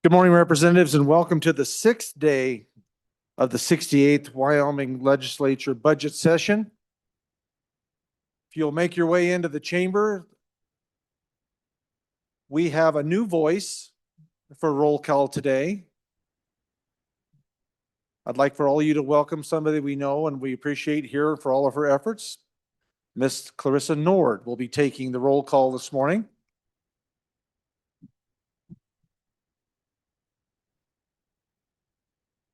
Good morning, representatives, and welcome to the sixth day of the 68th Wyoming Legislature budget session. If you'll make your way into the chamber, we have a new voice for roll call today. I'd like for all of you to welcome somebody we know and we appreciate here for all of her efforts. Miss Clarissa Nord will be taking the roll call this morning.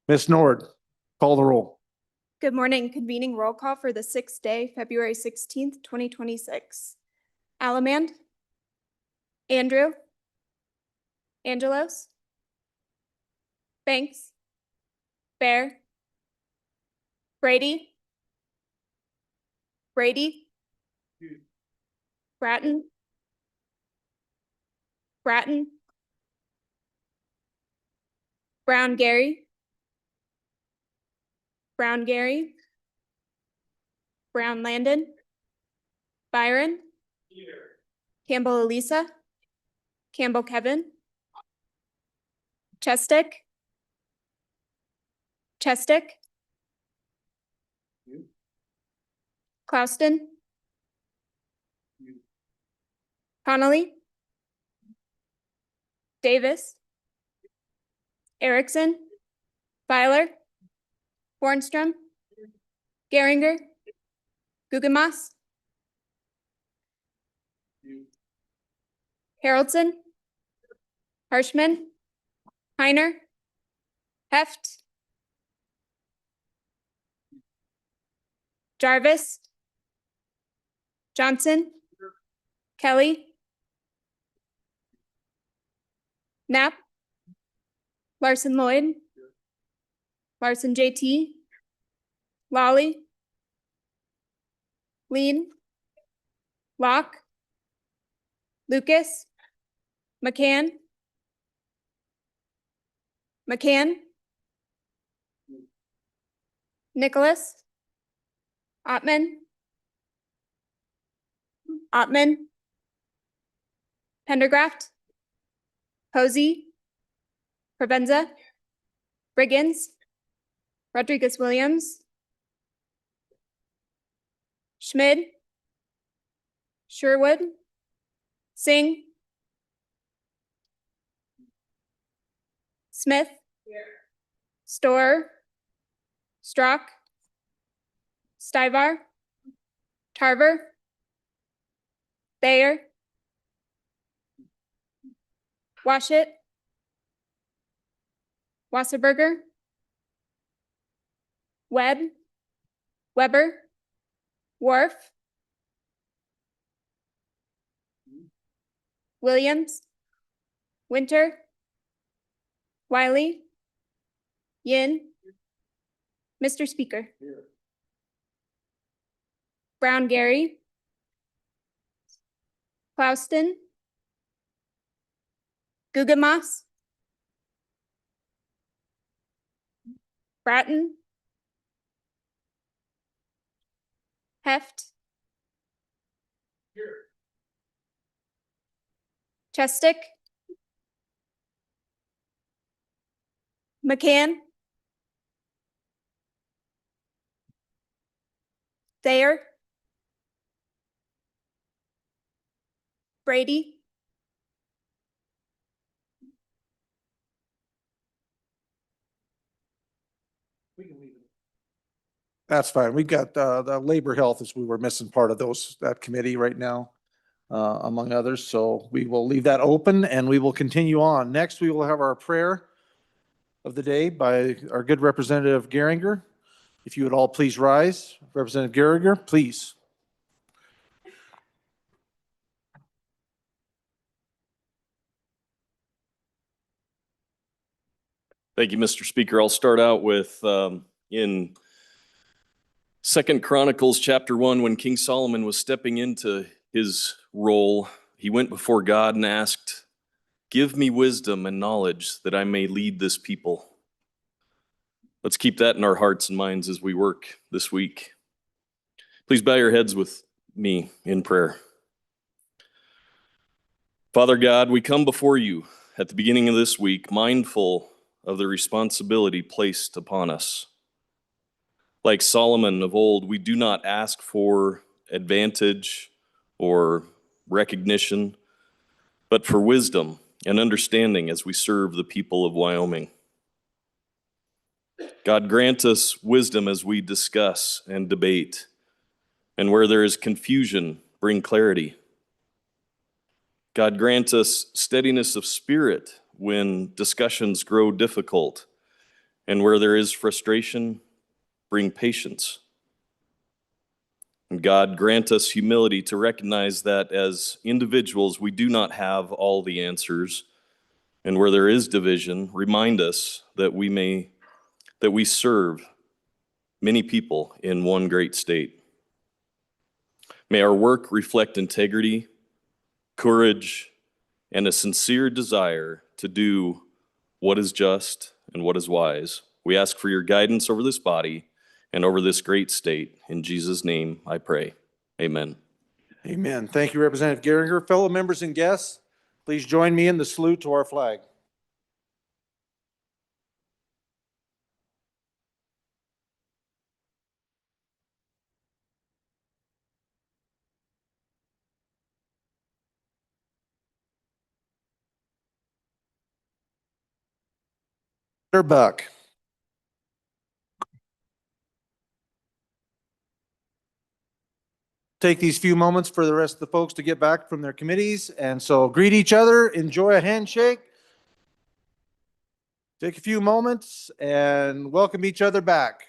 Miss Nord, call the roll. Good morning. Convening roll call for the sixth day, February 16th, 2026. Alamand, Andrew, Angelos, Banks, Bear, Brady, Bratton, Brown Gary, Brown Landon, Byron, Campbell Elisa, Campbell Kevin, Chestick, Clouston, Connolly, Davis, Erickson, Filer, Bornstrom, Geringer, Guggenmass, Haraldson, Harshman, Heiner, Heft, Jarvis, Johnson, Kelly, Knapp, Larson Lloyd, Larson JT, Lawley, Lean, Locke, Lucas, McCann, Nicholas, Ottman, Pendergraft, Posey, Provenza, Briggins, Rodriguez Williams, Schmid, Sherwood, Singh, Smith, Storer, Strock, Stivar, Tarver, Thayer, Washit, Wasserberger, Weber, Wharf, Williams, Winter, Wiley, Yin, Mr. Speaker. Here. Brown Gary, Clouston, Guggenmass, Bratton, Heft, here. Chestick, McCann, Thayer, Brady, we can leave it. That's fine. We've got the labor health, as we were missing part of that committee right now, among others. So we will leave that open and we will continue on. Next, we will have our prayer of the day by our good Representative Geringer. If you would all please rise. Representative Geringer, please. Thank you, Mr. Speaker. I'll start out with in 2 Chronicles chapter 1, when King Solomon was stepping into his role, he went before God and asked, "Give me wisdom and knowledge that I may lead this people." Let's keep that in our hearts and minds as we work this week. Please bow your heads with me in prayer. Father God, we come before you at the beginning of this week, mindful of the responsibility placed upon us. Like Solomon of old, we do not ask for advantage or recognition, but for wisdom and understanding as we serve the people of Wyoming. God, grant us wisdom as we discuss and debate, and where there is confusion, bring clarity. God, grant us steadiness of spirit when discussions grow difficult, and where there is frustration, bring patience. And God, grant us humility to recognize that as individuals, we do not have all the answers. And where there is division, remind us that we serve many people in one great state. May our work reflect integrity, courage, and a sincere desire to do what is just and what is wise. We ask for your guidance over this body and over this great state. In Jesus' name, I pray. Amen. Amen. Thank you, Representative Geringer. Fellow members and guests, please join me in the salute to our flag. Senator Buck. Take these few moments for the rest of the folks to get back from their committees. And so greet each other, enjoy a handshake. Take a few moments and welcome each other back.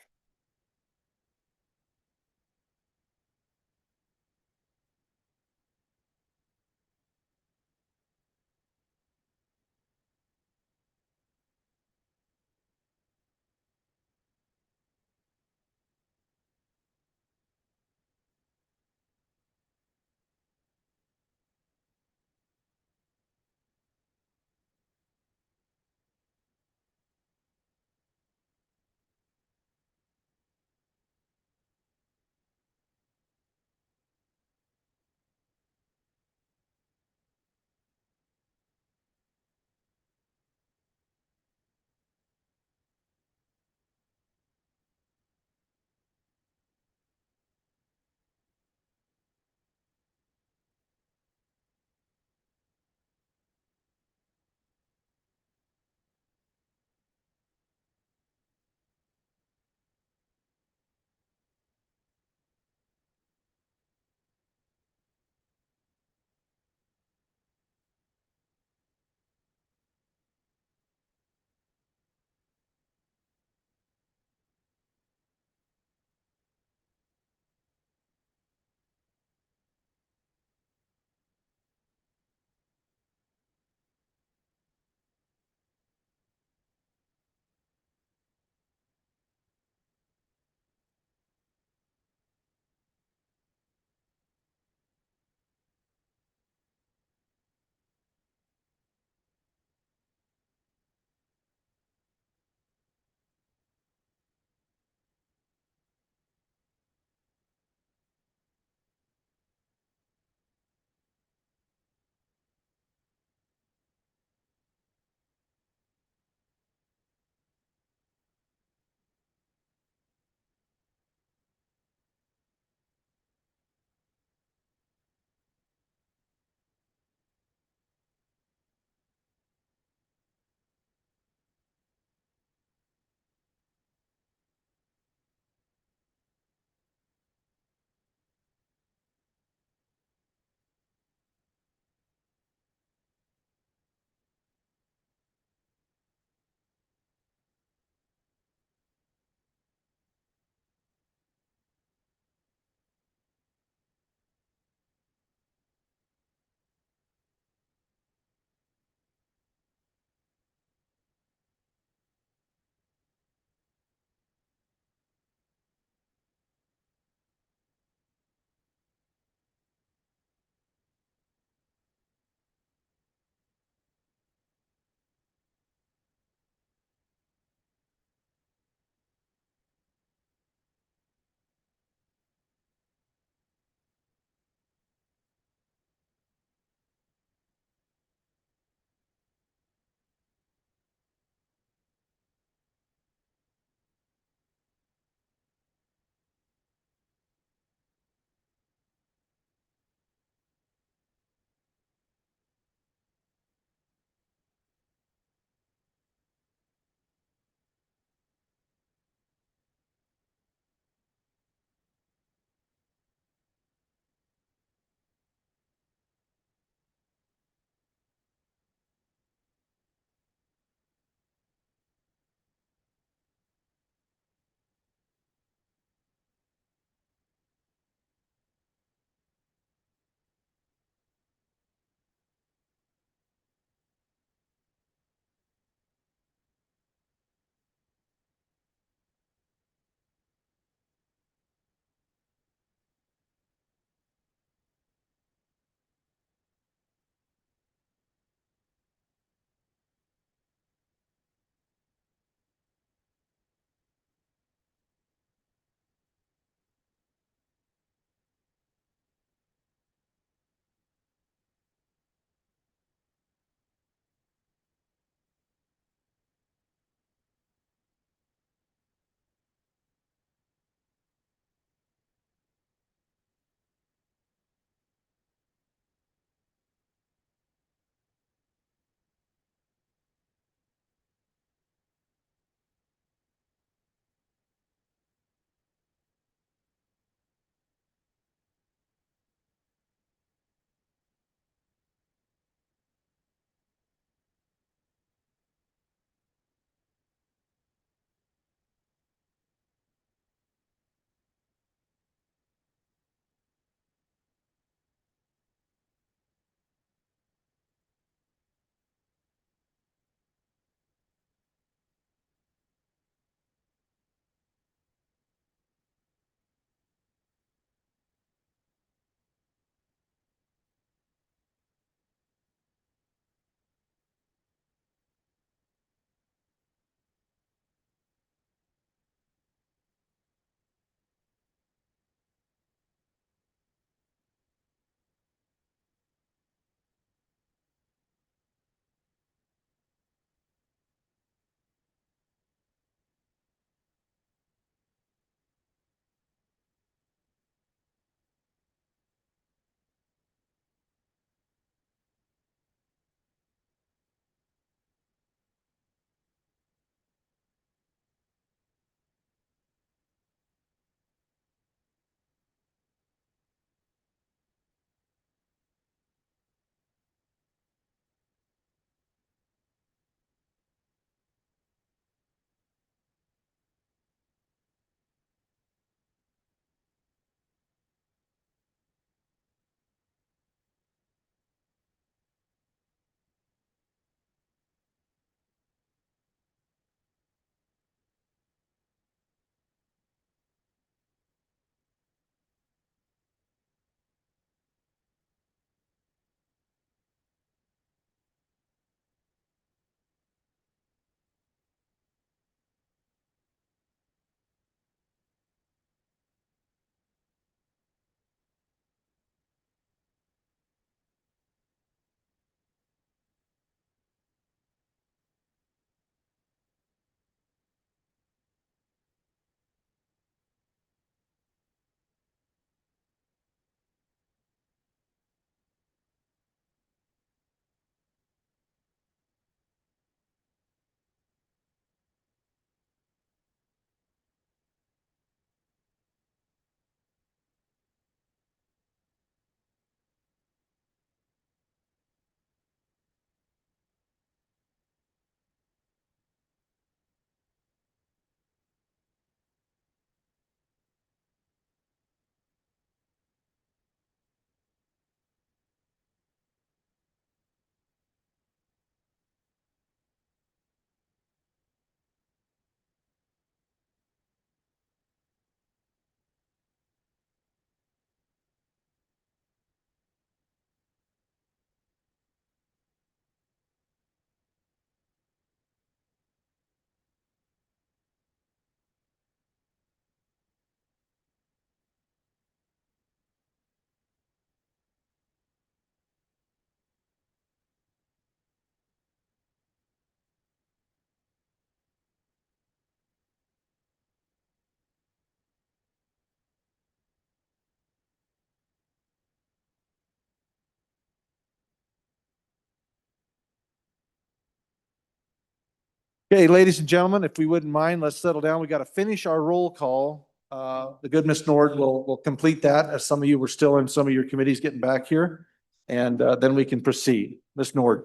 Okay, ladies and gentlemen, if we wouldn't mind, let's settle down. We got to finish our roll call. The good Miss Nord will complete that as some of you were still in some of your committees getting back here. And then we can proceed. Miss Nord.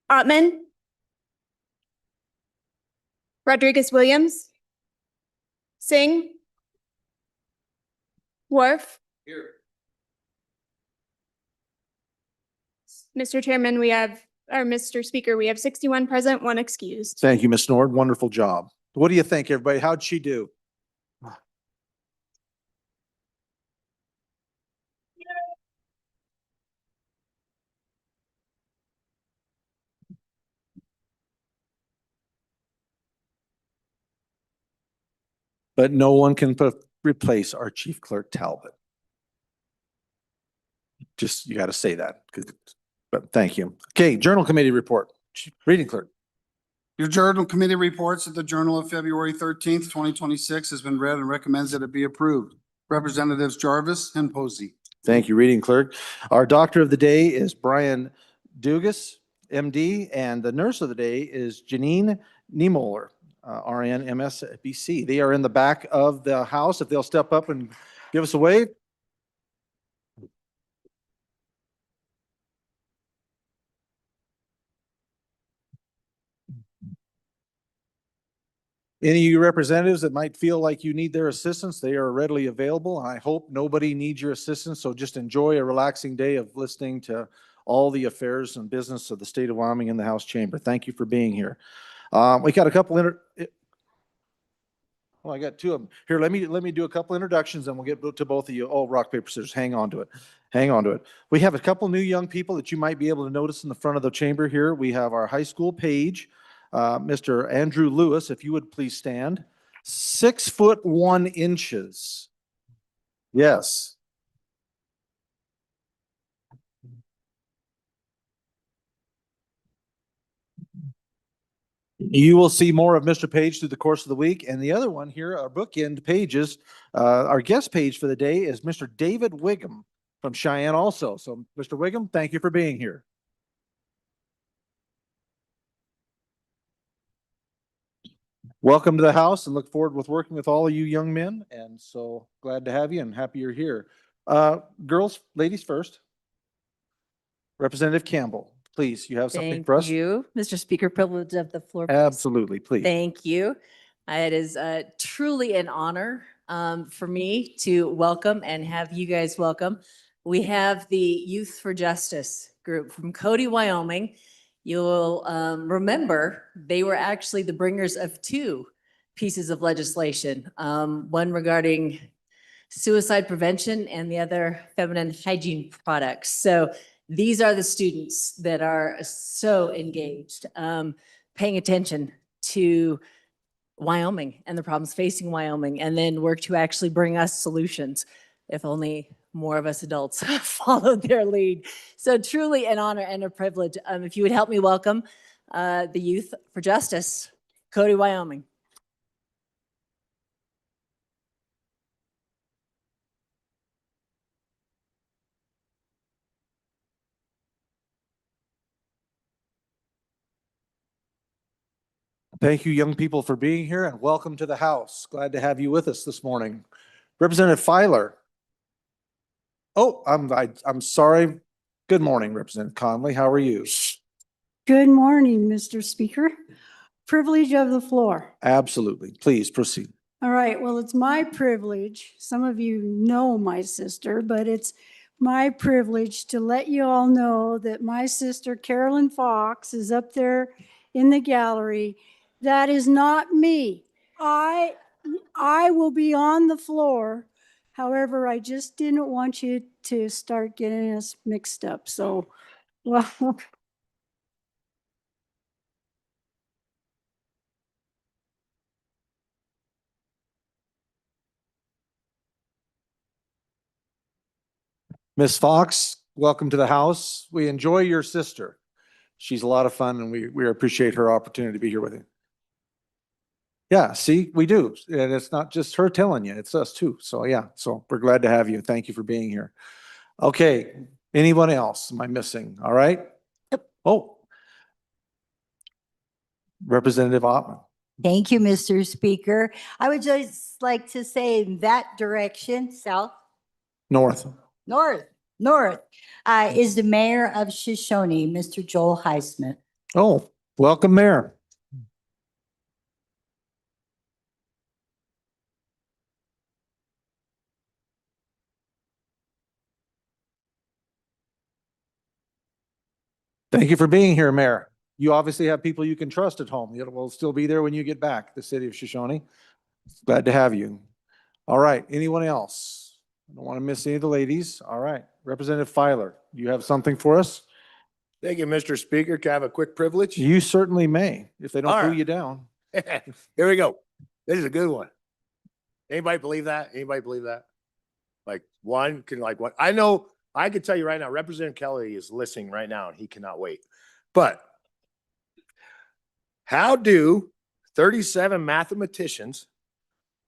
Ottman. Rodriguez Williams. Singh. Wharf. Here. Mr. Chairman, Mr. Speaker, we have 61 present, 1 excused. Thank you, Miss Nord. Wonderful job. What do you think, everybody? How'd she do? But no one can replace our Chief Clerk Talbot. Just, you got to say that. But thank you. Okay, Journal Committee report. Reading Clerk. Your Journal Committee reports that the Journal of February 13th, 2026 has been read and recommends that it be approved. Representatives Jarvis and Posey. Thank you, Reading Clerk. Our doctor of the day is Brian Dugas, MD, and the nurse of the day is Janine Niemoller, RN, MS, BC. They are in the back of the house. If they'll step up and give us a wave. Any of you representatives that might feel like you need their assistance, they are readily available. I hope nobody needs your assistance. So just enjoy a relaxing day of listening to all the affairs and business of the state of Wyoming in the House Chamber. Thank you for being here. We got a couple I got 2 of them. Here, let me do a couple introductions and we'll get to both of you. Oh, rock, paper, scissors. Hang on to it. Hang on to it. We have a couple new young people that you might be able to notice in the front of the chamber here. We have our high school page. Mr. Andrew Lewis, if you would please stand. 6'1". Yes. You will see more of Mr. Page through the course of the week. And the other one here, our bookend pages, our guest page for the day is Mr. David Wiggum from Cheyenne also. So Mr. Wiggum, thank you for being here. Welcome to the House and look forward with working with all of you young men. And so glad to have you and happy you're here. Girls, ladies first. Representative Campbell, please, you have something for us? Thank you, Mr. Speaker, privilege of the floor. Please. Absolutely, please. Thank you. It is truly an honor for me to welcome and have you guys welcome. We have the Youth for Justice group from Cody, Wyoming. You'll remember they were actually the bringers of 2 pieces of legislation, one regarding suicide prevention and the other feminine hygiene products. So these are the students that are so engaged, paying attention to Wyoming and the problems facing Wyoming, and then work to actually bring us solutions, if only more of us adults followed their lead. So truly an honor and a privilege. If you would help me welcome the Youth for Justice, Cody, Wyoming. Thank you, young people, for being here and welcome to the House. Glad to have you with us this morning. Representative Filer. Oh, I'm sorry. Good morning, Representative Conley. How are you? Good morning, Mr. Speaker. Privilege of the floor. Absolutely. Please proceed. All right, well, it's my privilege. Some of you know my sister, but it's my privilege to let you all know that my sister, Carolyn Fox, is up there in the gallery. That is not me. I will be on the floor. However, I just didn't want you to start getting us mixed up. So, well, Miss Fox, welcome to the House. We enjoy your sister. She's a lot of fun and we appreciate her opportunity to be here with you. Yeah, see, we do. And it's not just her telling you, it's us too. So yeah, so we're glad to have you. Thank you for being here. Okay, anyone else? Am I missing? All right. Oh, Representative Ottman. Thank you, Mr. Speaker. I would just like to say in that direction, south, North. north, is the mayor of Shoshone, Mr. Joel Highsmith. Oh, welcome, Mayor. Thank you for being here, Mayor. You obviously have people you can trust at home. It will still be there when you get back, the city of Shoshone. Glad to have you. All right, anyone else? I don't want to miss any of the ladies. All right, Representative Filer, do you have something for us? Thank you, Mr. Speaker. Can I have a quick privilege? You certainly may, if they don't All pull right. you down. Here we go. This is a good one. Anybody believe that? Anybody believe that? Like one can like what? I know I can tell you right now, Representative Kelly is listening right now and he cannot wait. But how do 37 mathematicians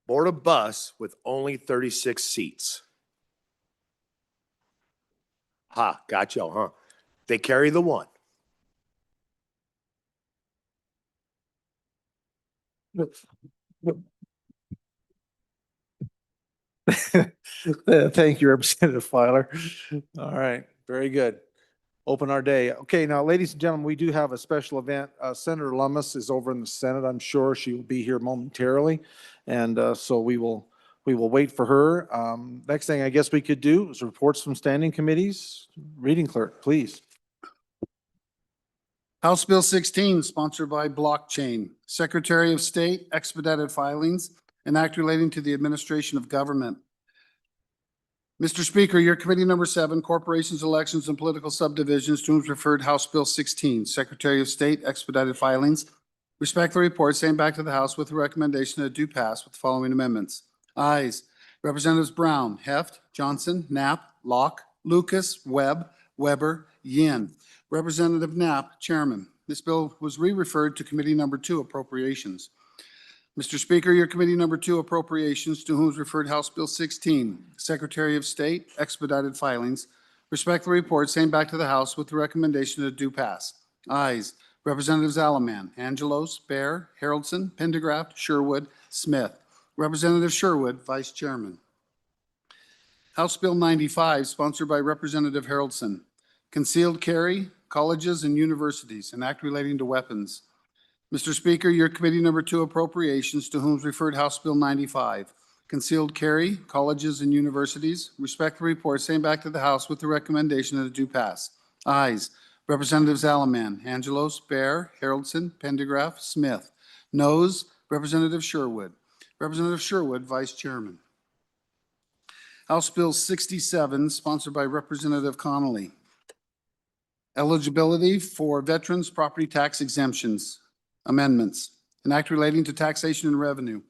board a bus with only 36 seats? Ha, got y'all, huh? They carry the one. Thank you, Representative Filer. All right, very good. Open our day. Okay, now, ladies and gentlemen, we do have a special event. Senator Lummis is over in the Senate. I'm sure she will be here momentarily. And so we will wait for her. Next thing I guess we could do is reports from standing committees. Reading clerk, please. House Bill 16, sponsored by Blockchain, Secretary of State, expedited filings, and act relating to the administration of government. Mr. Speaker, your committee number 7, Corporations, Elections, and Political Subdivisions, to whom is referred House Bill 16, Secretary of State, expedited filings. Respectfully report, same back to the House with the recommendation that it do pass with the following amendments. Ayes. Representatives Brown, Heft, Johnson, Knapp, Locke, Lucas, Webb, Weber, Yin. Representative Knapp, Chairman. This bill was re-referred to Committee Number 2, Appropriations. Mr. Speaker, your Committee Number 2, Appropriations, to whom is referred House Bill 16, Secretary of State, expedited filings. Respectfully report, same back to the House with the recommendation that it do pass. Ayes. Representatives Alaman, Angelos, Bear, Haroldson, Pendergraft, Sherwood, Smith. Representative Sherwood, Vice Chairman. House Bill 95, sponsored by Representative Haroldson. Concealed carry, colleges and universities, an act relating to weapons. Mr. Speaker, your Committee Number 2, Appropriations, to whom is referred House Bill 95. Concealed carry, colleges and universities. Respectfully report, same back to the House with the recommendation that it do pass. Ayes. Representatives Alaman, Angelos, Bear, Haroldson, Pendergraft, Smith. Noes. Representative Sherwood. Representative Sherwood, Vice Chairman. House Bill 67, sponsored by Representative Connolly. Eligibility for veterans property tax exemptions amendments, an act relating to taxation and revenue.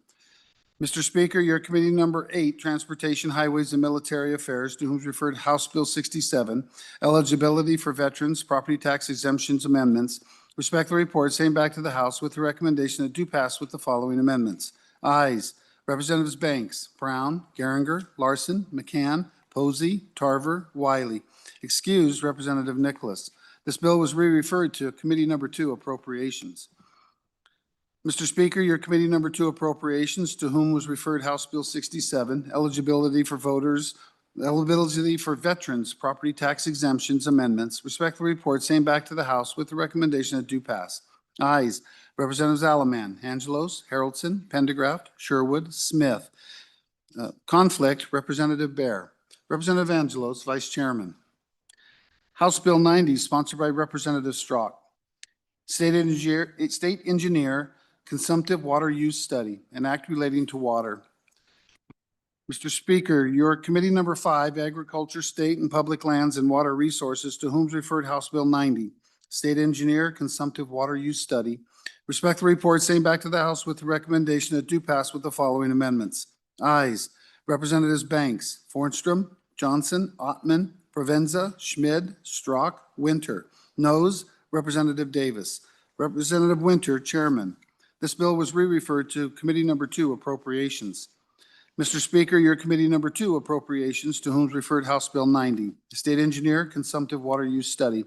Mr. Speaker, your Committee Number 8, Transportation, Highways, and Military Affairs, to whom is referred House Bill 67, eligibility for veterans property tax exemptions amendments. Respectfully report, same back to the House with the recommendation that do pass with the following amendments. Ayes. Representatives Banks, Brown, Geringer, Larson, McCann, Posey, Tarver, Wiley. Excused, Representative Nicholas. This bill was re-referred to Committee Number 2, Appropriations. Mr. Speaker, your Committee Number 2, Appropriations, to whom was referred House Bill 67, eligibility for veterans property tax exemptions amendments. Respectfully report, same back to the House with the recommendation that do pass. Ayes. Representatives Alaman, Angelos, Haroldson, Pendergraft, Sherwood, Smith. Conflict, Representative Bear. Representative Angelos, Vice Chairman. House Bill 90, sponsored by Representative Strzok. State Engineer, Consumptive Water Use Study, an act relating to water. Mr. Speaker, your Committee Number 5, Agriculture, State and Public Lands and Water Resources, to whom is referred House Bill 90, State Engineer, Consumptive Water Use Study. Respectfully report, same back to the House with the recommendation that do pass with the following amendments. Ayes. Representatives Banks, Fornstrom, Johnson, Ottman, Provenza, Schmid, Strzok, Winter. Noes. Representative Davis. Representative Winter, Chairman. This bill was re-referred to Committee Number 2, Appropriations. Mr. Speaker, your Committee Number 2, Appropriations, to whom is referred House Bill 90, State Engineer, Consumptive Water Use Study.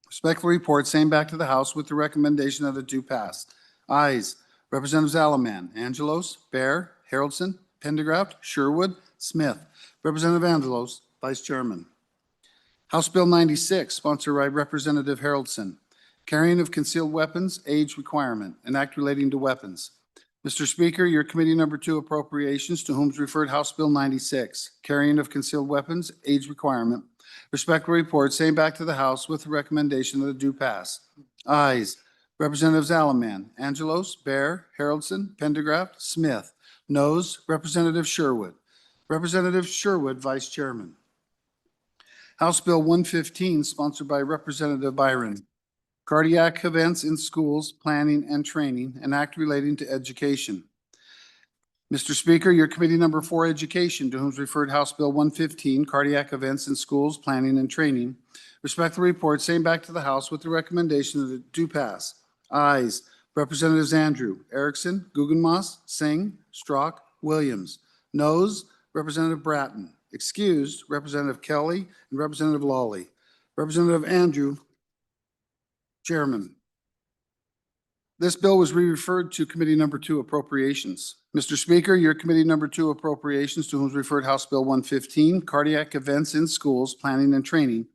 Respectfully report, same back to the House with the recommendation that it do pass. Ayes. Representatives Alaman, Angelos, Bear, Haroldson, Pendergraft, Sherwood, Smith. Representative Angelos, Vice Chairman. House Bill 96, sponsored by Representative Haroldson. Carrying of concealed weapons, age requirement, an act relating to weapons. Mr. Speaker, your committee number 2 appropriations, to whom is referred House Bill 96, carrying of concealed weapons, age requirement. Respectful report, same back to the House with the recommendation that it do pass. Ayes. Representatives Alaman, Angelos, Bear, Haroldson, Pendergraft, Smith. Noes. Representative Sherwood. Representative Sherwood, Vice Chairman. House Bill 115, sponsored by Representative Byron. Cardiac events in schools, planning and training, an act relating to education. Mr. Speaker, your committee number 4, Education, to whom is referred House Bill 115, cardiac events in schools, planning and training. Respectful report, same back to the House with the recommendation that it do pass. Ayes. Representatives Andrew, Erickson, Guggenmoss, Singh, Strzok, Williams. Noes. Representative Bratton. Excused, Representative Kelly and Representative Lawley. Representative Andrew, Chairman. This bill was re-referred to committee number 2, Appropriations. Mr. Speaker, your committee number 2, Appropriations, to whom is referred House Bill 115, cardiac events in schools, planning and training.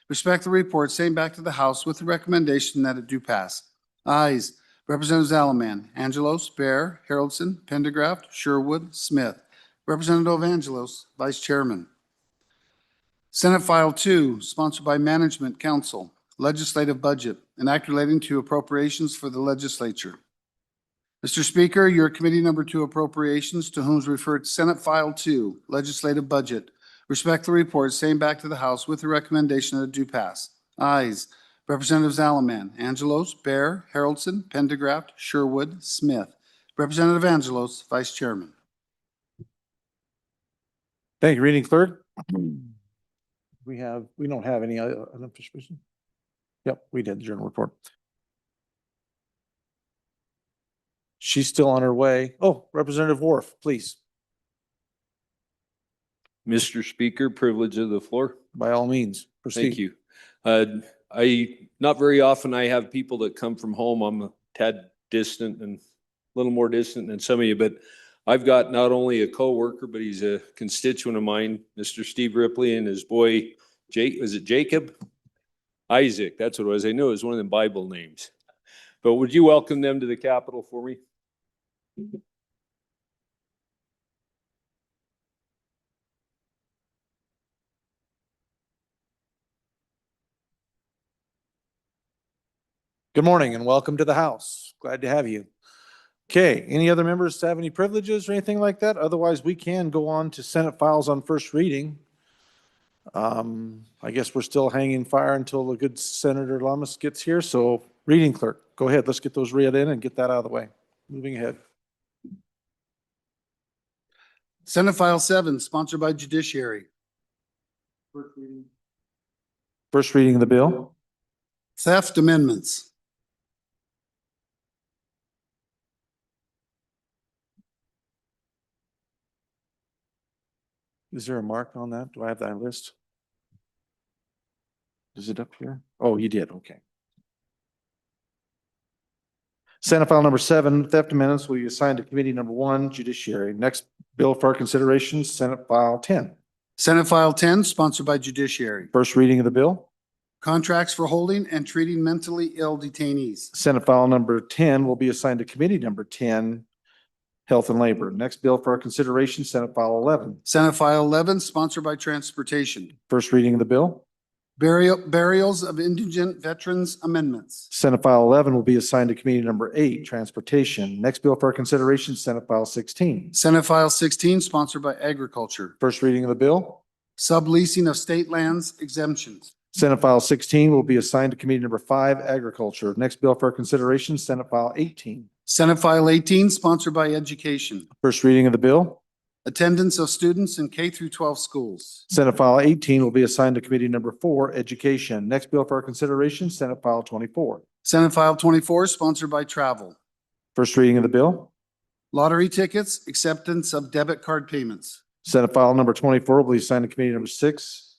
Respect the report, same back to the House with the recommendation that it do pass. Ayes. Representatives Alaman, Angelos, Bear, Haroldson, Pendergraft, Sherwood, Smith. Representative Angelos, Vice Chairman. Senate File 2, sponsored by Management Council, Legislative Budget, an act relating to appropriations for the legislature. Mr. Speaker, your committee number 2, Appropriations, to whom is referred Senate File 2, Legislative Budget. Respect the report, same back to the House with the recommendation that it do pass. Ayes. Representatives Alaman, Angelos, Bear, Haroldson, Pendergraft, Sherwood, Smith. Representative Angelos, Vice Chairman. Thank you. Reading clerk. We don't have any unofficial business. Yep, we did the journal report. She's still on her way. Oh, Representative Wharf, please, Mr. Speaker, privilege of the floor. by all means, proceed. Thank you. Not very often I have people that come from home. I'm a tad distant and a little more distant than some of you, but I've got not only a coworker, but he's a constituent of mine, Mr. Steve Ripley, and his boy, was it Jacob? Isaac, that's what it was. I knew it was one of them Bible names. But would you welcome them to the Capitol for me? Good morning and welcome to the House. Glad to have you. Okay, any other members have any privileges or anything like that? Otherwise, we can go on to Senate files on first reading. I guess we're still hanging fire until the good Senator Lamas gets here. So reading clerk, go ahead. Let's get those read in and get that out of the way. Moving ahead. Senate File 7, sponsored by Judiciary. First reading of the bill. Theft Amendments. Is there a mark on that? Do I have that list? Is it up here? Oh, you did. Okay. Senate file number 7, theft amendments will be assigned to committee number 1, Judiciary. Next bill for our consideration, Senate file 10. Senate File 10, sponsored by Judiciary. First reading of the bill. Contracts for holding and treating mentally ill detainees. Senate file number 10 will be assigned to committee number 10, Health and Labor. Next bill for our consideration, Senate file 11. Senate File 11, sponsored by Transportation. First reading of the bill. Burials of indigent veterans amendments. Senate file 11 will be assigned to committee number 8, Transportation. Next bill for our consideration, Senate file 16. Senate File 16, sponsored by Agriculture. First reading of the bill. Subleasing of state lands exemptions. Senate file 16 will be assigned to committee number 5, Agriculture. Next bill for our consideration, Senate file 18. Senate File 18, sponsored by Education. First reading of the bill. Attendance of students in K through 12 schools. Senate file 18 will be assigned to committee number 4, Education. Next bill for our consideration, Senate file 24. Senate File 24, sponsored by Travel. First reading of the bill. Lottery tickets, acceptance of debit card payments. Senate file number 24 will be assigned to committee number 6,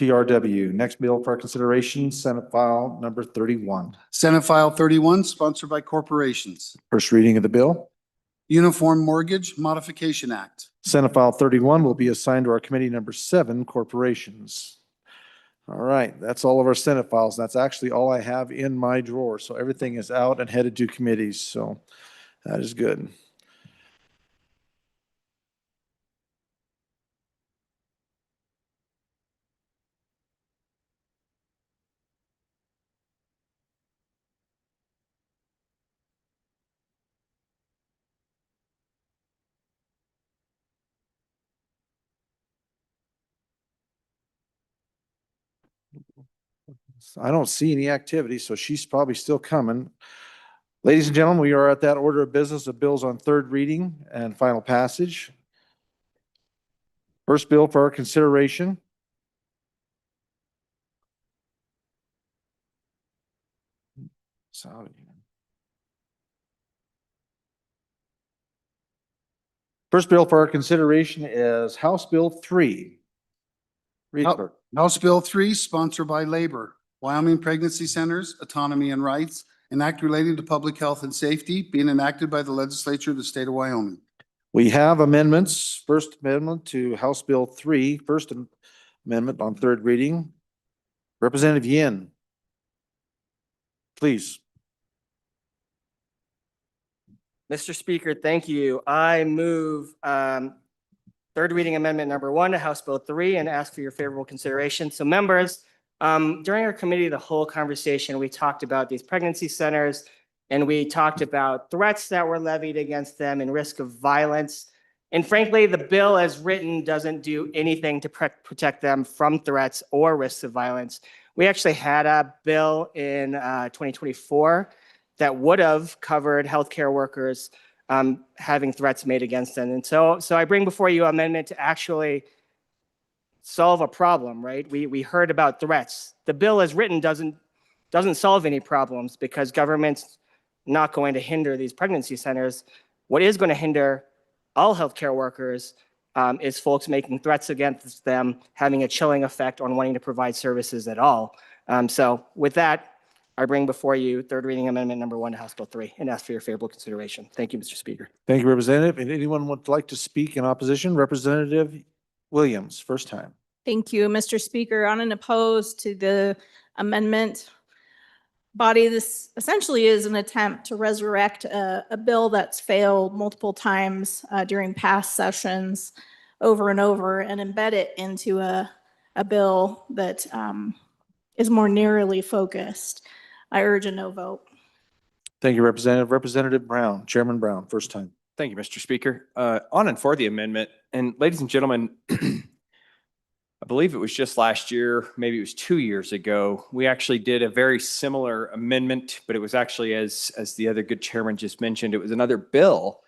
TRW. Next bill for our consideration, Senate File number 31. Senate File 31, sponsored by corporations. First reading of the bill. Uniform Mortgage Modification Act. Senate File 31 will be assigned to our committee number 7, Corporations. All right, that's all of our Senate files. That's actually all I have in my drawer. So everything is out and headed to committees. So that is good. I don't see any activity, so she's probably still coming. Ladies and gentlemen, we are at that order of business of bills on third reading and final passage. First bill for our consideration. First bill for our consideration is House Bill 3. Read, clerk. House Bill 3, sponsored by Labor, Wyoming Pregnancy Centers, Autonomy and Rights, an act relating to public health and safety being enacted by the Legislature of the state of Wyoming. We have amendments. First amendment to House Bill 3, first amendment on third reading. Representative Yin. Please. Mr. Speaker, thank you. I move third reading amendment number 1 to House Bill 3 and ask for your favorable consideration. So members, during our committee, the whole conversation, we talked about these pregnancy centers and we talked about threats that were levied against them and risk of violence. And frankly, the bill as written doesn't do anything to protect them from threats or risks of violence. We actually had a bill in 2024 that would have covered healthcare workers having threats made against them. And so I bring before you an amendment to actually solve a problem, right? We heard about threats. The bill as written doesn't solve any problems because government's not going to hinder these pregnancy centers. What is going to hinder all healthcare workers is folks making threats against them, having a chilling effect on wanting to provide services at all. So with that, I bring before you third reading amendment number 1 to House Bill 3 and ask for your favorable consideration. Thank you, Mr. Speaker. Thank you, Representative. And anyone would like to speak in opposition? Representative Williams, first time. Thank you, Mr. Speaker. Unopposed to the amendment body, this essentially is an attempt to resurrect a bill that's failed multiple times during past sessions over and over and embed it into a bill that is more narrowly focused. I urge a no vote. Thank you, Representative. Representative Brown, Chairman Brown, first time. Thank you, Mr. Speaker. On and for the amendment, and ladies and gentlemen, I believe it was just last year, maybe it was 2 years ago, we actually did a very similar amendment, but it was actually, as the other good chairman just mentioned, it was another bill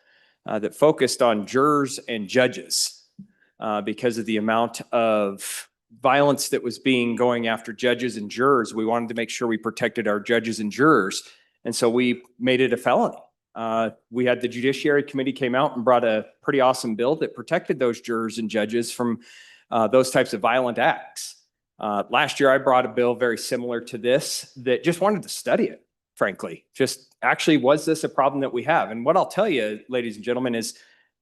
that focused on jurors and judges because of the amount of violence that was going after judges and jurors. We wanted to make sure we protected our judges and jurors. And so we made it a felony. We had the Judiciary Committee came out and brought a pretty awesome bill that protected those jurors and judges from those types of violent acts. Last year, I brought a bill very similar to this that just wanted to study it, frankly. Just actually, was this a problem that we have? And what I'll tell you, ladies and gentlemen, is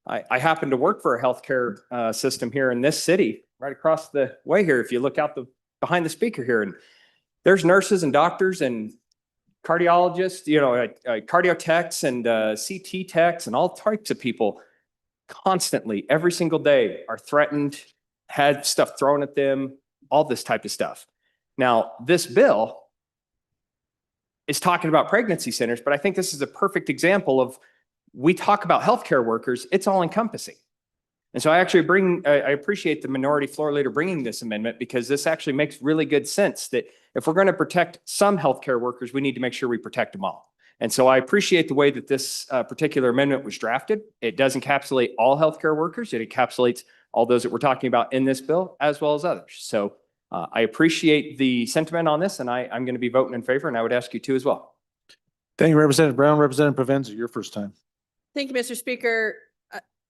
I happen to work for a healthcare system here in this city, right across the way here. If you look out behind the speaker here, and there's nurses and doctors and cardiologists, cardio techs and CT techs and all types of people constantly, every single day, are threatened, had stuff thrown at them, all this type of stuff. Now, this bill is talking about pregnancy centers, but I think this is a perfect example of, we talk about healthcare workers, it's all encompassing. And so I appreciate the minority floor leader bringing this amendment, because this actually makes really good sense that if we're going to protect some healthcare workers, we need to make sure we protect them all. And so I appreciate the way that this particular amendment was drafted. It does encapsulate all healthcare workers. It encapsulates all those that we're talking about in this bill, as well as others. So I appreciate the sentiment on this, and I'm going to be voting in favor, and I would ask you to as well. Thank you, Representative Brown. Representative Provenza, your first time. Thank you, Mr. Speaker.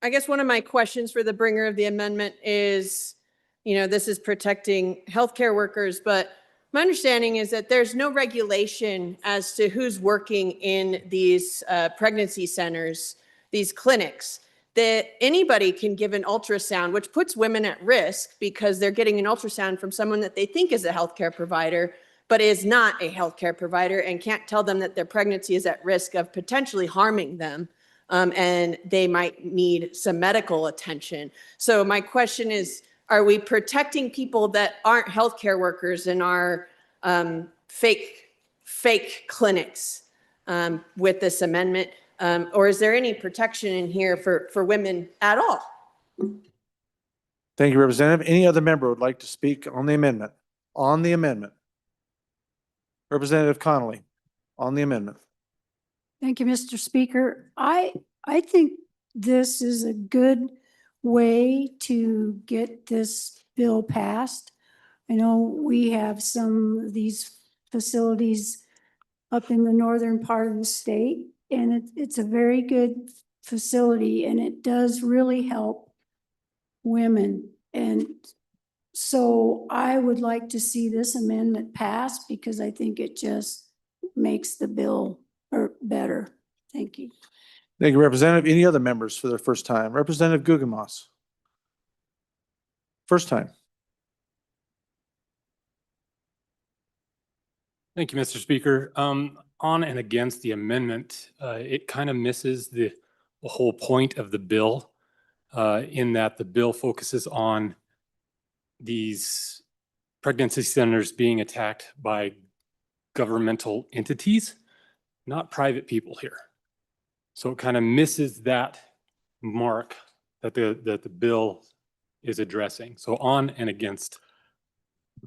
I guess one of my questions for the bringer of the amendment is, you know, this is protecting healthcare workers, but my understanding is that there's no regulation as to who's working in these pregnancy centers, these clinics, that anybody can give an ultrasound, which puts women at risk because they're getting an ultrasound from someone that they think is a healthcare provider, but is not a healthcare provider and can't tell them that their pregnancy is at risk of potentially harming them. And they might need some medical attention. So my question is, are we protecting people that aren't healthcare workers in our fake clinics with this amendment? Or is there any protection in here for women at all? Thank you, Representative. Any other member would like to speak on the amendment? On the amendment. Representative Connolly, on the amendment. Thank you, Mr. Speaker. I think this is a good way to get this bill passed. I know we have some of these facilities up in the northern part of the state, and it's a very good facility, and it does really help women. And so I would like to see this amendment passed because I think it just makes the bill better. Thank you. Thank you, Representative. Any other members for their first time? Representative Guggenmoss. First time. Thank you, Mr. Speaker. On and against the amendment, it kind of misses the whole point of the bill in that the bill focuses on these pregnancy centers being attacked by governmental entities, not private people here. So it kind of misses that mark that the bill is addressing. So on and against.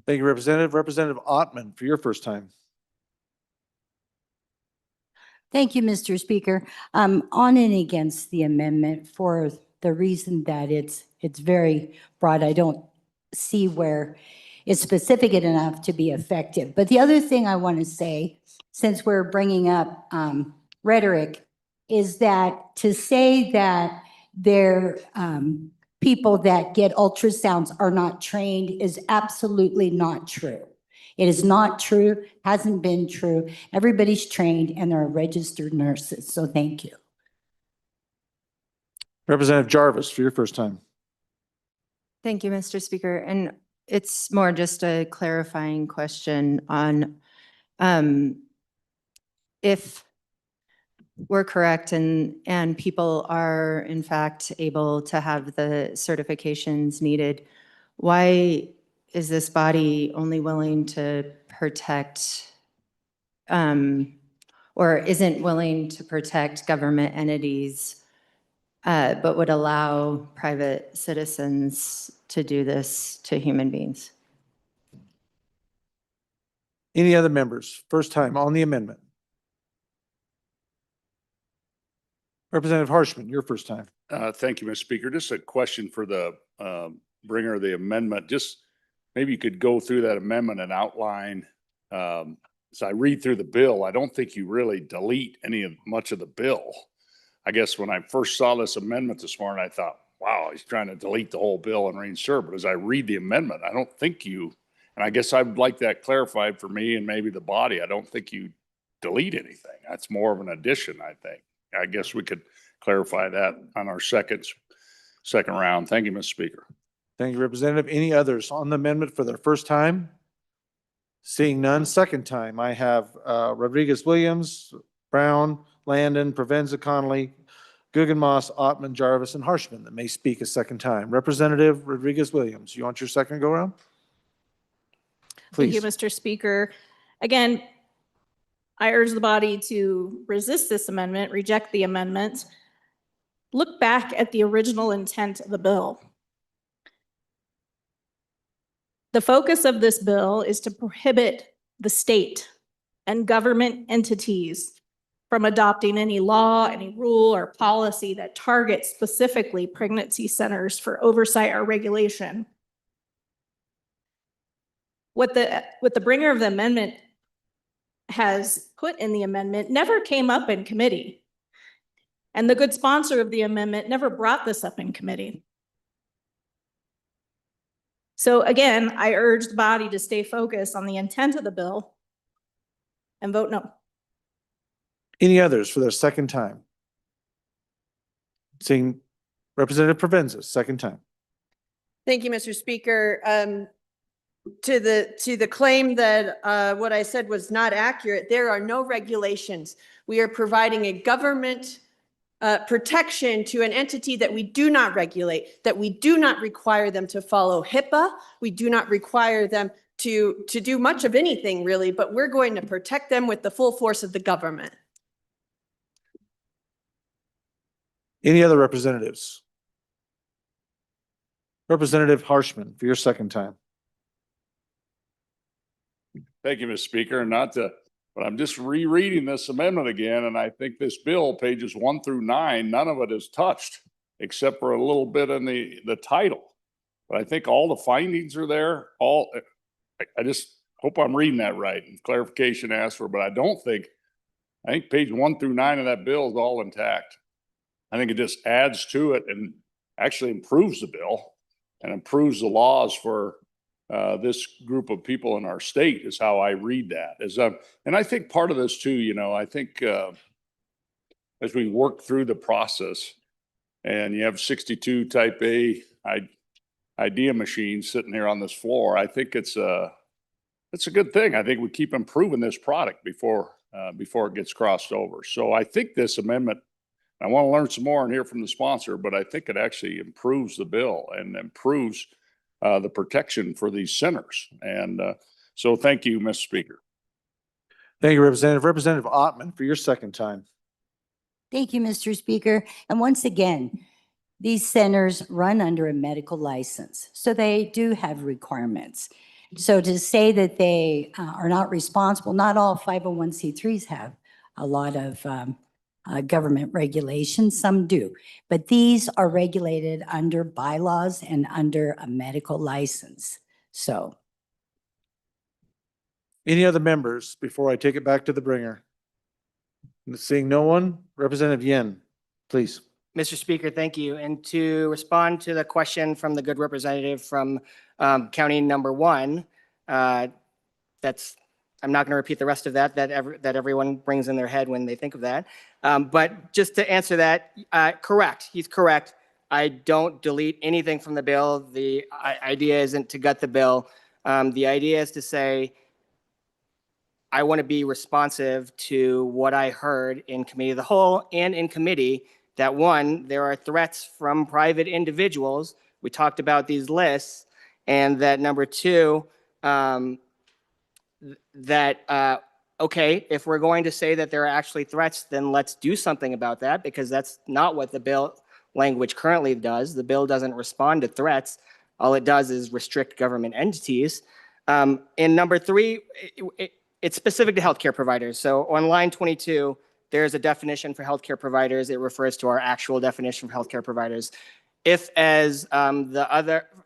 Thank you, Representative. Representative Ottman for your first time. Thank you, Mr. Speaker. On and against the amendment for the reason that it's very broad. I don't see where it's specific enough to be effective. But the other thing I want to say, since we're bringing up rhetoric, is that to say that they're people that get ultrasounds are not trained is absolutely not true. It is not true, hasn't been true. Everybody's trained and they're registered nurses. So thank you. Representative Jarvis for your first time. Thank you, Mr. Speaker. And it's more just a clarifying question on if we're correct and people are in fact able to have the certifications needed, why is this body only willing to protect or isn't willing to protect government entities, but would allow private citizens to do this to human beings? Any other members? First time on the amendment. Representative Harshman, your first time. Thank you, Mr. Speaker. Just a question for the bringer of the amendment. Just maybe you could go through that amendment and outline. As I read through the bill, I don't think you really delete much of the bill. I guess when I first saw this amendment this morning, I thought, wow, he's trying to delete the whole bill and reinsert. But as I read the amendment, I don't think you, and I guess I'd like that clarified for me and maybe the body. I don't think you delete anything. That's more of an addition, I think. I guess we could clarify that on our second round. Thank you, Mr. Speaker. Thank you, Representative. Any others on the amendment for their first time? Seeing none, second time. I have Rodriguez-Williams, Brown, Landon, Provenza, Connolly, Guggenmoss, Ottman, Jarvis, and Harshman that may speak a second time. Representative Rodriguez-Williams, you want your second go around? Please. Thank you, Mr. Speaker. Again, I urge the body to resist this amendment, reject the amendment, look back at the original intent of the bill. The focus of this bill is to prohibit the state and government entities from adopting any law, any rule, or policy that targets specifically pregnancy centers for oversight or regulation. What the bringer of the amendment has put in the amendment never came up in committee. And the good sponsor of the amendment never brought this up in committee. So again, I urge the body to stay focused on the intent of the bill and vote no. Any others for the second time? Seeing Representative Provenza, second time. Thank you, Mr. Speaker. To the claim that what I said was not accurate, there are no regulations. We are providing a government protection to an entity that we do not regulate, that we do not require them to follow HIPAA. We do not require them to do much of anything really, but we're going to protect them with the full force of the government. Any other representatives? Representative Harshman for your second time. Thank you, Mr. Speaker. But I'm just rereading this amendment again, and I think this bill, pages 1 through 9, none of it is touched except for a little bit in the title. But I think all the findings are there. I just hope I'm reading that right. And clarification asked for, but I think page 1 through 9 of that bill is all intact. I think it just adds to it and actually improves the bill and improves the laws for this group of people in our state is how I read that. And I think part of this too, I think as we work through the process and you have 62 type A idea machines sitting here on this floor, I think it's a good thing. I think we keep improving this product before it gets crossed over. So I think this amendment, I want to learn some more and hear from the sponsor, but I think it actually improves the bill and improves the protection for these centers. And so thank you, Mr. Speaker. Thank you, Representative. Representative Ottman for your second time. Thank you, Mr. Speaker. And once again, these centers run under a medical license, so they do have requirements. So to say that they are not responsible, not all 501c3s have a lot of government regulations, some do, but these are regulated under bylaws and under a medical license. So. Any other members before I take it back to the bringer? Seeing no one, Representative Yen, please. Mr. Speaker, thank you. And to respond to the question from the good representative from county number 1, I'm not going to repeat the rest of that everyone brings in their head when they think of that. But just to answer that, correct, he's correct. I don't delete anything from the bill. The idea isn't to gut the bill. The idea is to say, I want to be responsive to what I heard in committee of the whole and in committee that 1, there are threats from private individuals. We talked about these lists, and that number 2, okay, if we're going to say that there are actually threats, then let's do something about that, because that's not what the bill language currently does. The bill doesn't respond to threats. All it does is restrict government entities. In number 3, it's specific to healthcare providers. So on line 22, there's a definition for healthcare providers. It refers to our actual definition for healthcare providers. If, as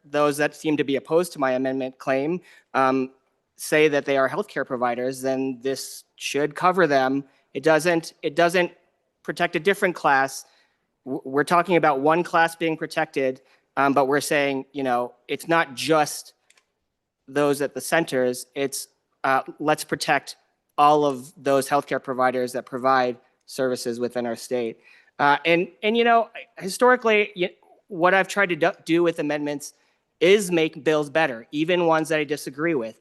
those that seem to be opposed to my amendment claim, say that they are healthcare providers, then this should cover them. It doesn't protect a different class. We're talking about one class being protected, but we're saying, it's not just those at the centers. It's let's protect all of those healthcare providers that provide services within our state. And historically, what I've tried to do with amendments is make bills better, even ones that I disagree with,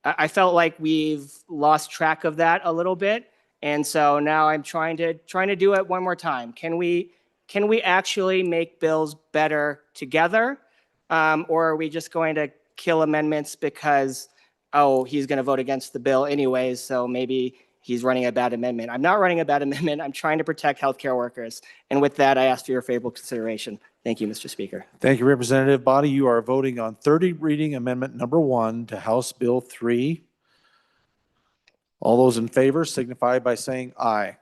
I felt like we've lost track of that a little bit. And so now I'm trying to do it one more time. Can we actually make bills better together? Or are we just going to kill amendments because, he's going to vote against the bill anyways, so maybe he's running a bad amendment? I'm not running a bad amendment. I'm trying to protect healthcare workers. And with that, I ask for your favorable consideration. Thank you, Mr. Speaker. Thank you, Representative. Body, you are voting on 30 reading amendment number 1 to House Bill 3. All those in favor signify by saying aye.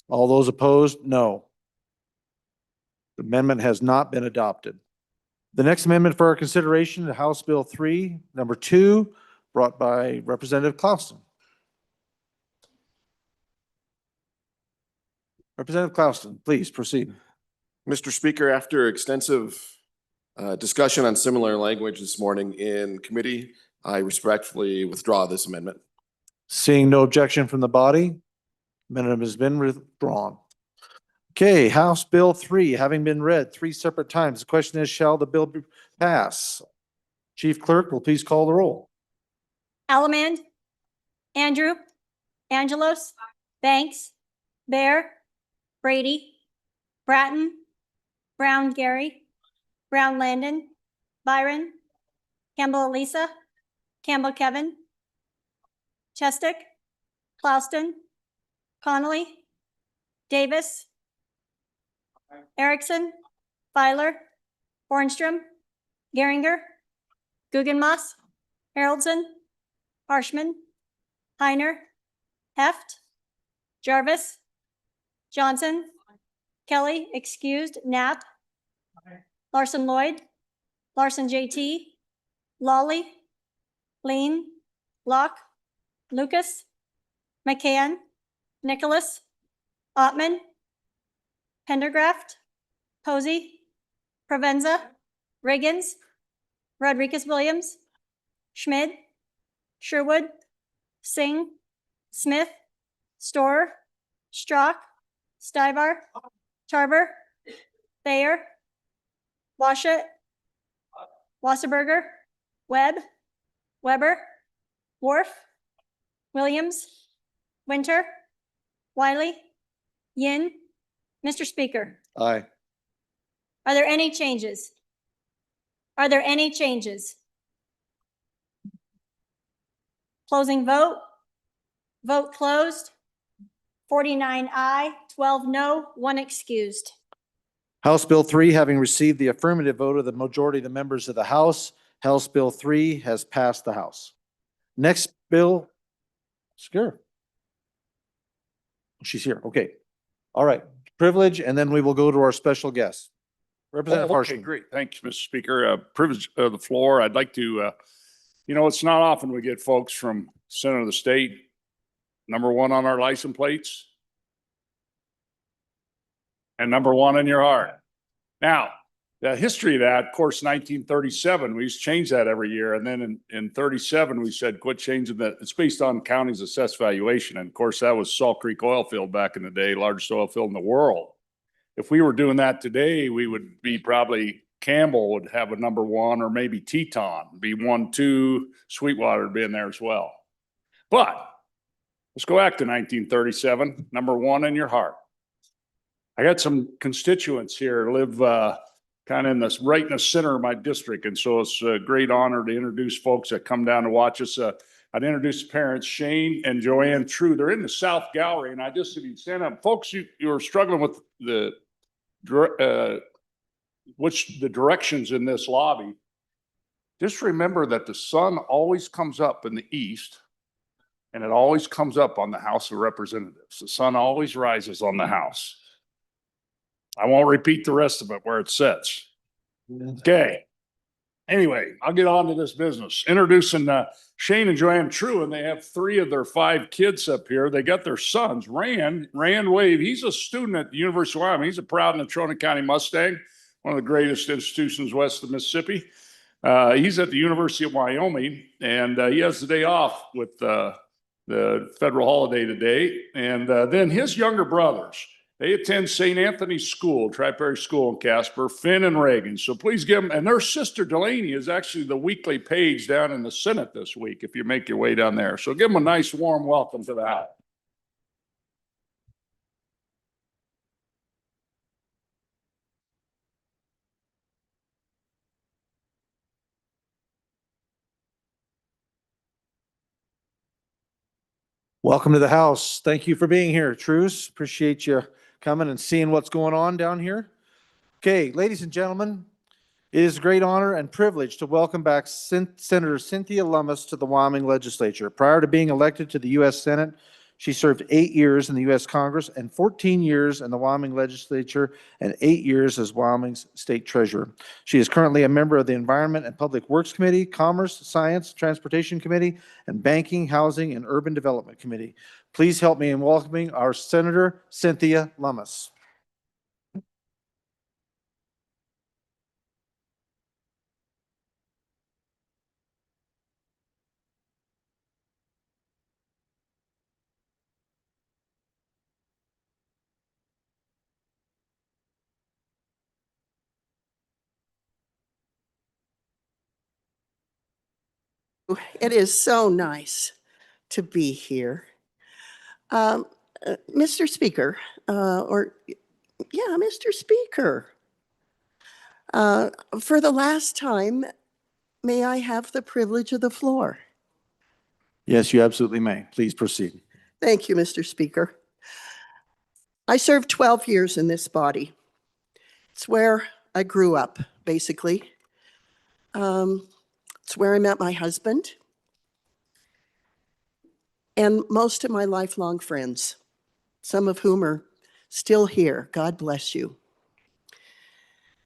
All those opposed, no. The amendment has not been adopted. The next amendment for our consideration to House Bill 3, number 2, brought by Representative Clausen. Representative Clausen, please proceed. Mr. Speaker, after extensive Discussion on similar language this morning in committee. I respectfully withdraw this amendment. Seeing no objection from the body, amendment has been withdrawn. Okay, House Bill 3, having been read 3 separate times. The question is, shall the bill pass? Chief Clerk will please call the roll. Allemand, Andrew, Angelos, Banks, Bear, Brady, Bratton, Brown Gary, Brown Landon, Byron, Campbell Elisa, Campbell Kevin, Chestick, Clauston, Connolly, Davis, Erickson, Filer, Bornstrom, Geringer, Guggenmoss, Haroldson, Harshman, Heiner, Heft, Jarvis, Johnson, Kelly, excused, Knapp, Larson Lloyd, Larson JT, Lawley, Lean, Locke, Lucas, McCann, Nicholas, Ottman, Pendergraft, Posey, Provenza, Riggins, Rodriguez Williams, Schmid, Sherwood, Singh, Smith, Storer, Strock, Stivar, Tarver, Thayer, Washut, Wasserberger, Webb, Weber, Worf, Williams, Winter, Wiley, Yin. Mr. Speaker, Aye. are there any changes? Are there any changes? Closing vote. Vote closed. 49 aye, 12 no, 1 excused. House Bill 3, having received the affirmative vote of the majority of the members of the House, House Bill 3 has passed the House. Next bill, sure. She's here. Okay. All right. Privilege, and then we will go to our special guest. Representative Okay, Harshman. great. Thank you, Mr. Speaker. Privilege of the floor. I'd like to, it's not often we get folks from center of the state, number 1 on our license plates and number 1 in your heart. Now, the history of that, of course, 1937, we used to change that every year. And then in 37, we said, quit changing that. It's based on county's assessed valuation. And of course, that was Salt Creek oil field back in the day, largest oil field in the world. If we were doing that today, we would be probably Campbell would have a number 1, or maybe Teton be 1, 2, Sweetwater would be in there as well. But let's go back to 1937, number 1 in your heart. I got some constituents here live kind of in this right in the center of my district. And so it's a great honor to introduce folks that come down to watch us. I'd introduce parents, Shane and Joanne True. They're in the South Gallery. And I just, if you stand up, folks, you are struggling with the directions in this lobby. Just remember that the sun always comes up in the east, and it always comes up on the House of Representatives. The sun always rises on the House. I won't repeat the rest of it where it sits. Okay. Anyway, I'll get on to this business. Introducing Shane and Joanne True, and they have 3 of their 5 kids up here. They got their sons. Rand Wave, he's a student at the University of Wyoming. He's a proud Natrona County Mustang, one of the greatest institutions west of Mississippi. He's at the University of Wyoming, and he has the day off with the federal holiday today. And then his younger brothers, they attend St. Anthony's School, Tri-Parish School in Casper, Finn and Reagan. So please give them, and their sister Delaney is actually the weekly page down in the Senate this week, if you make your way down there. So give them a nice warm welcome to the House. Welcome to the House. Thank you for being here, Truce. Appreciate you coming and seeing what's going on down here. Okay, ladies and gentlemen, it is a great honor and privilege to welcome back Senator Cynthia Lummis to the Wyoming Legislature. Prior to being elected to the U.S. Senate, she served 8 years in the U.S. Congress and 14 years in the Wyoming Legislature and 8 years as Wyoming's State Treasurer. She is currently a member of the Environment and Public Works Committee, Commerce, Science, Transportation Committee, and Banking, Housing, and Urban Development Committee. Please help me in welcoming our Senator Cynthia Lummis. It is so nice to be here. Mr. Speaker, Mr. Speaker, for the last time, may I have the privilege of the floor? Yes, you absolutely may. Please proceed. Thank you, Mr. Speaker. I served 12 years in this body. It's where I grew up, basically. It's where I met my husband and most of my lifelong friends, some of whom are still here. God bless you.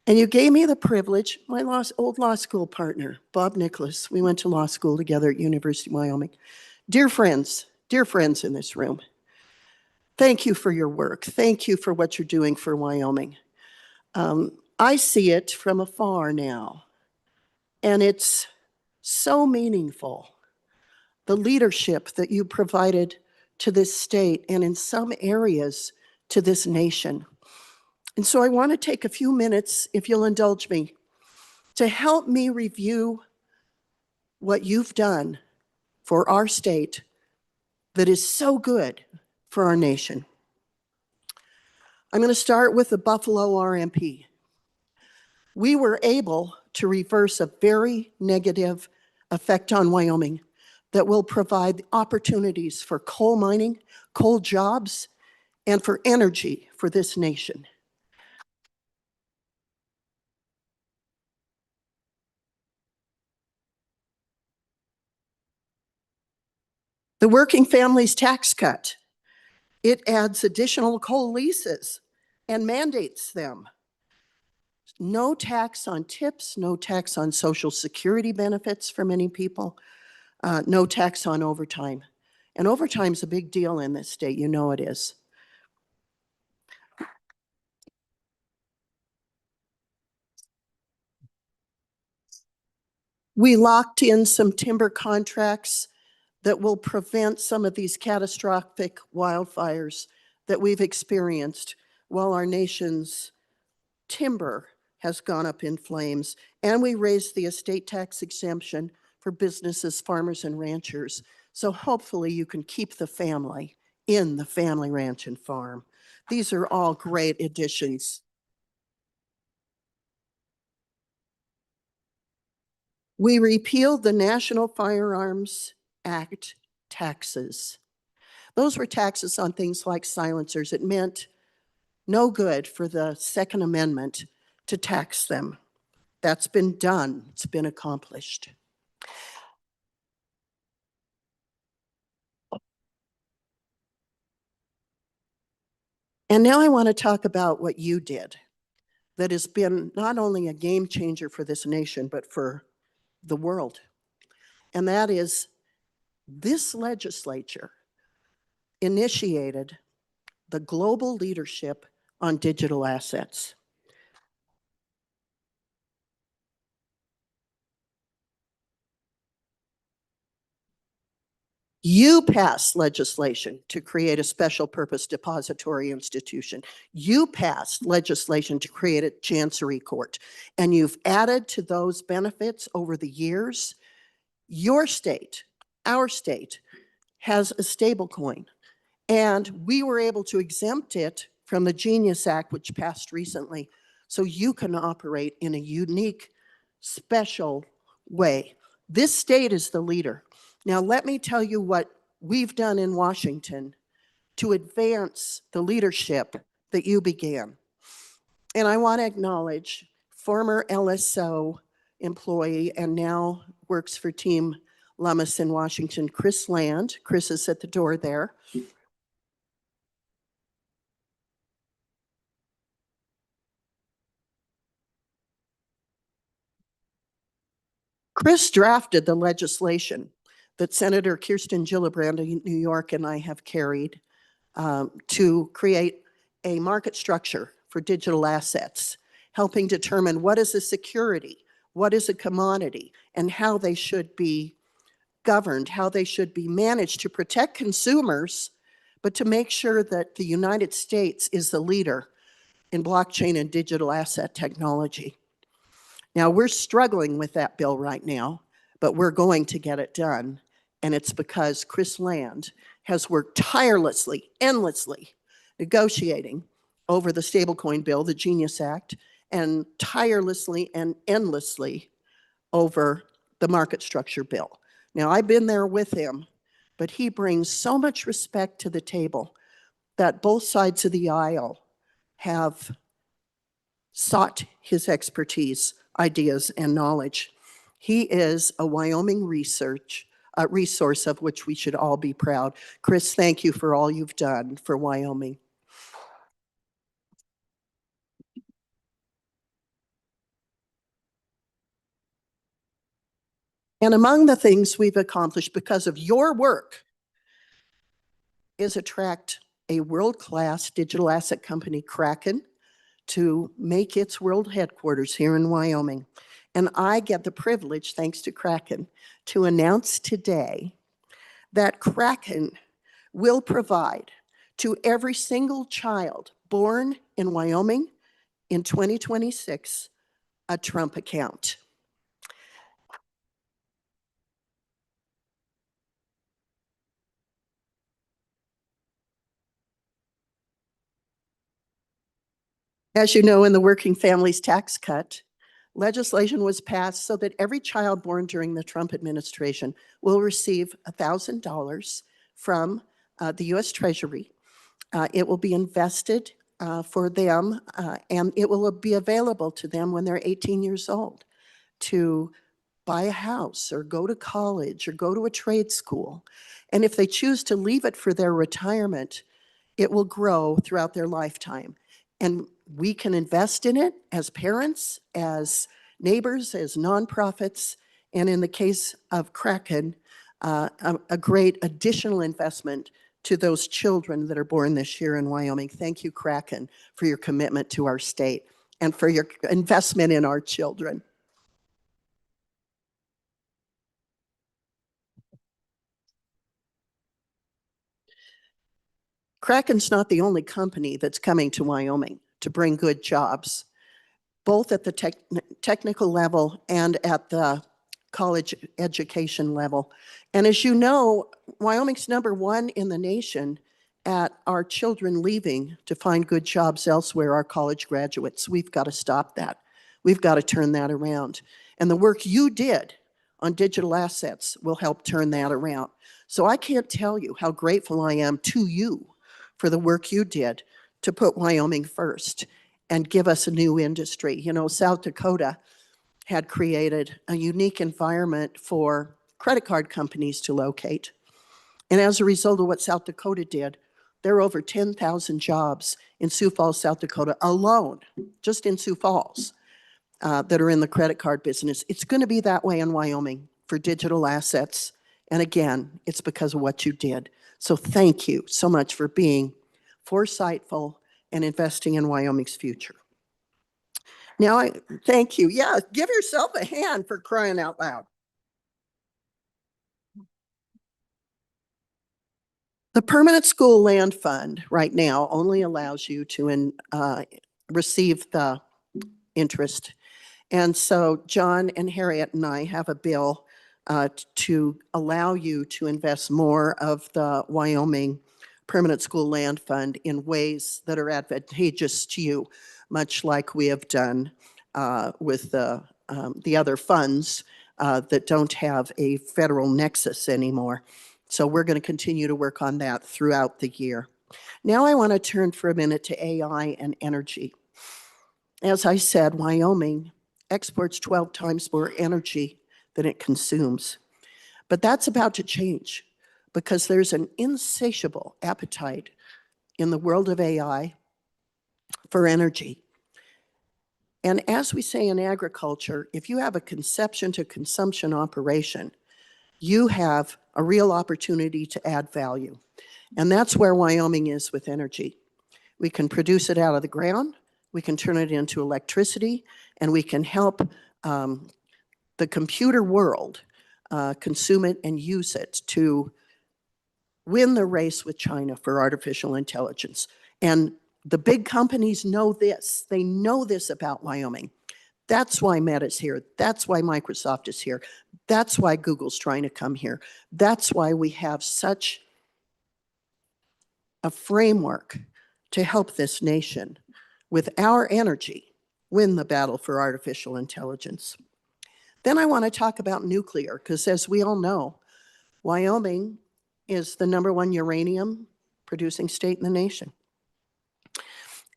And you gave me the privilege, my old law school partner, Bob Nicholas, we went to law school together at University of Wyoming. Dear friends in this room, thank you for your work. Thank you for what you're doing for Wyoming. I see it from afar now, and it's so meaningful. The leadership that you provided to this state and in some areas to this nation. And so I want to take a few minutes, if you'll indulge me, to help me review what you've done for our state that is so good for our nation. I'm going to start with the Buffalo RMP. We were able to reverse a very negative effect on Wyoming that will provide opportunities for coal mining, coal jobs, and for energy for this nation. The Working Families Tax Cut, it adds additional coal leases and mandates them. No tax on tips, no tax on Social Security benefits for many people, no tax on overtime. And overtime's a big deal in this state, you know it is. We locked in some timber contracts that will prevent some of these catastrophic wildfires that we've experienced while our nation's timber has gone up in flames. And we raised the estate tax exemption for businesses, farmers, and ranchers. So hopefully you can keep the family in the family ranch and farm. These are all great additions. We repealed the National Firearms Act taxes. Those were taxes on things like silencers. It meant no good for the Second Amendment to tax them. That's been done. It's been accomplished. And now I want to talk about what you did that has been not only a game changer for this nation, but for the world. And that is this legislature initiated the global leadership on digital assets. You passed legislation to create a special purpose depository institution. You passed legislation to create a chancery court. And you've added to those benefits over the years. Your state, our state, has a stable coin. And we were able to exempt it from the Genius Act, which passed recently. So you can operate in a unique, special way. This state is the leader. Now, let me tell you what we've done in Washington to advance the leadership that you began. And I want to acknowledge former LSO employee and now works for Team Lummis in Washington, Chris Land. Chris is at the door there. Chris drafted the legislation that Senator Kirsten Gillibrand of New York and I have carried to create a market structure for digital assets, helping determine what is a security, what is a commodity, and how they should be governed, how they should be managed to protect consumers, but to make sure that the United States is the leader in blockchain and digital asset technology. Now, we're struggling with that bill right now, but we're going to get it done. And it's because Chris Land has worked tirelessly, endlessly, negotiating over the stablecoin bill, the Genius Act, and tirelessly and endlessly over the market structure bill. Now, I've been there with him, but he brings so much respect to the table that both sides of the aisle have sought his expertise, ideas, and knowledge. He is a Wyoming resource of which we should all be proud. Chris, thank you for all you've done for Wyoming. And among the things we've accomplished because of your work is attract a world-class digital asset company, Kraken, to make its world headquarters here in Wyoming. And I get the privilege, thanks to Kraken, to announce today that Kraken will provide to every single child born in Wyoming in 2026 a Trump account. As you know, in the Working Families Tax Cut, legislation was passed so that every child born during the Trump administration will receive $1,000 from the U.S. Treasury. It will be invested for them, and it will be available to them when they're 18 years old to buy a house or go to college or go to a trade school. And if they choose to leave it for their retirement, it will grow throughout their lifetime. And we can invest in it as parents, as neighbors, as nonprofits, and in the case of Kraken, a great additional investment to those children that are born this year in Wyoming. Thank you, Kraken, for your commitment to our state and for your investment in our children. Kraken's not the only company that's coming to Wyoming to bring good jobs, both at the technical level and at the college education level. And as you know, Wyoming's #1 in the nation at our children leaving to find good jobs elsewhere, our college graduates. We've got to stop that. We've got to turn that around. And the work you did on digital assets will help turn that around. So I can't tell you how grateful I am to you for the work you did to put Wyoming first and give us a new industry. You know, South Dakota had created a unique environment for credit card companies to locate. And as a result of what South Dakota did, there are over 10,000 jobs in Sioux Falls, South Dakota alone, just in Sioux Falls, that are in the credit card business. It's going to be that way in Wyoming for digital assets. And again, it's because of what you did. So thank you so much for being foresightful and investing in Wyoming's future. Now, thank you. Yeah, give yourself a hand for crying out loud. The Permanent School Land Fund right now only allows you to receive the interest. And so John and Harriet and I have a bill to allow you to invest more of the Wyoming Permanent School Land Fund in ways that are advantageous to you, much like we have done with the other funds that don't have a federal nexus anymore. So we're going to continue to work on that throughout the year. Now I want to turn for a minute to AI and energy. As I said, Wyoming exports 12 times more energy than it consumes. But that's about to change because there's an insatiable appetite in the world of AI for energy. And as we say in agriculture, if you have a conception to consumption operation, you have a real opportunity to add value. And that's where Wyoming is with energy. We can produce it out of the ground, we can turn it into electricity, and we can help the computer world consume it and use it to win the race with China for artificial intelligence. And the big companies know this. They know this about Wyoming. That's why Meta's here. That's why Microsoft is here. That's why Google's trying to come here. That's why we have such a framework to help this nation with our energy win the battle for artificial intelligence. Then I want to talk about nuclear, because as we all know, Wyoming is the #1 uranium producing state in the nation.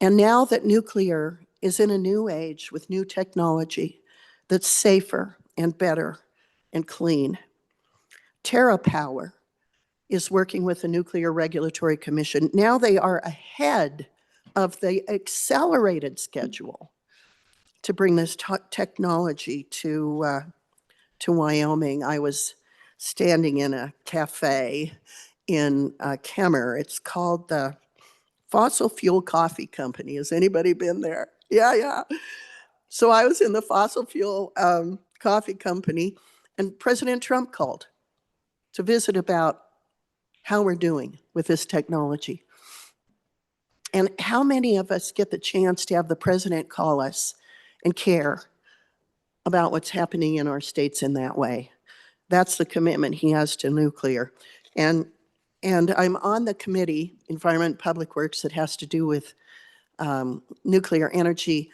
And now that nuclear is in a new age with new technology that's safer and better and clean, TerraPower is working with the Nuclear Regulatory Commission. Now they are ahead of the accelerated schedule to bring this technology to Wyoming. I was standing in a cafe in Kemmer. It's called the Fossil Fuel Coffee Company. Has anybody been there? Yeah. So I was in the Fossil Fuel Coffee Company, and President Trump called to visit about how we're doing with this technology. And how many of us get the chance to have the president call us and care about what's happening in our states in that way? That's the commitment he has to nuclear. And I'm on the committee, Environment and Public Works, that has to do with nuclear energy.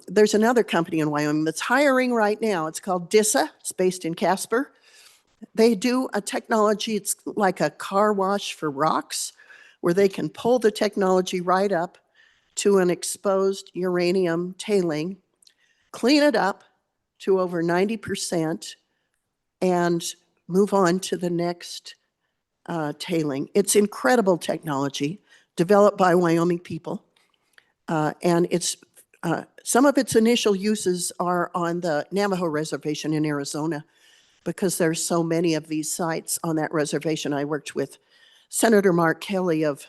There's another company in Wyoming that's hiring right now. It's called DISA. It's based in Casper. They do a technology, it's like a car wash for rocks, where they can pull the technology right up to an exposed uranium tailing, clean it up to over 90%, and move on to the next tailing. It's incredible technology developed by Wyoming people. And it's some of its initial uses are on the Navajo Reservation in Arizona, because there's so many of these sites on that reservation. I worked with Senator Mark Kelly of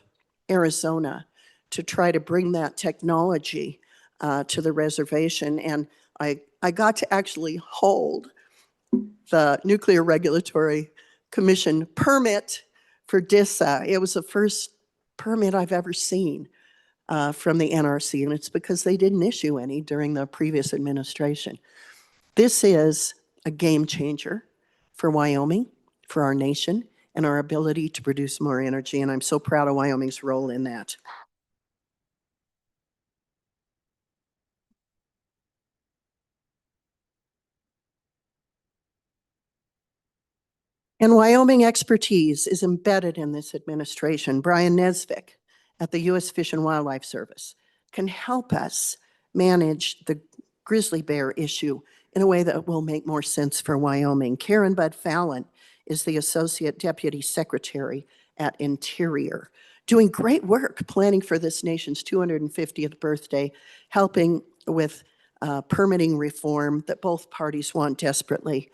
Arizona to try to bring that technology to the reservation. And I got to actually hold the Nuclear Regulatory Commission permit for DISA. It was the first permit I've ever seen from the NRC, and it's because they didn't issue any during the previous administration. This is a game changer for Wyoming, for our nation, and our ability to produce more energy, and I'm so proud of Wyoming's role in that. And Wyoming expertise is embedded in this administration. Brian Nesvik at the U.S. Fish and Wildlife Service can help us manage the grizzly bear issue in a way that will make more sense for Wyoming. Karen Bud Fallon is the Associate Deputy Secretary at Interior, doing great work planning for this nation's 250th birthday, helping with permitting reform that both parties want desperately,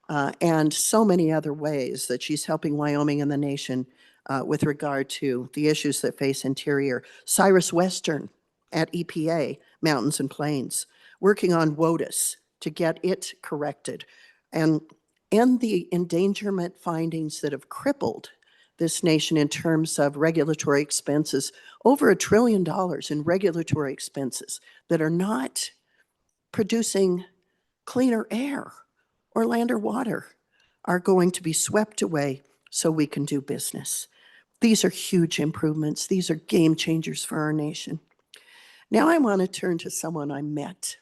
and so many other ways that she's helping Wyoming and the nation with regard to the issues that face Interior. Cyrus Western at EPA, Mountains and Plains, working on WOTUS to get it corrected, and the endangerment findings that have crippled this nation in terms of regulatory expenses, over $1 trillion in regulatory expenses that are not producing cleaner air or land or water, are going to be swept away so we can do business. These are huge improvements. These are game changers for our nation. Now I want to turn to someone I met,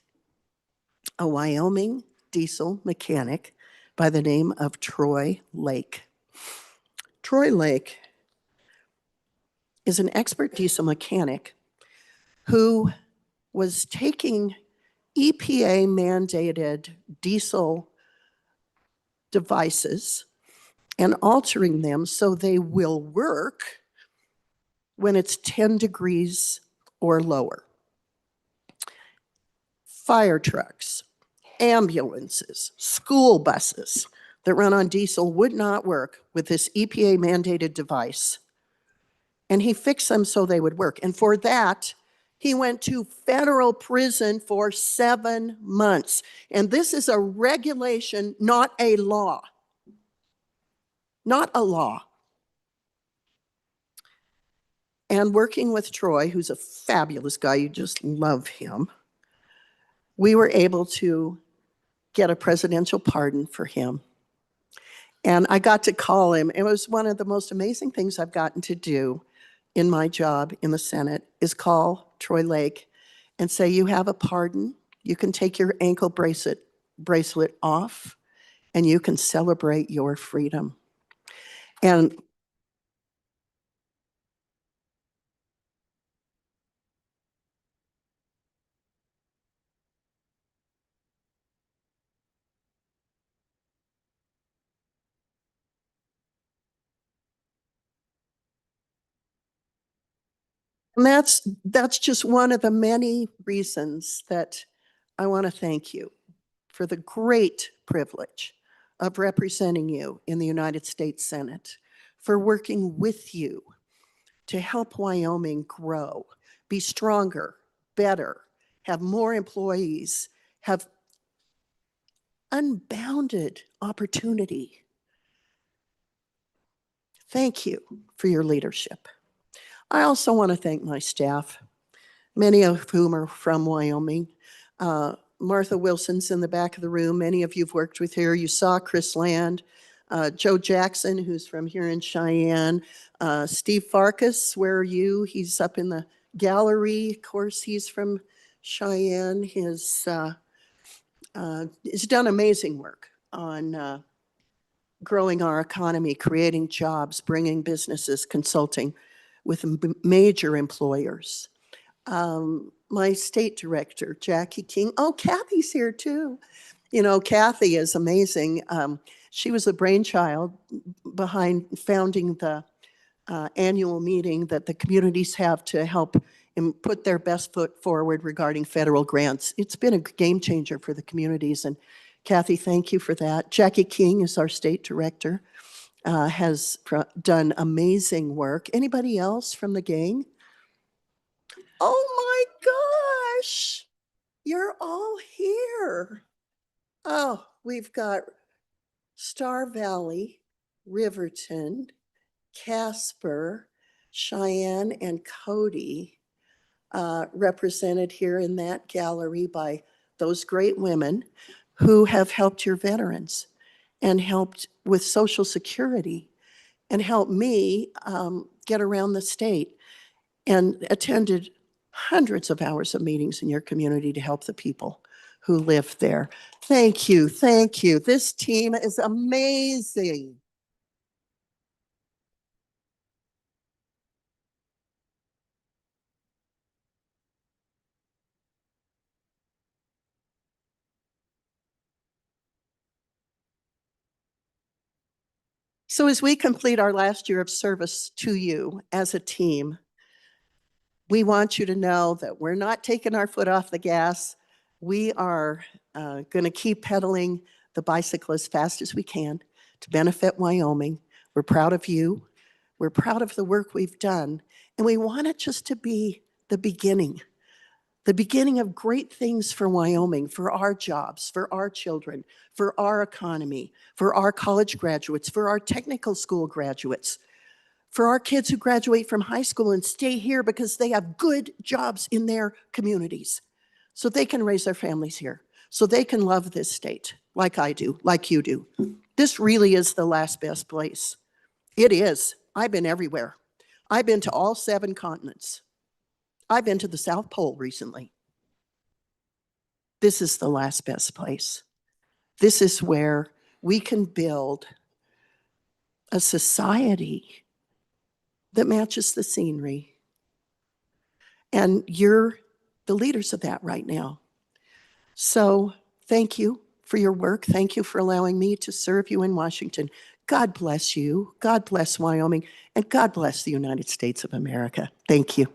a Wyoming diesel mechanic by the name of Troy Lake. Troy Lake is an expert diesel mechanic who was taking EPA mandated diesel devices and altering them so they will work when it's 10 degrees or lower. Fire trucks, ambulances, school buses that run on diesel would not work with this EPA mandated device. And he fixed them so they would work. And for that, he went to federal prison for 7 months. And this is a regulation, not a law. Not a law. And working with Troy, who's a fabulous guy, you just love him, we were able to get a presidential pardon for him And I got to call him. It was one of the most amazing things I've gotten to do in my job in the Senate is call Troy Lake and say, you have a pardon. You can take your ankle bracelet off and you can celebrate your freedom. And that's just one of the many reasons that I want to thank you for the great privilege of representing you in the United States Senate, for working with you to help Wyoming grow, be stronger, better, have more employees, have unbounded opportunity. Thank you for your leadership. I also want to thank my staff, many of whom are from Wyoming. Martha Wilson's in the back of the room. Many of you have worked with her. You saw Chris Land, Joe Jackson, who's from here in Cheyenne. Steve Farkas, where are you? He's up in the gallery. Of course, he's from Cheyenne. He's done amazing work on growing our economy, creating jobs, bringing businesses, consulting with major employers. My state director, Jackie King. Oh, Kathy's here too. You know, Kathy is amazing. She was the brainchild behind founding the annual meeting that the communities have to help put their best foot forward regarding federal grants. It's been a game changer for the communities. And Kathy, thank you for that. Jackie King is our state director, has done amazing work. Anybody else from the gang? Oh my gosh, you're all here. Oh, we've got Star Valley, Riverton, Casper, Cheyenne, and Cody represented here in that gallery by those great women who have helped your veterans and helped with Social Security and helped me get around the state and attended hundreds of hours of meetings in your community to help the people who live there. Thank you, thank you. This team is amazing. So as we complete our last year of service to you as a team, we want you to know that we're not taking our foot off the gas. We are going to keep pedaling the bicycle as fast as we can to benefit Wyoming. We're proud of you. We're proud of the work we've done. And we want it just to be the beginning of great things for Wyoming, for our jobs, for our children, for our economy, for our college graduates, for our technical school graduates, for our kids who graduate from high school and stay here because they have good jobs in their communities, so they can raise their families here, so they can love this state like I do, like you do. This really is the last best place. It is. I've been everywhere. I've been to all 7 continents. I've been to the South Pole recently. This is the last best place. This is where we can build a society that matches the scenery. And you're the leaders of that right now. So thank you for your work. Thank you for allowing me to serve you in Washington. God bless you. God bless Wyoming. And God bless the United States of America. Thank you.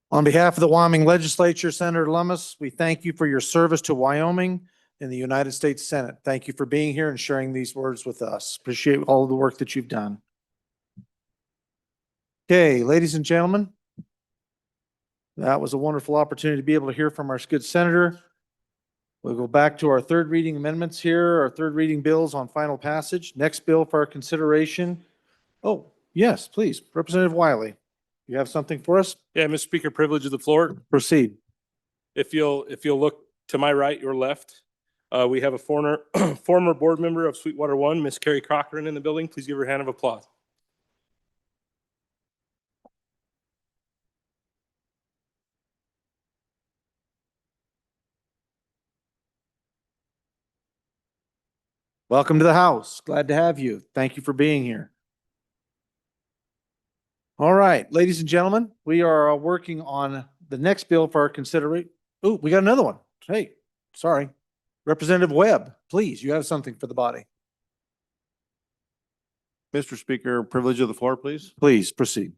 On behalf of the Wyoming Legislature, Senator Lummis, we thank you for your service to Wyoming in the United States Senate. Thank you for being here and sharing these words with us. Appreciate all of the work that you've done. Okay, ladies and gentlemen, that was a wonderful opportunity to be able to hear from our good senator. We'll go back to our third reading amendments here, our third reading bills on final passage. Next bill for our consideration. Oh, yes, please, Representative Wiley. You have something for us? Yeah, Mr. Speaker, privilege of the floor. Proceed. If you'll look to my right, your left, we have a former board member of Sweetwater One, Miss Carrie Cochran, in the building. Please give her a hand of applause. Welcome to the House. Glad to have you. Thank you for being here. All right, ladies and gentlemen, we are working on the next bill for our consideration. Oh, we got another one. Hey, sorry. Representative Webb, please, you have something for the body. Mr. Speaker, privilege of the floor, please. Please proceed.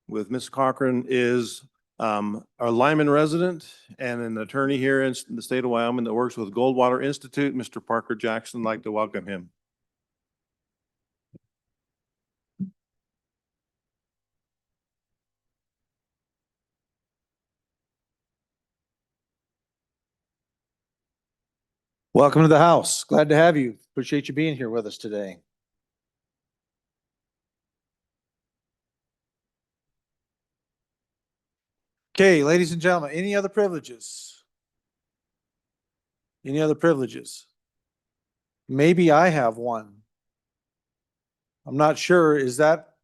With Ms. Cochran is a Lyman resident and an attorney here in the state of Wyoming that works with Goldwater Institute. Mr. Parker Jackson, I'd like to welcome him. Welcome to the House. Glad to have you. Appreciate you being here with us today. Okay, ladies and gentlemen, any other privileges? Any other privileges? Maybe I have one. I'm not sure. Is that?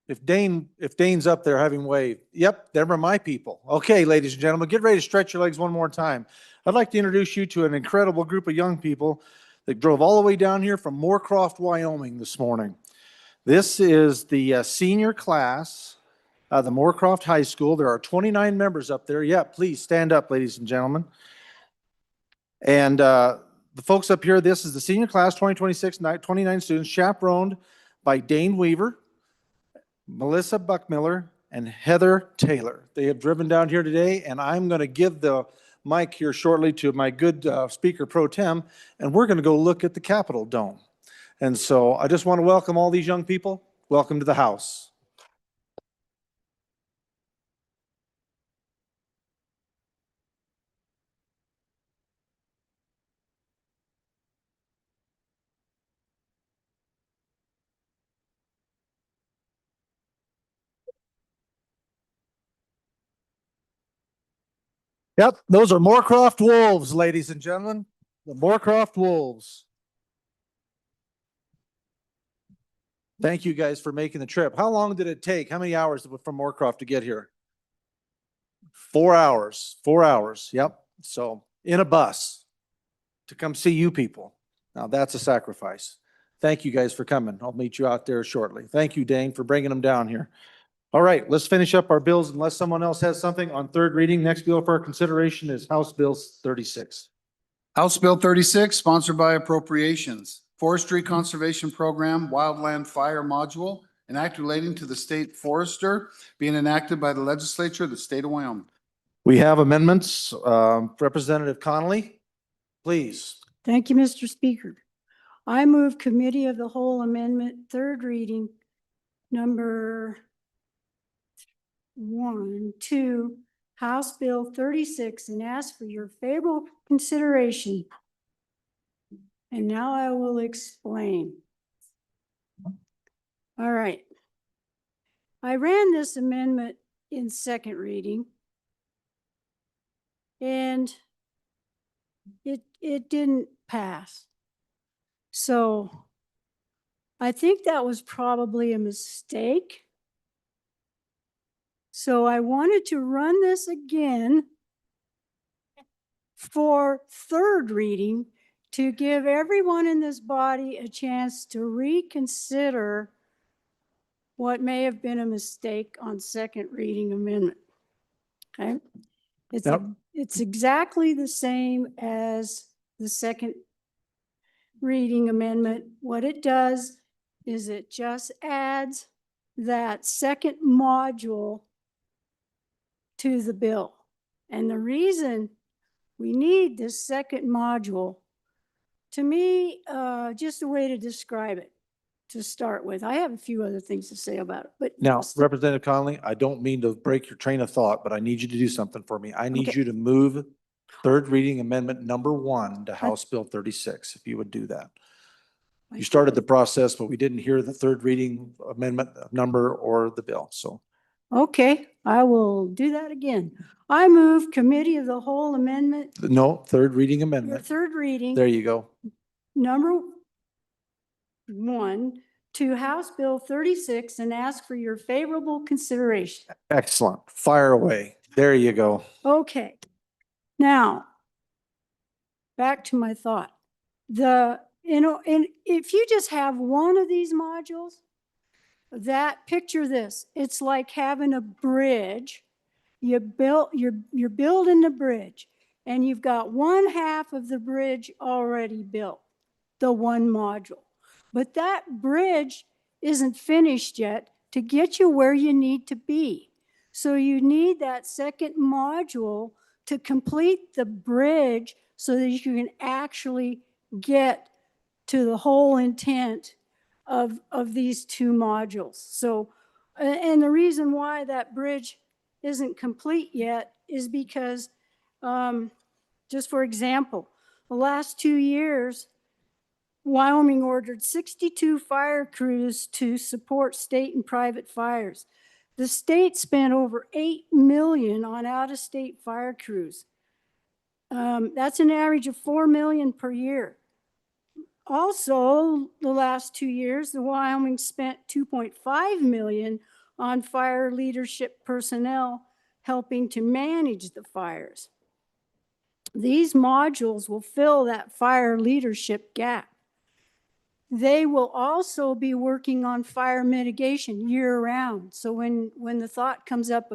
If Dane's up there having waved, yep, them are my people. Okay, ladies and gentlemen, get ready to stretch your legs one more time. I'd like to introduce you to an incredible group of young people that drove all the way down here from Moorcroft, Wyoming this morning. This is the senior class of the Moorcroft High School. There are 29 members up there. Yeah, please stand up, ladies and gentlemen. And the folks up here, this is the senior class, 2026, 29 students, chaperoned by Dane Weaver, Melissa Buckmiller, and Heather Taylor. They have driven down here today, and I'm going to give the mic here shortly to my good speaker pro tem, and we're going to go look at the Capitol Dome. And so I just want to welcome all these young people. Welcome to the House. Yep, those are Moorcroft Wolves, ladies and gentlemen. The Moorcroft Wolves. Thank you guys for making the trip. How long did it take? How many hours from Moorcroft to get here? 4 hours. 4 hours. Yep. So in a bus to come see you people. Now that's a sacrifice. Thank you guys for coming. I'll meet you out there shortly. Thank you, Dane, for bringing them down here. All right, let's finish up our bills unless someone else has something on third reading. Next bill for our consideration is House Bill 36. House Bill 36, sponsored by Appropriations. Forestry Conservation Program Wildland Fire Module, an act relating to the state forester being enacted by the legislature of the state of Wyoming. We have amendments. Representative Connolly, please. Thank you, Mr. Speaker. I move Committee of the Whole Amendment, third reading, number 1, 2, House Bill 36, and ask for your favorable consideration. And now I will explain. All right. I ran this amendment in second reading, and it didn't pass. So I think that was probably a mistake. So I wanted to run this again for third reading to give everyone in this body a chance to reconsider what may have been a mistake on second reading amendment. Okay? It's exactly the same as the second reading amendment. What it does is it just adds that second module to the bill. And the reason we need this second module, to me, just a way to describe it to start with. I have a few other things to say about it, but Now, Representative Conley, I don't mean to break your train of thought, but I need you to do something for me. I need Okay. you to move third reading amendment number 1 to House Bill 36, if you would do that. You started the process, but we didn't hear the third reading amendment number or the bill, so. Okay, I will do that again. I move Committee of the Whole Amendment, No, third reading your amendment. third reading. There you go. Number 1 to House Bill 36 and ask for your favorable consideration. Excellent. Fire away. There you go. Okay. Now, back to my thought. And if you just have one of these modules, picture this, it's like having a bridge. You're building the bridge and you've got one half of the bridge already built, the one module. But that bridge isn't finished yet to get you where you need to be. So you need that second module to complete the bridge so that you can actually get to the whole intent of these two modules. So, and the reason why that bridge isn't complete yet is because, just for example, the last 2 years, Wyoming ordered 62 fire crews to support state and private fires. The state spent over $8 million on out-of-state fire crews. That's an average of $4 million per year. Also, the last 2 years, the Wyoming spent $2.5 million on fire leadership personnel helping to manage the fires. These modules will fill that fire leadership gap. They will also be working on fire mitigation year round. So when the thought comes up,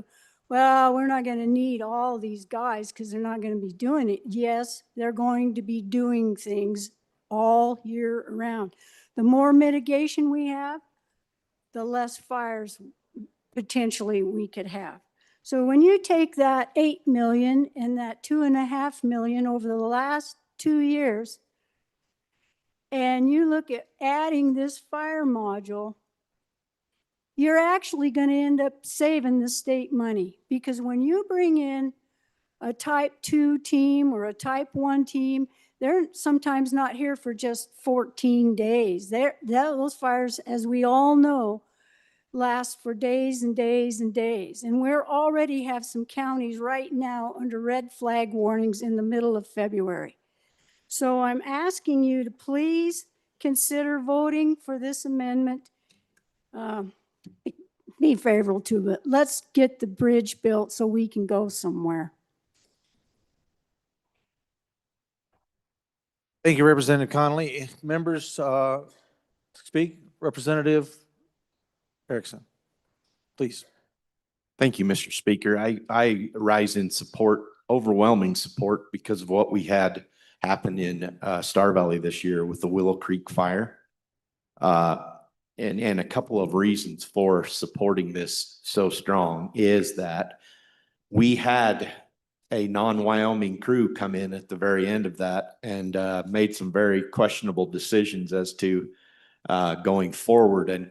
well, we're not going to need all these guys because they're not going to be doing it. Yes, they're going to be doing things all year around. The more mitigation we have, the less fires potentially we could have. So when you take that 8 million and that 2.5 million over the last 2 years, and you look at adding this fire module, you're actually going to end up saving the state money, because when you bring in a type 2 team or a type 1 team, they're sometimes not here for just 14 days. Those fires, as we all know, last for days and days and days. And we already have some counties right now under red flag warnings in the middle of February. So I'm asking you to please consider voting for this amendment. Be favorable to it. Let's get the bridge built so we can go somewhere. Thank you, Representative Connolly. Members, speak. Representative Erickson, please. Thank you, Mr. Speaker. I rise in support, overwhelming support, because of what we had happen in Star Valley this year with the Willow Creek fire. And a couple of reasons for supporting this so strong is that we had a non-Wyoming crew come in at the very end of that and made some very questionable decisions as to going forward, and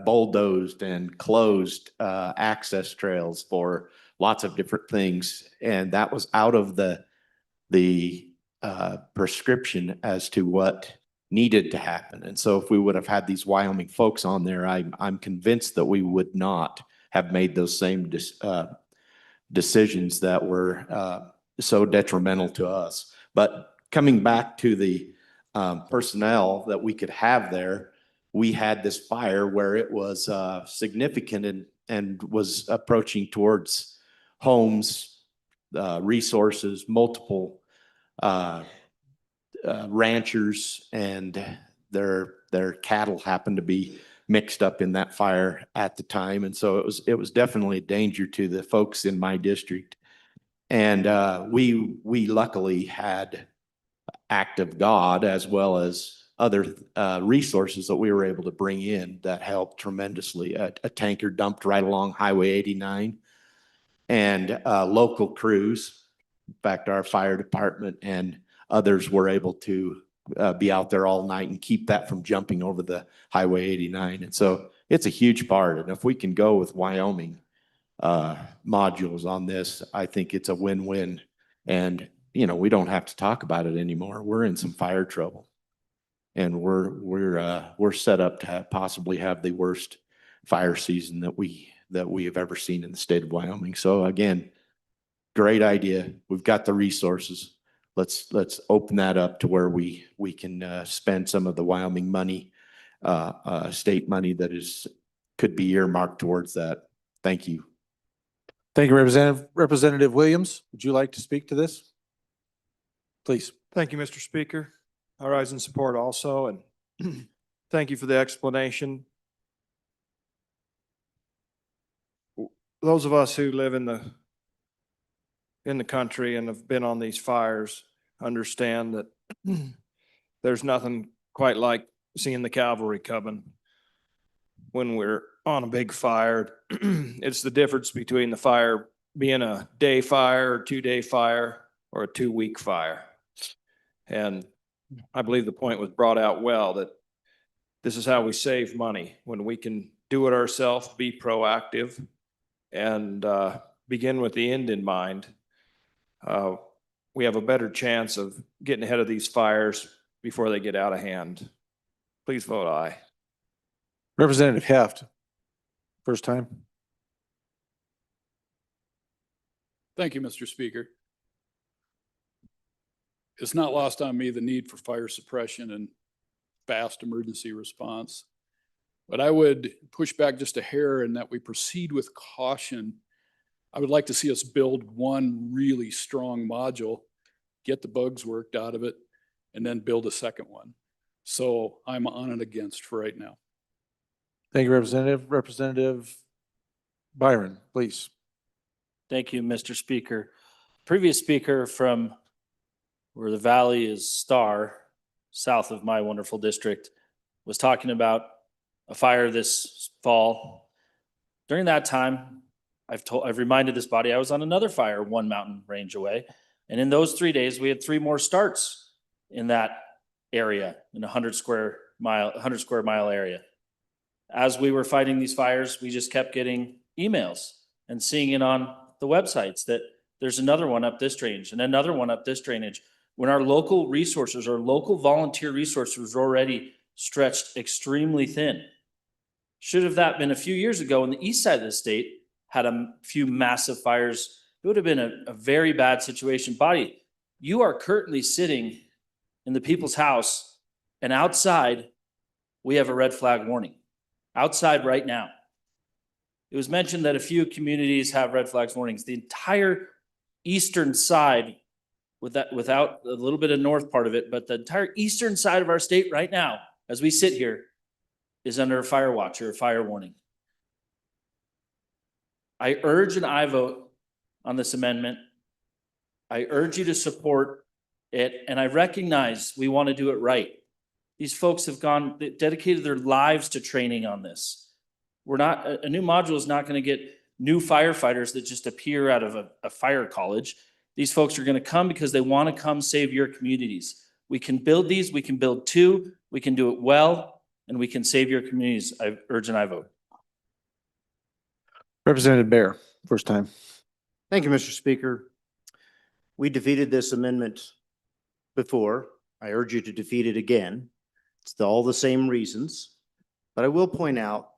bulldozed and closed access trails for lots of different things. And that was out of the prescription as to what needed to happen. And so if we would have had these Wyoming folks on there, I'm convinced that we would not have made those same decisions that were so detrimental to us. But coming back to the personnel that we could have there, we had this fire where it was significant and was approaching towards homes, resources, multiple ranchers, and their cattle happened to be mixed up in that fire at the time. And so it was definitely a danger to the folks in my district. And we luckily had act of God as well as other resources that we were able to bring in that helped tremendously. A tanker dumped right along Highway 89 and local crews. In fact, our fire department and others were able to be out there all night and keep that from jumping over the Highway 89. And so it's a huge part. And if we can go with Wyoming modules on this, I think it's a win-win. And, you know, we don't have to talk about it anymore. We're in some fire trouble. And we're set up to possibly have the worst fire season that we have ever seen in the state of Wyoming. So again, great idea. We've got the resources. Let's open that up to where we can spend some of the Wyoming money, state money that could be earmarked towards that. Thank you. Thank you, Representative Williams. Would you like to speak to this? Please. Thank you, Mr. Speaker. I rise in support also, and thank you for the explanation. Those of us who live in the country and have been on these fires understand that there's nothing quite like seeing the cavalry coming when we're on a big fire. It's the difference between the fire being a day fire, or 2-day fire, or a 2-week fire. And I believe the point was brought out well, that this is how we save money, when we can do it ourselves, be proactive, and begin with the end in mind. We have a better chance of getting ahead of these fires before they get out of hand. Please vote aye. Representative Heft, first time. Thank you, Mr. Speaker. It's not lost on me the need for fire suppression and fast emergency response. But I would push back just a hair in that we proceed with caution. I would like to see us build one really strong module, get the bugs worked out of it, and then build a second one. So I'm on and against for right now. Thank you, Representative. Representative Byron, please. Thank you, Mr. Speaker. Previous speaker from where the valley is Star, south of my wonderful district, was talking about a fire this fall. During that time, I've reminded this body I was on another fire 1 mountain range away. And in those 3 days, we had 3 more starts in that area, in a 100 square mile area. As we were fighting these fires, we just kept getting emails and seeing it on the websites that there's another one up this drainage and another one up this drainage. When our local resources, our local volunteer resources were already stretched extremely thin. Should have that been a few years ago when the east side of the state had a few massive fires, it would have been a very bad situation. Body, you are currently sitting in the people's house, and outside we have a red flag warning. Outside right now. It was mentioned that a few communities have red flags warnings. The entire eastern side, without a little bit of north part of it, but the entire eastern side of our state right now, as we sit here, is under a fire watch or a fire warning. I urge an aye vote on this amendment. I urge you to support it, and I recognize we want to do it right. These folks have dedicated their lives to training on this. A new module is not going to get new firefighters that just appear out of a fire college. These folks are going to come because they want to come save your communities. We can build these, we can build 2, we can do it well, and we can save your communities. I urge an aye vote. Representative Bear, first time. Thank you, Mr. Speaker. We defeated this amendment before. I urge you to defeat it again. It's all the same reasons, but I will point out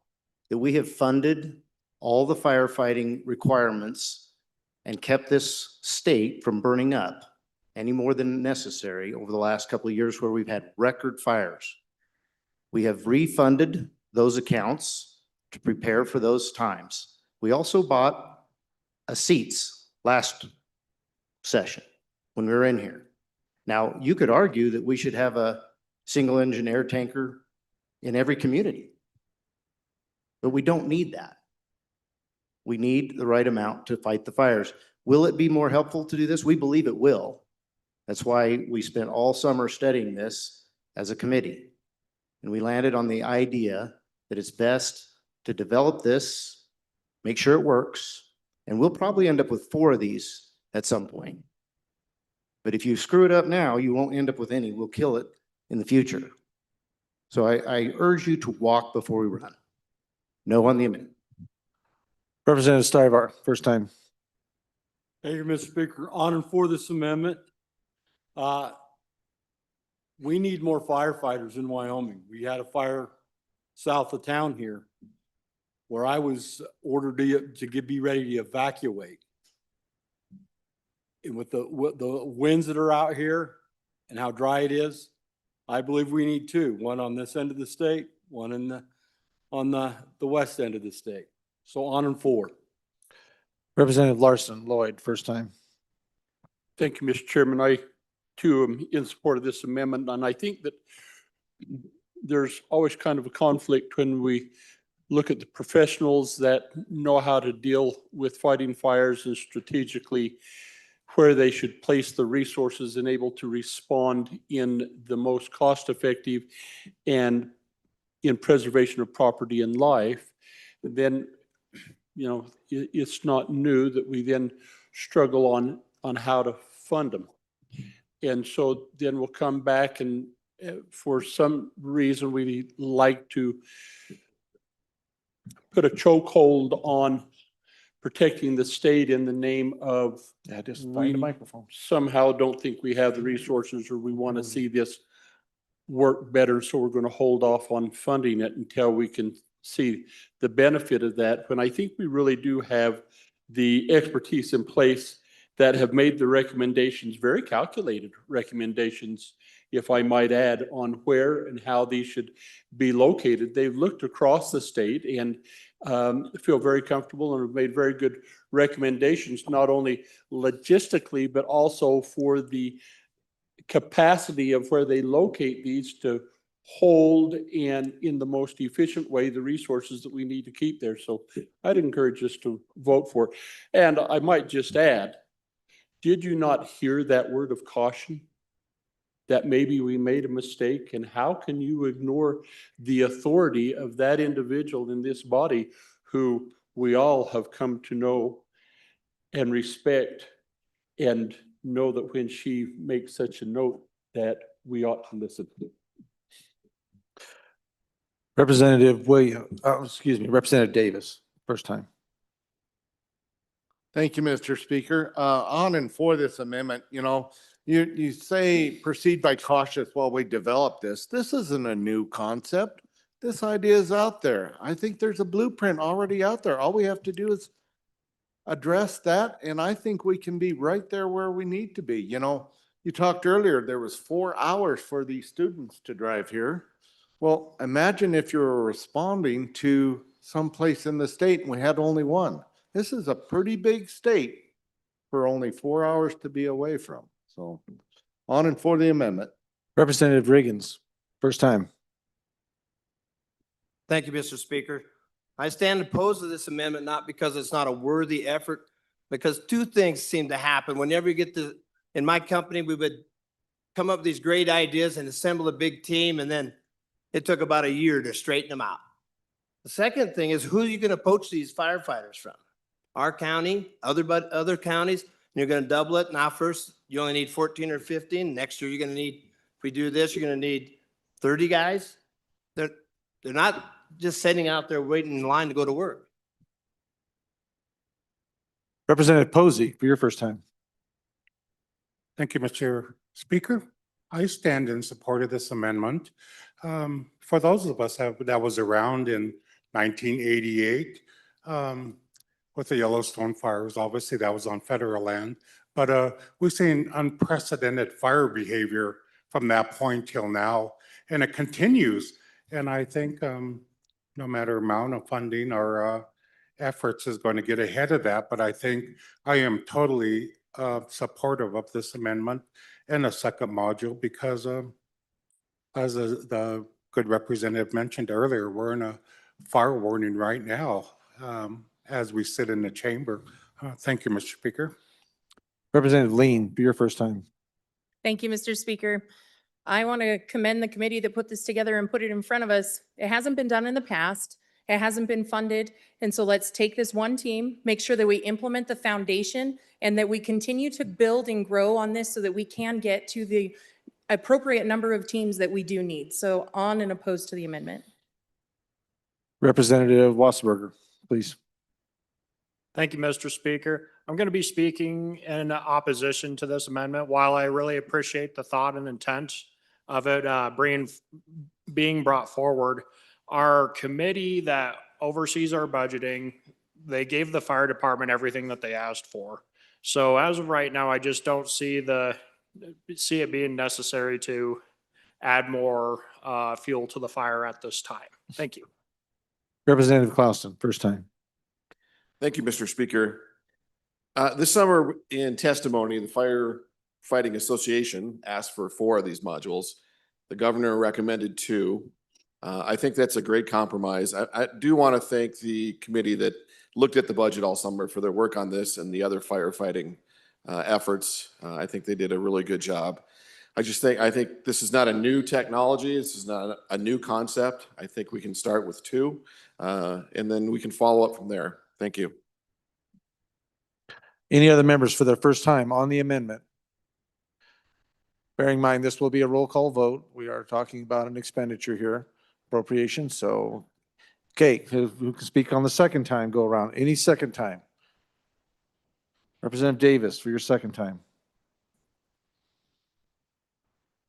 that we have funded all the firefighting requirements and kept this state from burning up any more than necessary over the last couple of years where we've had record fires. We have refunded those accounts to prepare for those times. We also bought seats last session when we were in here. Now, you could argue that we should have a single engine air tanker in every community, but we don't need that. We need the right amount to fight the fires. Will it be more helpful to do this? We believe it will. That's why we spent all summer studying this as a committee. And we landed on the idea that it's best to develop this, make sure it works, and we'll probably end up with 4 of these at some point. But if you screw it up now, you won't end up with any. We'll kill it in the future. So I urge you to walk before we run. No on the amendment. Representative Stivar, first time. Thank you, Mr. Speaker. On and for this amendment. We need more firefighters in Wyoming. We had a fire south of town here where I was ordered to be ready to evacuate. And with the winds that are out here and how dry it is, I believe we need 2, one on this end of the state, one on the west end of the state. So on and for. Representative Larson Lloyd, first time. Thank you, Mr. Chairman. I too am in support of this amendment, and I think that there's always kind of a conflict when we look at the professionals that know how to deal with fighting fires and strategically where they should place the resources and able to respond in the most cost-effective and in preservation of property and life. Then, you know, it's not new that we then struggle on how to fund them. And so then we'll come back and for some reason we like to put a chokehold on protecting the state in the name of just find a microphone. Somehow don't think we have the resources or we want to see this work better. So we're going to hold off on funding it until we can see the benefit of that. When I think we really do have the expertise in place that have made the recommendations, very calculated recommendations, if I might add, on where and how these should be located. They've looked across the state and feel very comfortable and have made very good recommendations, not only logistically, but also for the capacity of where they locate these to hold and in the most efficient way the resources that we need to keep there. So I'd encourage us to vote for it. And I might just add, did you not hear that word of caution? That maybe we made a mistake, and how can you ignore the authority of that individual in this body who we all have come to know and respect and know that when she makes such a note that we ought to listen to. Representative Representative Davis, first time. Thank you, Mr. Speaker. On and for this amendment, you know, you say proceed by cautious while we develop this. This isn't a new concept. This idea is out there. I think there's a blueprint already out there. All we have to do is address that, and I think we can be right there where we need to be. You know, you talked earlier, there was 4 hours for these students to drive here. Well, imagine if you were responding to someplace in the state and we had only one. This is a pretty big state for only 4 hours to be away from. So on and for the amendment. Representative Riggins, first time. Thank you, Mr. Speaker. I stand opposed to this amendment, not because it's not a worthy effort, because 2 things seem to happen. Whenever you get to, in my company, we would come up with these great ideas and assemble a big team, and then it took about a year to straighten them out. The second thing is, who are you going to poach these firefighters from? Our county, other counties, and you're going to double it. Now first, you only need 14 or 15. Next year, you're going to need, if we do this, you're going to need 30 guys. They're not just sitting out there waiting in line to go to work. Representative Posey, for your first time. Thank you, Mr. Speaker. I stand in support of this amendment. For those of us that was around in 1988, with the Yellowstone fires, obviously that was on federal land, but we've seen unprecedented fire behavior from that point till now, and it continues. And I think no matter amount of funding or efforts is going to get ahead of that, but I think I am totally supportive of this amendment and a second module because as the good representative mentioned earlier, we're in a fire warning right now as we sit in the chamber. Thank you, Mr. Speaker. Representative Lean, for your first time. Thank you, Mr. Speaker. I want to commend the committee that put this together and put it in front of us. It hasn't been done in the past. It hasn't been funded. And so let's take this one team, make sure that we implement the foundation and that we continue to build and grow on this so that we can get to the appropriate number of teams that we do need. So on and opposed to the amendment. Representative Wasserberger, please. Thank you, Mr. Speaker. I'm going to be speaking in opposition to this amendment. While I really appreciate the thought and intent of it being brought forward, our committee that oversees our budgeting, they gave the fire department everything that they asked for. So as of right now, I just don't see it being necessary to add more fuel to the fire at this time. Thank you. Representative Clausen, first time. Thank you, Mr. Speaker. This summer in testimony, the Firefighting Association asked for 4 of these modules. The governor recommended 2. I think that's a great compromise. I do want to thank the committee that looked at the budget all summer for their work on this and the other firefighting efforts. I think they did a really good job. I think this is not a new technology. This is not a new concept. I think we can start with 2, and then we can follow up from there. Thank you. Any other members for their first time on the amendment? Bearing in mind, this will be a roll call vote. We are talking about an expenditure here, appropriation. So, okay, who can speak on the second time go around? Any second time? Representative Davis for your second time.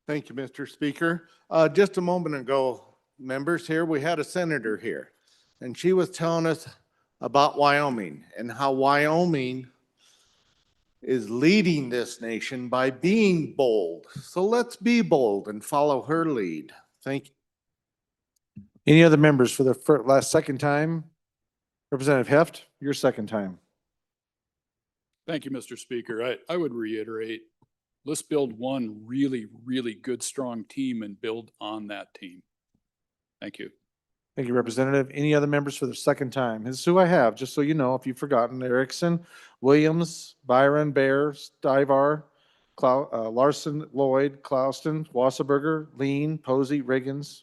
Thank you, Mr. Speaker. Just a moment ago, members here, we had a senator here, and she was telling us about Wyoming and how Wyoming is leading this nation by being bold. So let's be bold and follow her lead. Thank you. Any other members for the second time? Representative Heft, your second time. Thank you, Mr. Speaker. I would reiterate, let's build one really, really good, strong team and build on that team. Thank you. Thank you, Representative. Any other members for the second time? This is who I have, just so you know, if you've forgotten. Erickson, Williams, Byron, Bear, Stivar, Larson, Lloyd, Clauston, Wasserberger, Lean, Posey, Riggins.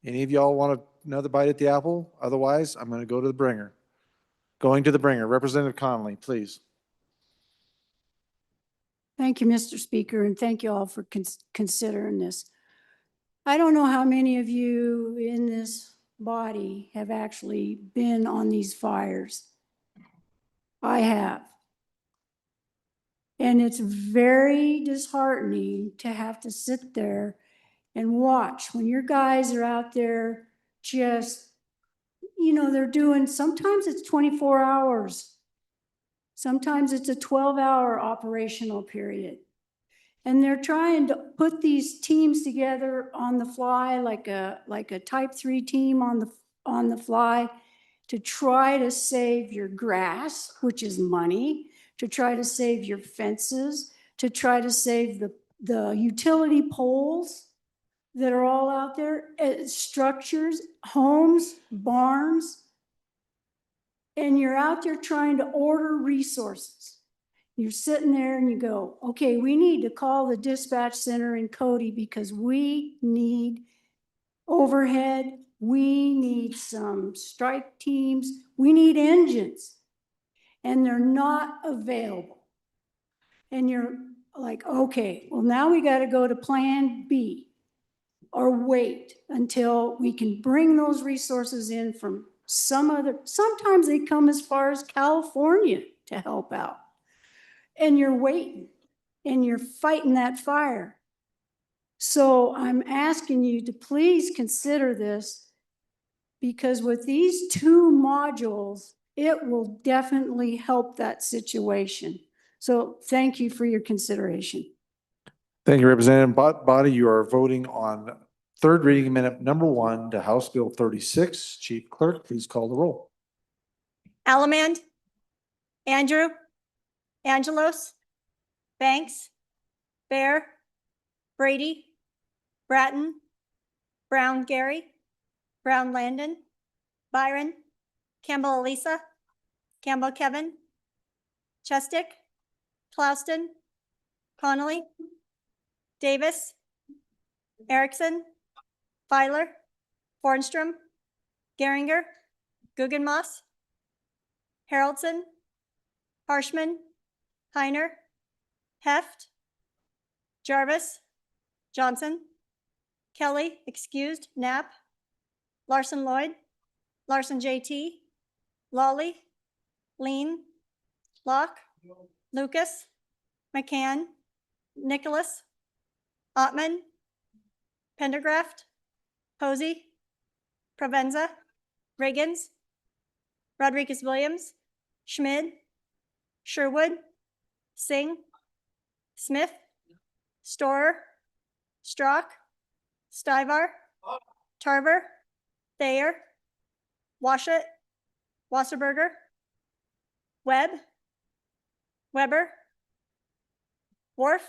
Any of y'all want another bite at the apple? Otherwise, I'm going to go to the bringer. Going to the bringer. Representative Connolly, please. Thank you, Mr. Speaker, and thank you all for considering this. I don't know how many of you in this body have actually been on these fires. I have. And it's very disheartening to have to sit there and watch when your guys are out there just, they're doing, sometimes it's 24 hours. Sometimes it's a 12-hour operational period. And they're trying to put these teams together on the fly, like a type 3 team on the fly, to try to save your grass, which is money, to try to save your fences, to try to save the utility poles that are all out there, structures, homes, barns. And you're out there trying to order resources. You're sitting there and you go, okay, we need to call the dispatch center in Cody because we need overhead. We need some strike teams. We need engines. And they're not available. And you're like, okay, well, now we got to go to plan B or wait until we can bring those resources in from sometimes they come as far as California to help out. And you're waiting and you're fighting that fire. So I'm asking you to please consider this because with these 2 modules, it will definitely help that situation. So thank you for your consideration. Thank you, Representative Body. You are voting on third reading amendment number 1 to House Bill 36. Chief Clerk, please call the roll. Allemand, Andrew, Angelos, Banks, Bear, Brady, Bratton, Brown Gary, Brown Landon, Byron, Campbell Elisa, Campbell Kevin, Chestick, Clouston, Connolly, Davis, Erickson, Feiler, Bornstrom, Geringer, Guggenmoss, Haroldson, Harshman, Heiner, Heft, Jarvis, Johnson, Kelly, excused, Knapp, Larson Lloyd, Larson JT, Lawley, Lean, Locke, Lucas, McCann, Nicholas, Ottman, Pendergraft, Posey, Provenza, Riggins, Rodriguez Williams, Schmid, Sherwood, Singh, Smith, Storer, Strock, Stivar, Tarver, Thayer, Washut, Wasserberger, Webb, Weber, Worf,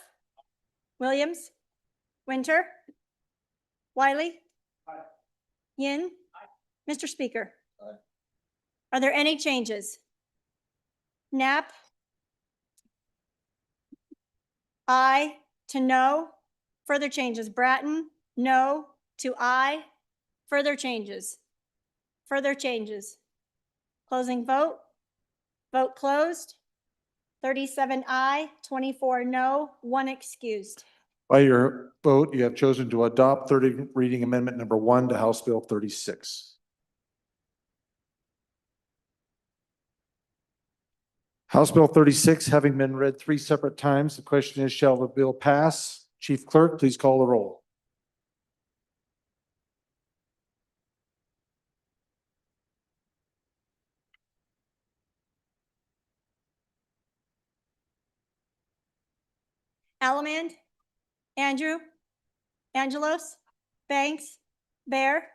Williams, Winter, Wiley, Yin. Mr. Speaker. Are there any changes? Knapp, aye to no. Further changes. Bratton, no to aye. Further changes. Further changes. Closing vote. Vote closed. 37 aye, 24 no, 1 excused. By your vote, you have chosen to adopt third reading amendment number 1 to House Bill 36. House Bill 36 having been read 3 separate times, the question is, shall the bill pass? Chief Clerk, please call the roll. Allemand, Andrew, Angelos, Banks, Bear,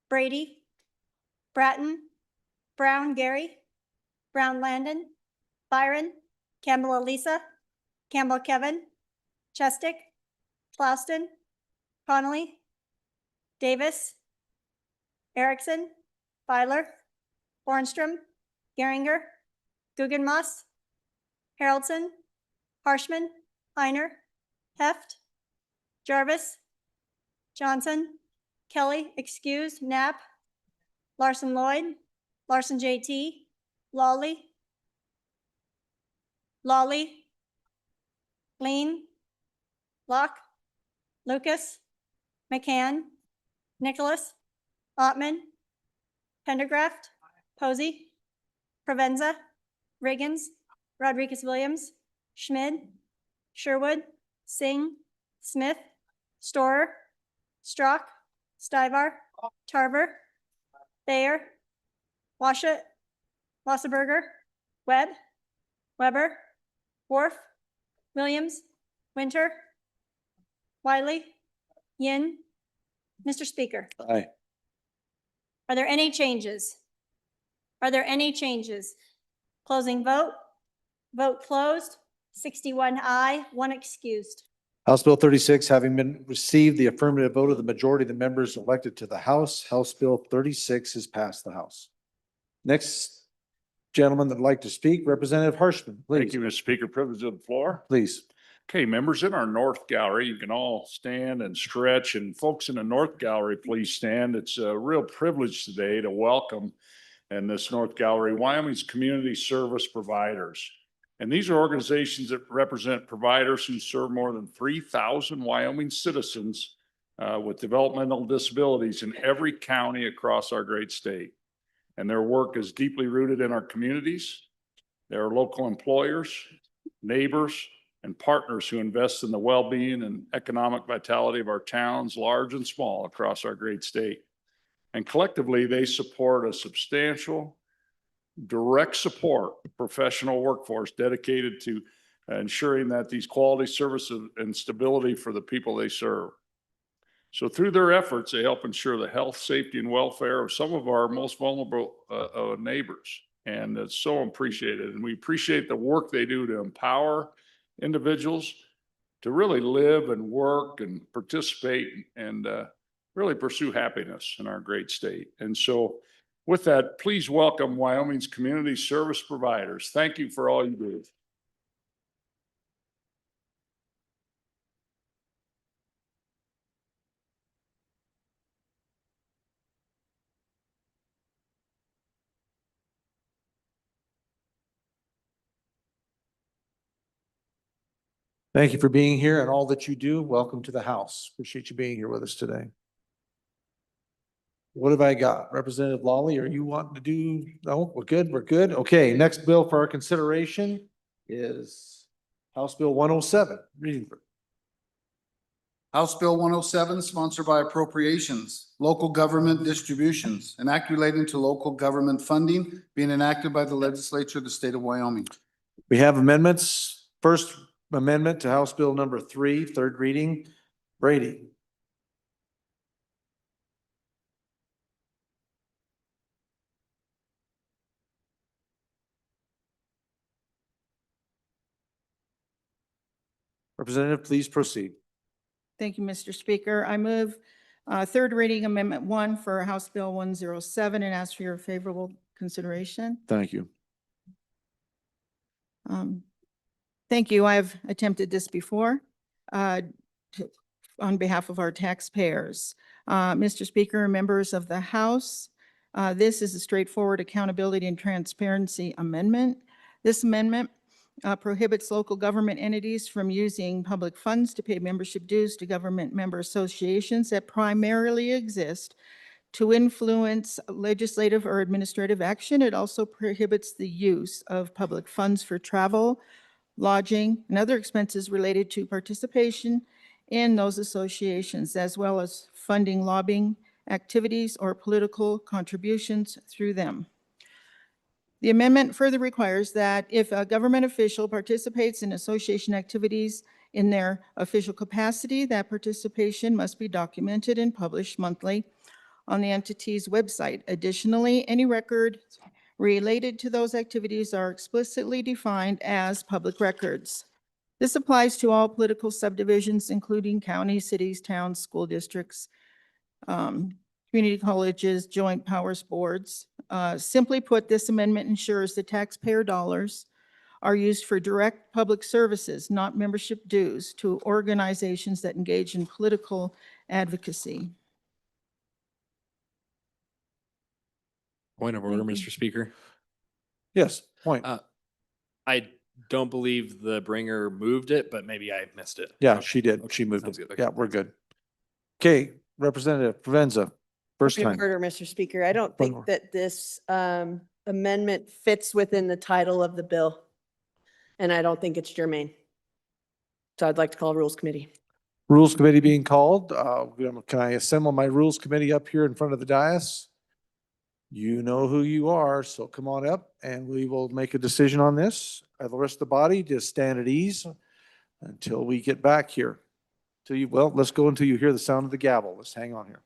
Brady, Bratton, Brown Gary, Brown Landon, Byron, Campbell Elisa, Campbell Kevin, Chestick, Clouston, Connolly, Davis, Erickson, Feiler, Bornstrom, Geringer, Guggenmoss, Haroldson, Harshman, Heiner, Heft, Jarvis, Johnson, Kelly, excused, Knapp, Larson Lloyd, Larson JT, Lawley, Lean, Locke, Lucas, McCann, Nicholas, Ottman, Pendergraft, Posey, Provenza, Riggins, Rodriguez Williams, Schmid, Sherwood, Singh, Smith, Storer, Strock, Stivar, Tarver, Thayer, Washut, Wasserberger, Webb, Weber, Worf, Williams, Winter, Wiley, Yin. Mr. Speaker. Aye. Are there any changes? Are there any changes? Closing vote. Vote closed. 61 aye, 1 excused. House Bill 36 having been received the affirmative vote of the majority of the members elected to the House, House Bill 36 has passed the House. Next gentleman that'd like to speak, Representative Harshman, please. Thank you, Mr. Speaker. Privilege of the floor. Please. Okay, members, in our North Gallery, you can all stand and stretch, and folks in the North Gallery, please stand. It's a real privilege today to welcome in this North Gallery Wyoming's community service providers. And these are organizations that represent providers who serve more than 3,000 Wyoming citizens with developmental disabilities in every county across our great state. And their work is deeply rooted in our communities. They are local employers, neighbors, and partners who invest in the well-being and economic vitality of our towns, large and small, across our great state. And collectively, they support a substantial, direct support professional workforce dedicated to ensuring that these quality services and stability for the people they serve. So through their efforts, they help ensure the health, safety, and welfare of some of our most vulnerable neighbors. And it's so appreciated. And we appreciate the work they do to empower individuals to really live and work and participate and really pursue happiness in our great state. And so with that, please welcome Wyoming's community service providers. Thank you for all you do. Thank you for being here and all that you do. Welcome to the House. Appreciate you being here with us today. What have I got? Representative Lawley, are you wanting to do? No, we're good. We're good. Okay, next bill for our consideration is House Bill 107. Reading. House Bill 107, sponsored by Appropriations, Local Government Distributions, an act relating to local government funding being enacted by the Legislature of the state of Wyoming. We have amendments. First amendment to House Bill number 3, third reading. Brady. Representative, please proceed. Thank you, Mr. Speaker. I move third reading Amendment 1 for House Bill 107 and ask for your favorable consideration. Thank you. Thank you. I've attempted this before on behalf of our taxpayers. Mr. Speaker, members of the House, this is a straightforward accountability and transparency amendment. This amendment prohibits local government entities from using public funds to pay membership dues to government member associations that primarily exist to influence legislative or administrative action. It also prohibits the use of public funds for travel, lodging, and other expenses related to participation in those associations, as well as funding lobbying activities or political contributions through them. The amendment further requires that if a government official participates in association activities in their official capacity, that participation must be documented and published monthly on the entity's website. Additionally, any record related to those activities are explicitly defined as public records. This applies to all political subdivisions, including counties, cities, towns, school districts, community colleges, joint powers boards. Simply put, this amendment ensures that taxpayer dollars are used for direct public services, not membership dues, to organizations that engage in political advocacy. Point of order, Thank you. Mr. Speaker. Yes, point. I don't believe the bringer moved it, but maybe I missed it. Yeah, she did. She moved Sounds it. good. Okay. Yeah, we're good. Okay, Representative Provenza, first Point of time. order, Mr. Speaker. I don't Point think of that this amendment fits within the title of the bill. And I don't think it's germane. So I'd like to call Rules Committee. Rules Committee being called. Can I assemble my Rules Committee up here in front of the dais? You know who you are, so come on up and we will make a decision on this. The rest of the body, just stand at ease until we get back here. Well, let's go until you hear the sound of the gavel. Let's hang on here.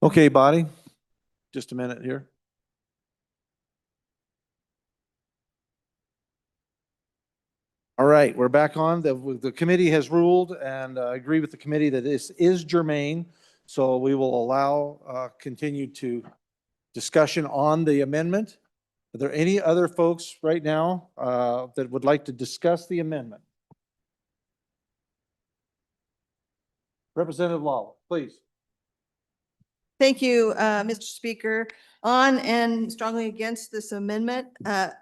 Okay, body, just a minute here. All right, we're back on. The committee has ruled, and I agree with the committee that this is germane. So we will allow continued discussion on the amendment. Are there any other folks right now that would like to discuss the amendment? Representative Lawler, please. Thank you, Mr. Speaker. On and strongly against this amendment.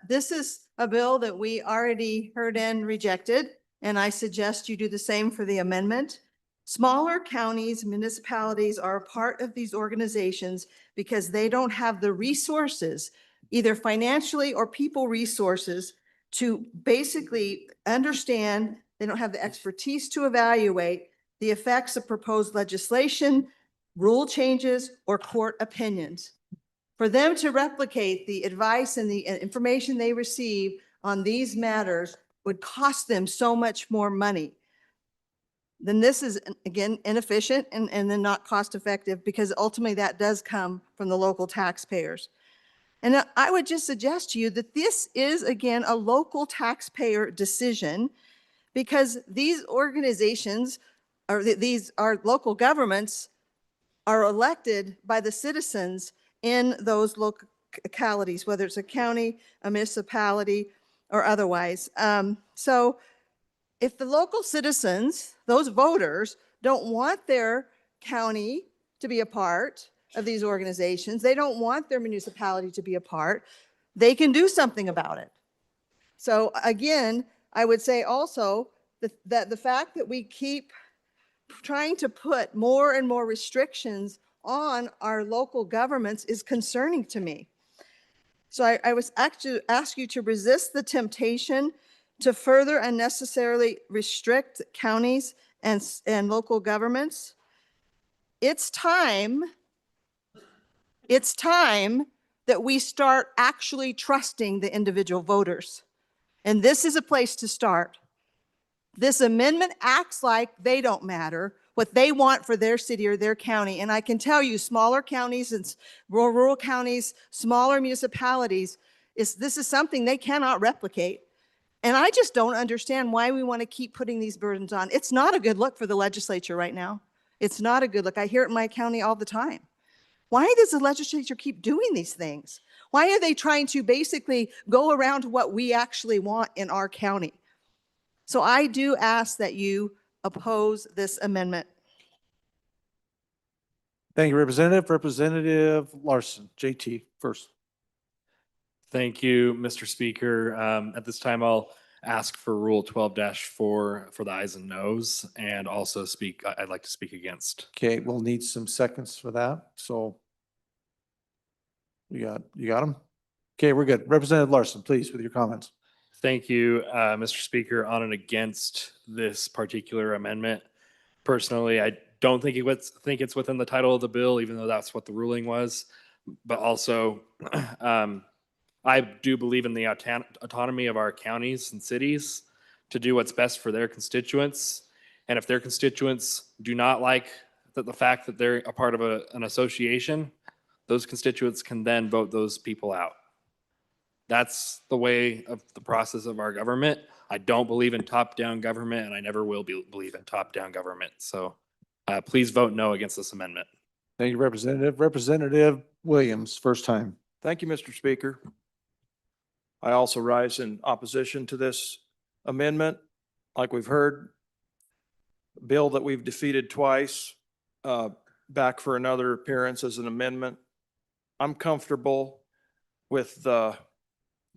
This is a bill that we already heard and rejected, and I suggest you do the same for the amendment. Smaller counties, municipalities are a part of these organizations because they don't have the resources, either financially or people resources, to basically understand, they don't have the expertise to evaluate the effects of proposed legislation, rule changes, or court opinions. For them to replicate the advice and the information they receive on these matters would cost them so much more money. Then this is, again, inefficient and then not cost effective, because ultimately that does come from the local taxpayers. And I would just suggest to you that this is, again, a local taxpayer decision, because these organizations, or these are local governments, are elected by the citizens in those localities, whether it's a county, a municipality, or otherwise. So if the local citizens, those voters, don't want their county to be a part of these organizations, they don't want their municipality to be a part, they can do something about it. So again, I would say also that the fact that we keep trying to put more and more restrictions on our local governments is concerning to me. So I was actually ask you to resist the temptation to further unnecessarily restrict counties and local governments. It's time that we start actually trusting the individual voters. And this is a place to start. This amendment acts like they don't matter, what they want for their city or their county. And I can tell you, smaller counties and rural counties, smaller municipalities, this is something they cannot replicate. And I just don't understand why we want to keep putting these burdens on. It's not a good look for the legislature right now. It's not a good look. I hear it in my county all the time. Why does the legislature keep doing these things? Why are they trying to basically go around what we actually want in our county? So I do ask that you oppose this amendment. Thank you, Representative. Representative Larson, JT first. Thank you, Mr. Speaker. At this time, I'll ask for Rule 12-4 for the ayes and noes, and also I'd like to speak against. Okay, we'll need some seconds for that. So you got them? Okay, we're good. Representative Larson, please, with your comments. Thank you, Mr. Speaker. On and against this particular amendment. Personally, I don't think it's within the title of the bill, even though that's what the ruling was. But also, I do believe in the autonomy of our counties and cities to do what's best for their constituents. And if their constituents do not like the fact that they're a part of an association, those constituents can then vote those people out. That's the way of the process of our government. I don't believe in top-down government, and I never will believe in top-down government. So please vote no against this amendment. Thank you, Representative. Representative Williams, first time. Thank you, Mr. Speaker. I also rise in opposition to this amendment. Like we've heard, a bill that we've defeated twice, back for another appearance as an amendment. I'm comfortable with the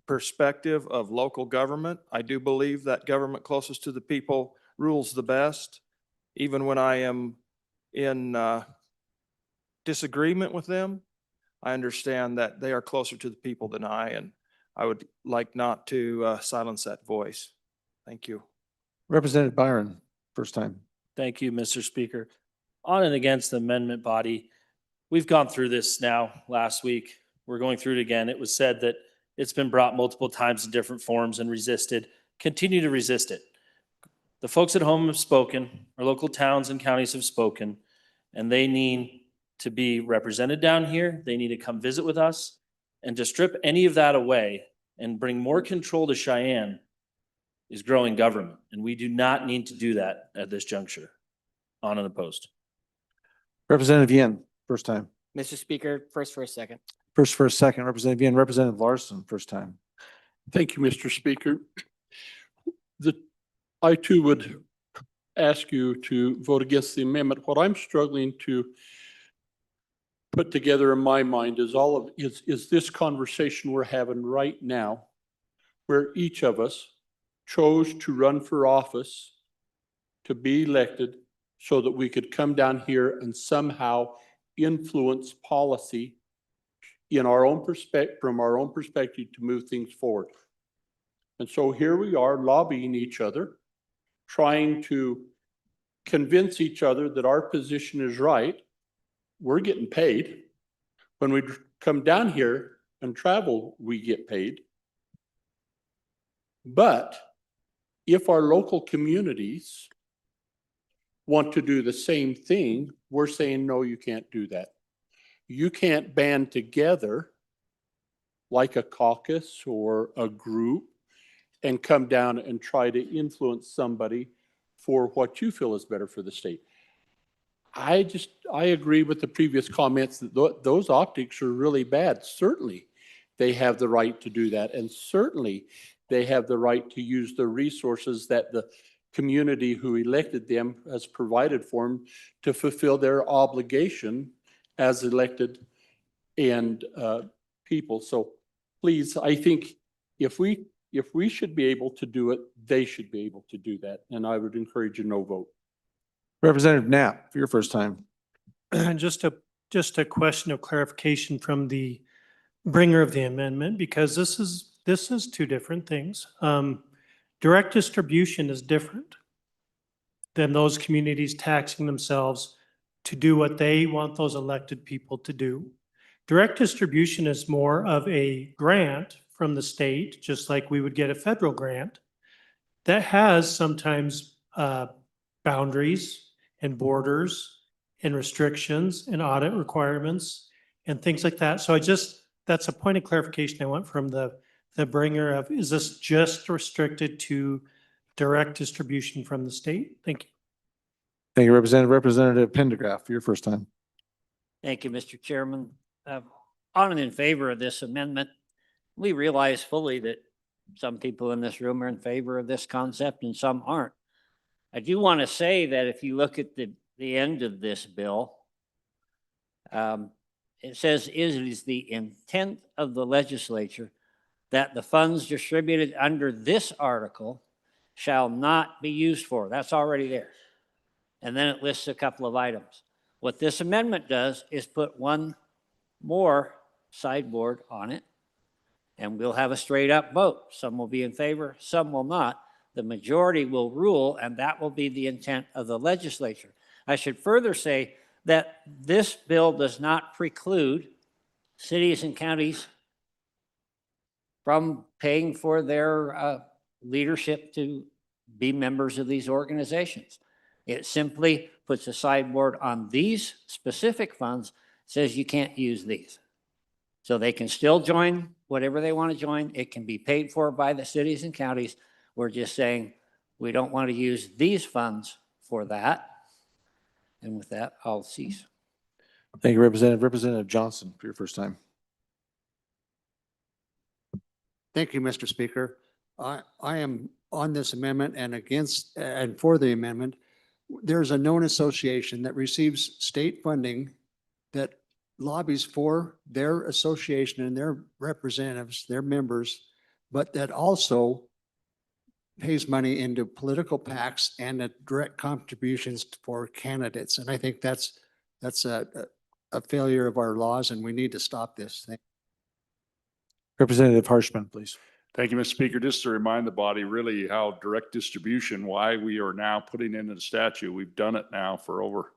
perspective of local government. I do believe that government closest to the people rules the best. Even when I am in disagreement with them, I understand that they are closer to the people than I, and I would like not to silence that voice. Thank you. Representative Byron, first time. Thank you, Mr. Speaker. On and against the amendment body, we've gone through this now last week. We're going through it again. It was said that it's been brought multiple times in different forms and resisted. Continue to resist it. The folks at home have spoken, our local towns and counties have spoken, and they need to be represented down here. They need to come visit with us. And to strip any of that away and bring more control to Cheyenne is growing government. And we do not need to do that at this juncture. On and opposed. Representative Yin, first time. Mr. Speaker, first for a second. First for a second, Representative Yin. Representative Larson, first time. Thank you, Mr. Speaker. I too would ask you to vote against the amendment. What I'm struggling to put together in my mind is this conversation we're having right now, where each of us chose to run for office, to be elected, so that we could come down here and somehow influence policy in our own from our own perspective to move things forward. And so here we are lobbying each other, trying to convince each other that our position is right. We're getting paid. When we come down here and travel, we get paid. But if our local communities want to do the same thing, we're saying, no, you can't do that. You can't band together like a caucus or a group and come down and try to influence somebody for what you feel is better for the state. I agree with the previous comments that those optics are really bad. Certainly, they have the right to do that. And certainly, they have the right to use the resources that the community who elected them has provided for them to fulfill their obligation as elected and people. So please, I think if we should be able to do it, they should be able to do that. And I would encourage a no vote. Representative Knapp, for your first time. Just a question of clarification from the bringer of the amendment, because this is two different things. Direct distribution is different than those communities taxing themselves to do what they want those elected people to do. Direct distribution is more of a grant from the state, just like we would get a federal grant, that has sometimes boundaries and borders and restrictions and audit requirements and things like that. So that's a point of clarification I want from the bringer of, is this just restricted to direct distribution from the state? Thank you. Thank you, Representative Pendergraft, for your first time. Thank you, Mr. Chairman. On and in favor of this amendment, we realize fully that some people in this room are in favor of this concept and some aren't. I do want to say that if you look at the end of this bill, it says it is the intent of the legislature that the funds distributed under this article shall not be used for. That's already there. And then it lists a couple of items. What this amendment does is put one more sideboard on it, and we'll have a straight up vote. Some will be in favor, some will not. The majority will rule, and that will be the intent of the legislature. I should further say that this bill does not preclude cities and counties from paying for their leadership to be members of these organizations. It simply puts a sideboard on these specific funds, says you can't use these. So they can still join whatever they want to join. It can be paid for by the cities and counties. We're just saying we don't want to use these funds for that. And with that, I'll cease. Thank you, Representative Johnson, for your first time. Thank you, Mr. Speaker. I am on this amendment and against and for the amendment. There's a known association that receives state funding that lobbies for their association and their representatives, their members, but that also pays money into political PACs and direct contributions for candidates. And I think that's a failure of our laws, and we need to stop this thing. Representative Harshman, please. Thank you, Mr. Speaker. Just to remind the body really how direct distribution, why we are now putting into the statute, we've done it now for over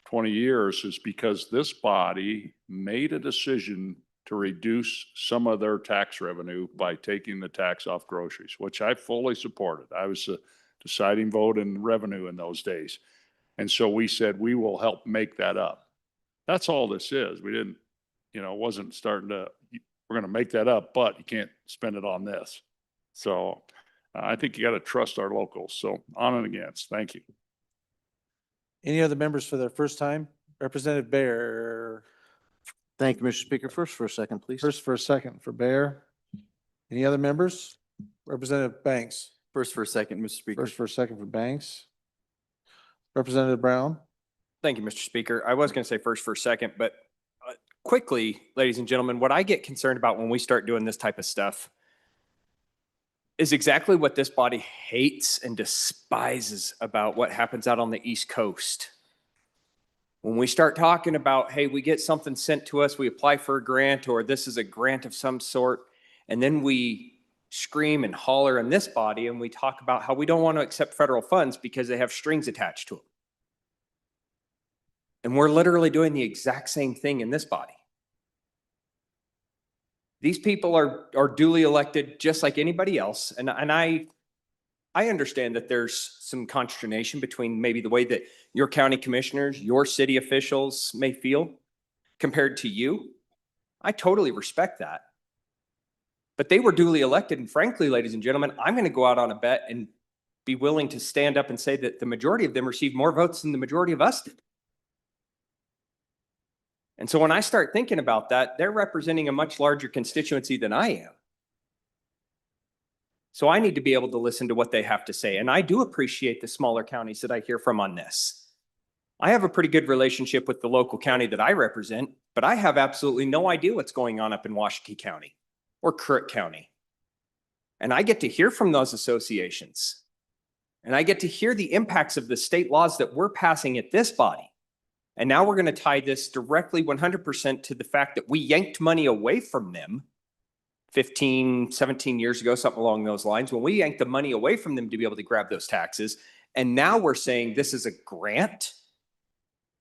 20 years, is because this body made a decision to reduce some of their tax revenue by taking the tax off groceries, which I fully supported. I was a deciding vote in revenue in those days. And so we said we will help make that up. That's all this is. We didn't, it wasn't starting to, we're going to make that up, but you can't spend it on this. So I think you got to trust our locals. So on and against. Thank you. Any other members for their first time? Representative Bear. Thank you, Mr. Speaker. First for a second, please. First for a second for Bear. Any other members? Representative Banks. First for a second, Mr. Speaker. First for a second for Banks. Representative Brown. Thank you, Mr. Speaker. I was going to say first for a second, but quickly, ladies and gentlemen, what I get concerned about when we start doing this type of stuff is exactly what this body hates and despises about what happens out on the East Coast. When we start talking about, hey, we get something sent to us, we apply for a grant, or this is a grant of some sort, and then we scream and holler in this body and we talk about how we don't want to accept federal funds because they have strings attached to them. And we're literally doing the exact same thing in this body. These people are duly elected just like anybody else. And I understand that there's some consternation between maybe the way that your county commissioners, your city officials may feel compared to you. I totally respect that. But they were duly elected. And frankly, ladies and gentlemen, I'm going to go out on a bet and be willing to stand up and say that the majority of them received more votes than the majority of us did. And so when I start thinking about that, they're representing a much larger constituency than I am. So I need to be able to listen to what they have to say. And I do appreciate the smaller counties that I hear from on this. I have a pretty good relationship with the local county that I represent, but I have absolutely no idea what's going on up in Washakie County or Crook County. And I get to hear from those associations. And I get to hear the impacts of the state laws that we're passing at this body. And now we're going to tie this directly 100% to the fact that we yanked money away from them 15, 17 years ago, something along those lines, when we yanked the money away from them to be able to grab those taxes. And now we're saying this is a grant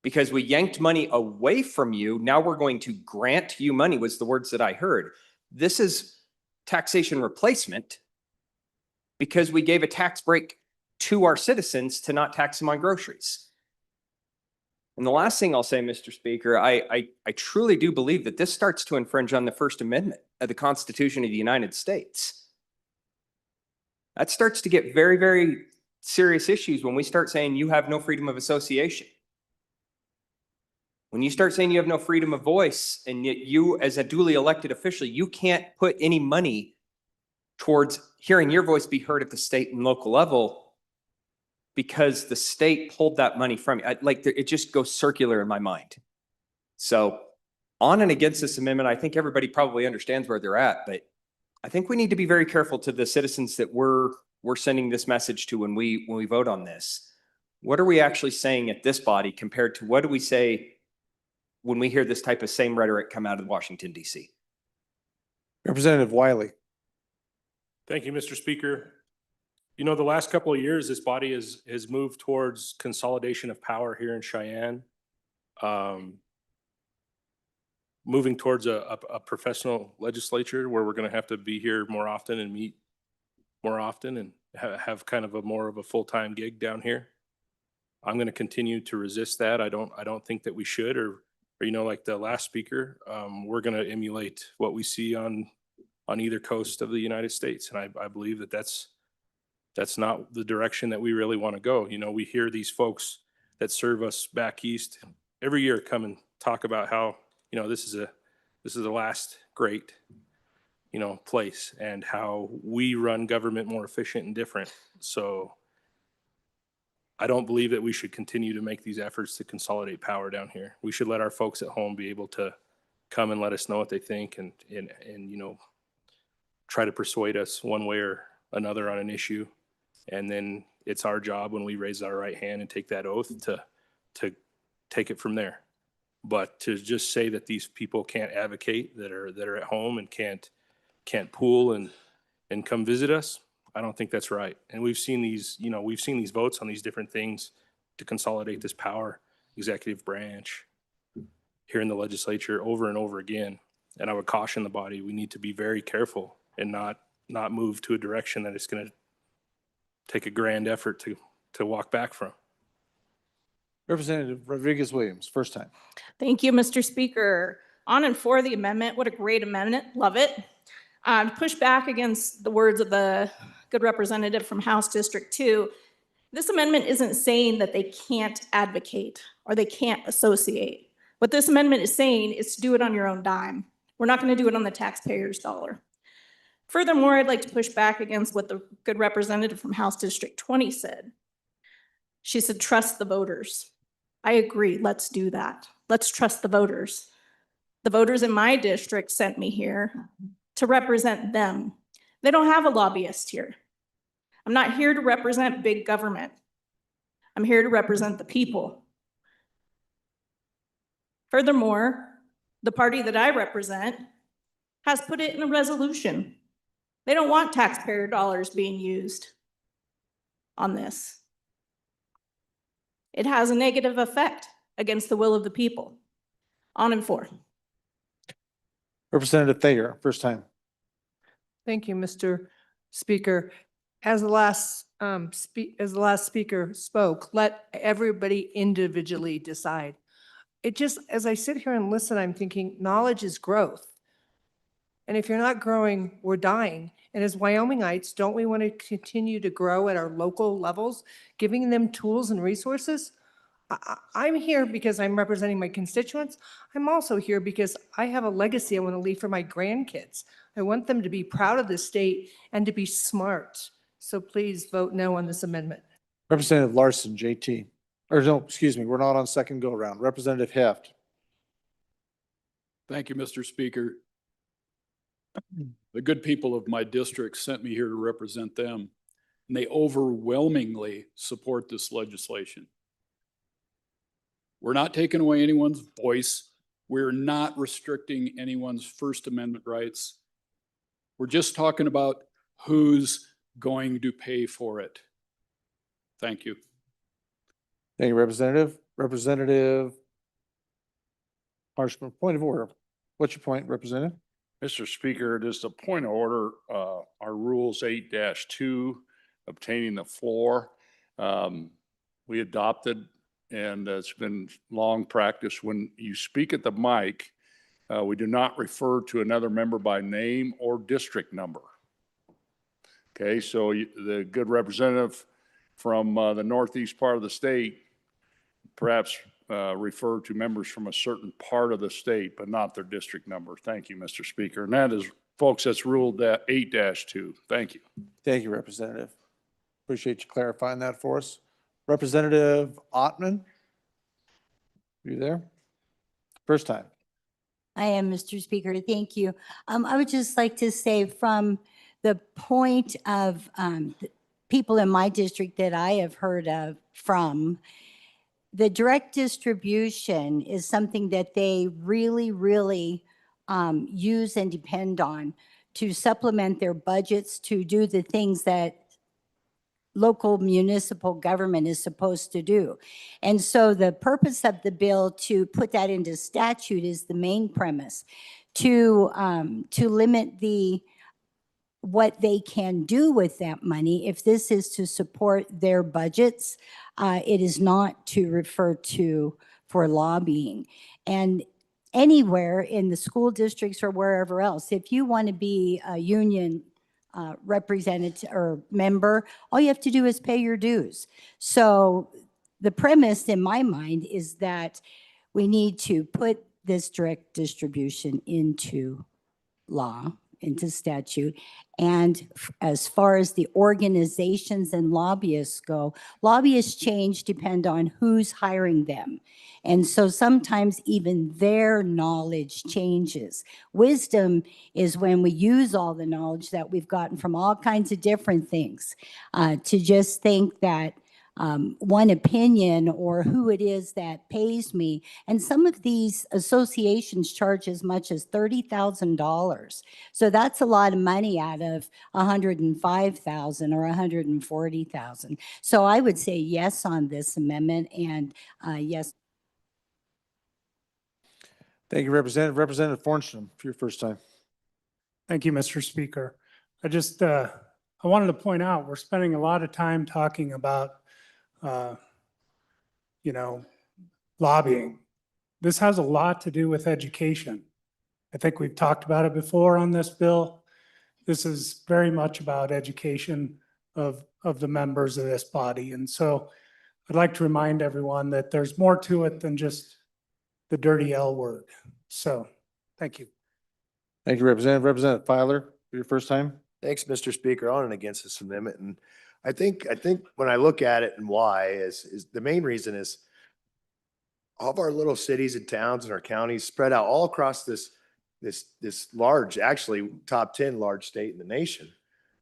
because we yanked money away from you. Now we're going to grant you money was the words that I heard. This is taxation replacement because we gave a tax break to our citizens to not tax them on groceries. And the last thing I'll say, Mr. Speaker, I truly do believe that this starts to infringe on the First Amendment of the Constitution of the United States. That starts to get very, very serious issues when we start saying you have no freedom of association. When you start saying you have no freedom of voice, and yet you, as a duly elected official, you can't put any money towards hearing your voice be heard at the state and local level, because the state pulled that money from you. It just goes circular in my mind. So on and against this amendment, I think everybody probably understands where they're at, but I think we need to be very careful to the citizens that we're sending this message to when we vote on this. What are we actually saying at this body compared to what do we say when we hear this type of same rhetoric come out of Washington, D.C.? Representative Wiley. Thank you, Mr. Speaker. You know, the last couple of years, this body has moved towards consolidation of power here in Cheyenne, moving towards a professional legislature where we're going to have to be here more often and meet more often and have kind of a more of a full-time gig down here. I'm going to continue to resist that. I don't think that we should, or you know, like the last speaker, we're going to emulate what we see on either coast of the United States, and I believe that that's not the direction that we really want to go. You know, we hear these folks that serve us back east every year come and talk about how, you know, this is the last great, you know, place, and how we run government more efficient and different. So I don't believe that we should continue to make these efforts to consolidate power down here. We should let our folks at home be able to come and let us know what they think and you know, try to persuade us one way or another on an issue. And then it's our job when we raise our right hand and take that oath to take it from there. But to just say that these people can't advocate that are at home and can't pool and come visit us, I don't think that's right. And we've seen these votes on these different things to consolidate this power, executive branch here in the legislature over and over again. And I would caution the body, we need to be very careful and not move to a direction that it's going to take a grand effort to walk back from. Representative Rodriguez Williams, first time. Thank you, Mr. Speaker. On and for the amendment. What a great amendment. Love it. To push back against the words of the good representative from House District 2, this amendment isn't saying that they can't advocate or they can't associate. What this amendment is saying is to do it on your own dime. We're not going to do it on the taxpayer's dollar. Furthermore, I'd like to push back against what the good representative from House District 20 said. She said, trust the voters. I agree. Let's do that. Let's trust the voters. The voters in my district sent me here to represent them. They don't have a lobbyist here. I'm not here to represent big government. I'm here to represent the people. Furthermore, the party that I represent has put it in a resolution. They don't want taxpayer dollars being used on this. It has a negative effect against the will of the people. On and for. Representative Thayer, first time. Thank you, Mr. Speaker. As the last speaker spoke, let everybody individually decide. It just, as I sit here and listen, I'm thinking knowledge is growth. And if you're not growing, we're dying. And as Wyomingites, don't we want to continue to grow at our local levels, giving them tools and resources? I'm here because I'm representing my constituents. I'm also here because I have a legacy I want to leave for my grandkids. I want them to be proud of the state and to be smart. So please vote no on this amendment. Representative Larson, JT. Or no, excuse me, we're not on second go around. Representative Heft. Thank you, Mr. Speaker. The good people of my district sent me here to represent them, and they overwhelmingly support this legislation. We're not taking away anyone's voice. We're not restricting anyone's First Amendment rights. We're just talking about who's going to pay for it. Thank you. Thank you, Representative. Representative Marshman, point of order. What's your point, Representative? Mr. Speaker, just a point of order, our rules 8-2, obtaining the floor. We adopted, and it's been long practice. When you speak at the mic, we do not refer to another member by name or district number. Okay, so the good representative from the northeast part of the state perhaps refer to members from a certain part of the state, but not their district number. Thank you, Mr. Speaker. And that is, folks, that's ruled 8-2. Thank you. Thank you, Representative. Appreciate you clarifying that for us. Representative Ottman, you there? First time. I am, Mr. Speaker. Thank you. I would just like to say from the point of people in my district that I have heard of from, the direct distribution is something that they really, really use and depend on to supplement their budgets, to do the things that local municipal government is supposed to do. And so the purpose of the bill to put that into statute is the main premise, to limit what they can do with that money. If this is to support their budgets, it is not to refer to for lobbying. And anywhere in the school districts or wherever else, if you want to be a union representative or member, all you have to do is pay your dues. So the premise in my mind is that we need to put this direct distribution into law, into statute. And as far as the organizations and lobbyists go, lobbyists change depend on who's hiring them. And so sometimes even their knowledge changes. Wisdom is when we use all the knowledge that we've gotten from all kinds of different things. To just think that one opinion or who it is that pays me. And some of these associations charge as much as $30,000. So that's a lot of money out of $105,000 or $140,000. So I would say yes on this amendment and yes. Thank you, Representative. Representative Fornstrom, for your first time. Thank you, Mr. Speaker. I just, I wanted to point out, we're spending a lot of time talking about, lobbying. This has a lot to do with education. I think we've talked about it before on this bill. This is very much about education of the members of this body. And so I'd like to remind everyone that there's more to it than just the dirty L word. So, thank you. Thank you, Representative. Representative Filer, for your first time. Thanks, Mr. Speaker, on and against this amendment. And I think when I look at it and why is the main reason is all of our little cities and towns and our counties spread out all across this large, actually top 10 large state in the nation.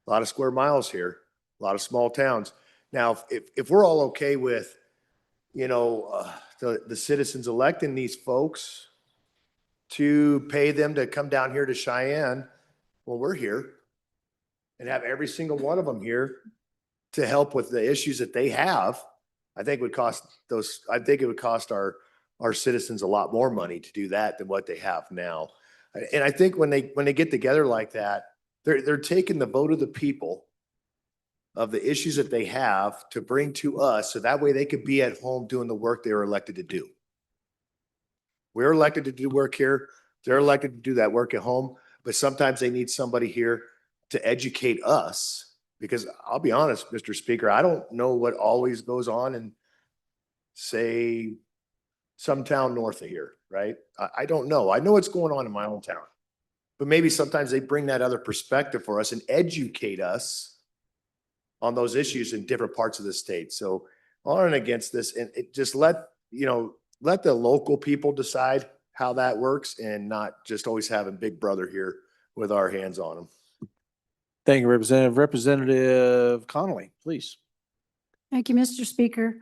A lot of square miles here, a lot of small towns. Now, if we're all okay with, the citizens electing these folks to pay them to come down here to Cheyenne, well, we're here, and have every single one of them here to help with the issues that they have, I think it would cost our citizens a lot more money to do that than what they have now. And I think when they get together like that, they're taking the vote of the people of the issues that they have to bring to us, so that way they could be at home doing the work they were elected to do. We're elected to do work here. They're elected to do that work at home, but sometimes they need somebody here to educate us, because I'll be honest, Mr. Speaker, I don't know what always goes on in, say, some town north of here, right? I don't know. I know what's going on in my own town, but maybe sometimes they bring that other perspective for us and educate us on those issues in different parts of the state. So on and against this, and it just let the local people decide how that works, and not just always having Big Brother here with our hands on them. Thank you, Representative. Representative Connolly, please. Thank you, Mr. Speaker.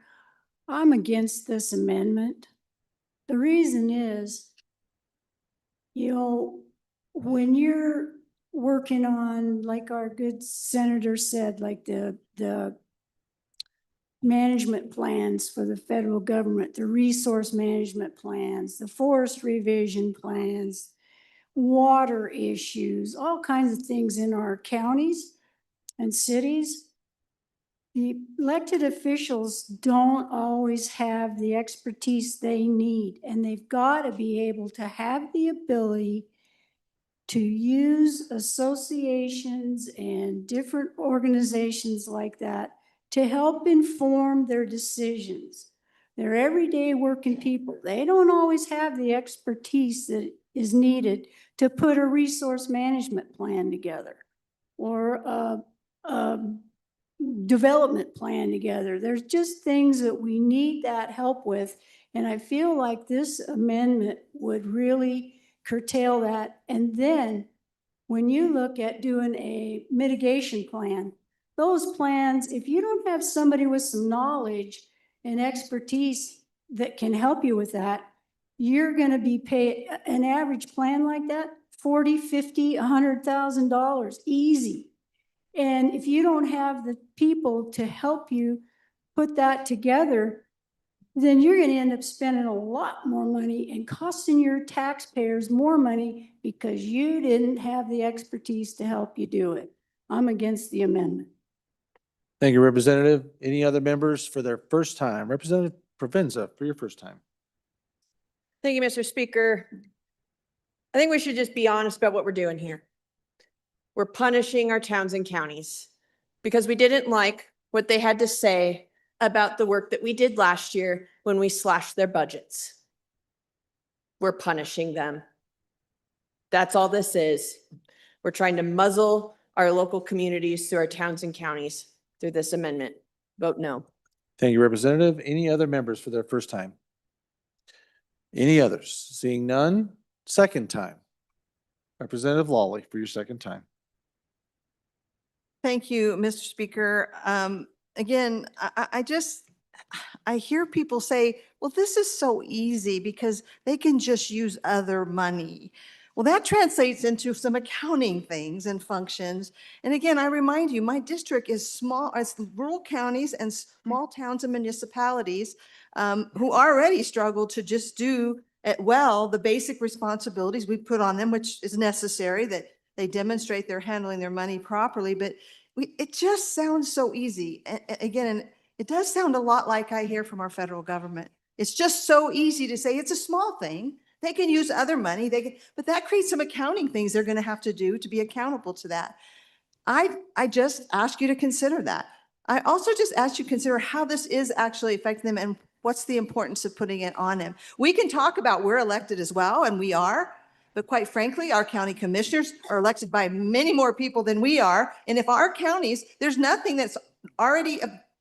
I'm against this amendment. The reason is, when you're working on, like our good senator said, like the management plans for the federal government, the resource management plans, the forest revision plans, water issues, all kinds of things in our counties and cities. The elected officials don't always have the expertise they need, and they've got to be able to have the ability to use associations and different organizations like that to help inform their decisions. They're everyday working people. They don't always have the expertise that is needed to put a resource management plan together or a development plan together. There's just things that we need that help with. And I feel like this amendment would really curtail that. And then when you look at doing a mitigation plan, those plans, if you don't have somebody with some knowledge and expertise that can help you with that, you're going to be paid an average plan like that, $40,000, $50,000, $100,000 easy. And if you don't have the people to help you put that together, then you're going to end up spending a lot more money and costing your taxpayers more money because you didn't have the expertise to help you do it. I'm against the amendment. Thank you, Representative. Any other members for their first time? Representative Provenza, for your first time. Thank you, Mr. Speaker. I think we should just be honest about what we're doing here. We're punishing our towns and counties because we didn't like what they had to say about the work that we did last year when we slashed their budgets. We're punishing them. That's all this is. We're trying to muzzle our local communities through our towns and counties through this amendment. Vote no. Thank you, Representative. Any other members for their first time? Any others? Seeing none, second time. Representative Lawley, for your second time. Thank you, Mr. Speaker. Again, I hear people say, well, this is so easy because they can just use other money. Well, that translates into some accounting things and functions. And again, I remind you, my district is small, as rural counties and small towns and municipalities who already struggle to just do well the basic responsibilities we put on them, which is necessary, that they demonstrate they're handling their money properly. But it just sounds so easy. Again, it does sound a lot like I hear from our federal government. It's just so easy to say it's a small thing. They can use other money. But that creates some accounting things they're going to have to do to be accountable to that. I just ask you to consider that. I also just ask you to consider how this is actually affecting them and what's the importance of putting it on them. We can talk about we're elected as well, and we are, but quite frankly, our county commissioners are elected by many more people than we are. And if our counties, there's nothing that's already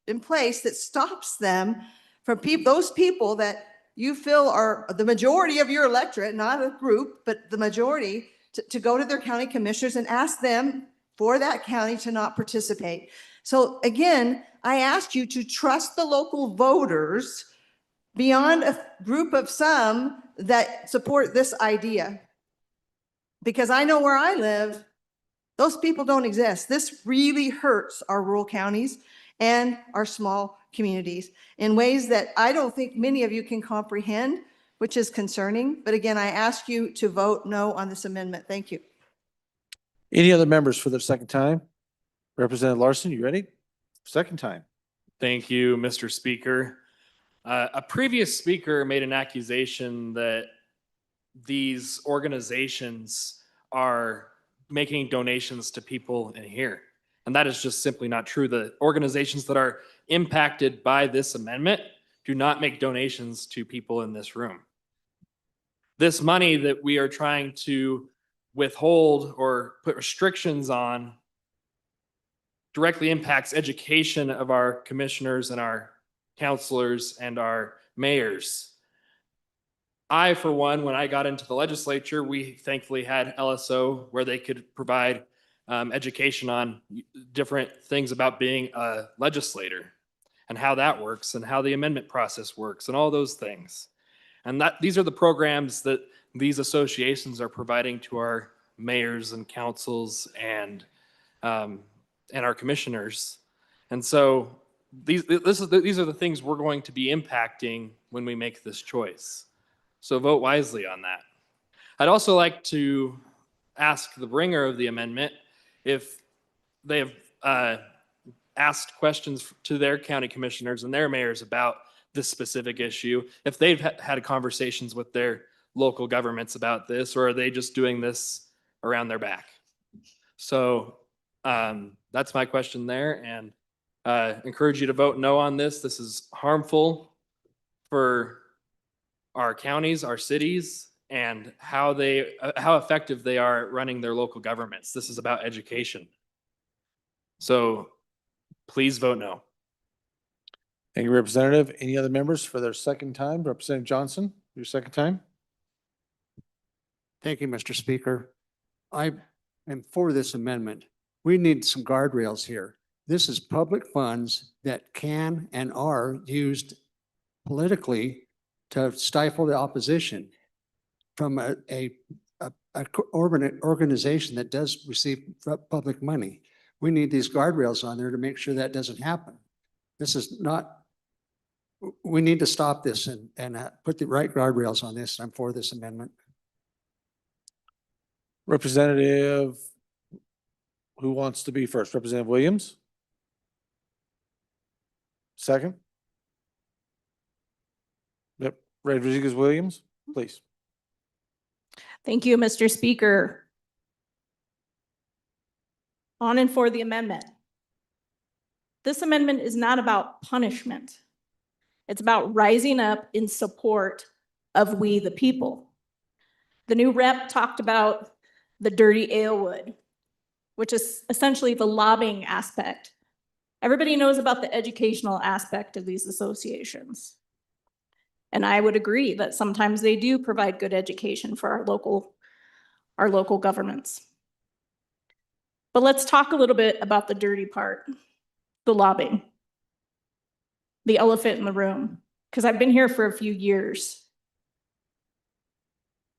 in place that stops them from those people that you feel are the majority of your electorate, not a group, but the majority, to go to their county commissioners and ask them for that county to not participate. So again, I ask you to trust the local voters beyond a group of some that support this idea. Because I know where I live, those people don't exist. This really hurts our rural counties and our small communities in ways that I don't think many of you can comprehend, which is concerning. But again, I ask you to vote no on this amendment. Thank you. Any other members for the second time? Representative Larson, you ready? Second time. Thank you, Mr. Speaker. A previous speaker made an accusation that these organizations are making donations to people in here. And that is just simply not true. The organizations that are impacted by this amendment do not make donations to people in this room. This money that we are trying to withhold or put restrictions on directly impacts education of our commissioners and our counselors and our mayors. I, for one, when I got into the legislature, we thankfully had LSO where they could provide education on different things about being a legislator and how that works and how the amendment process works and all those things. And these are the programs that these associations are providing to our mayors and councils and our commissioners. And so these are the things we're going to be impacting when we make this choice. So vote wisely on that. I'd also like to ask the bringer of the amendment if they have asked questions to their county commissioners and their mayors about this specific issue, if they've had conversations with their local governments about this, or are they just doing this around their back? So that's my question there, and encourage you to vote no on this. This is harmful for our counties, our cities, and how effective they are at running their local governments. This is about education. So please vote no. Thank you, Representative. Any other members for their second time? Representative Johnson, your second time. Thank you, Mr. Speaker. I am for this amendment. We need some guardrails here. This is public funds that can and are used politically to stifle the opposition from an organization that does receive public money. We need these guardrails on there to make sure that doesn't happen. This is not, we need to stop this and put the right guardrails on this. I'm for this amendment. Representative, who wants to be first? Representative Williams? Second? Yep, Rodriguez Williams, please. Thank you, Mr. Speaker. On and for the amendment. This amendment is not about punishment. It's about rising up in support of we the people. The new rep talked about the dirty alewood, which is essentially the lobbying aspect. Everybody knows about the educational aspect of these associations. And I would agree that sometimes they do provide good education for our local governments. But let's talk a little bit about the dirty part, the lobbying, the elephant in the room, because I've been here for a few years.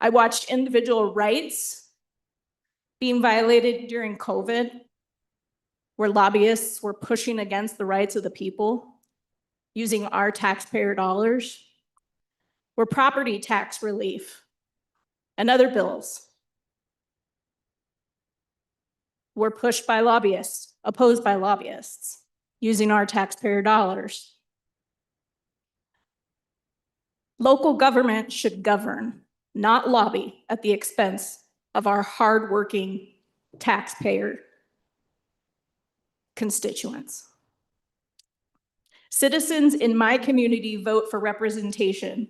I watched individual rights being violated during COVID, where lobbyists were pushing against the rights of the people using our taxpayer dollars, where property tax relief and other bills were pushed by lobbyists, opposed by lobbyists, using our taxpayer dollars. Local government should govern, not lobby at the expense of our hardworking taxpayer constituents. Citizens in my community vote for representation,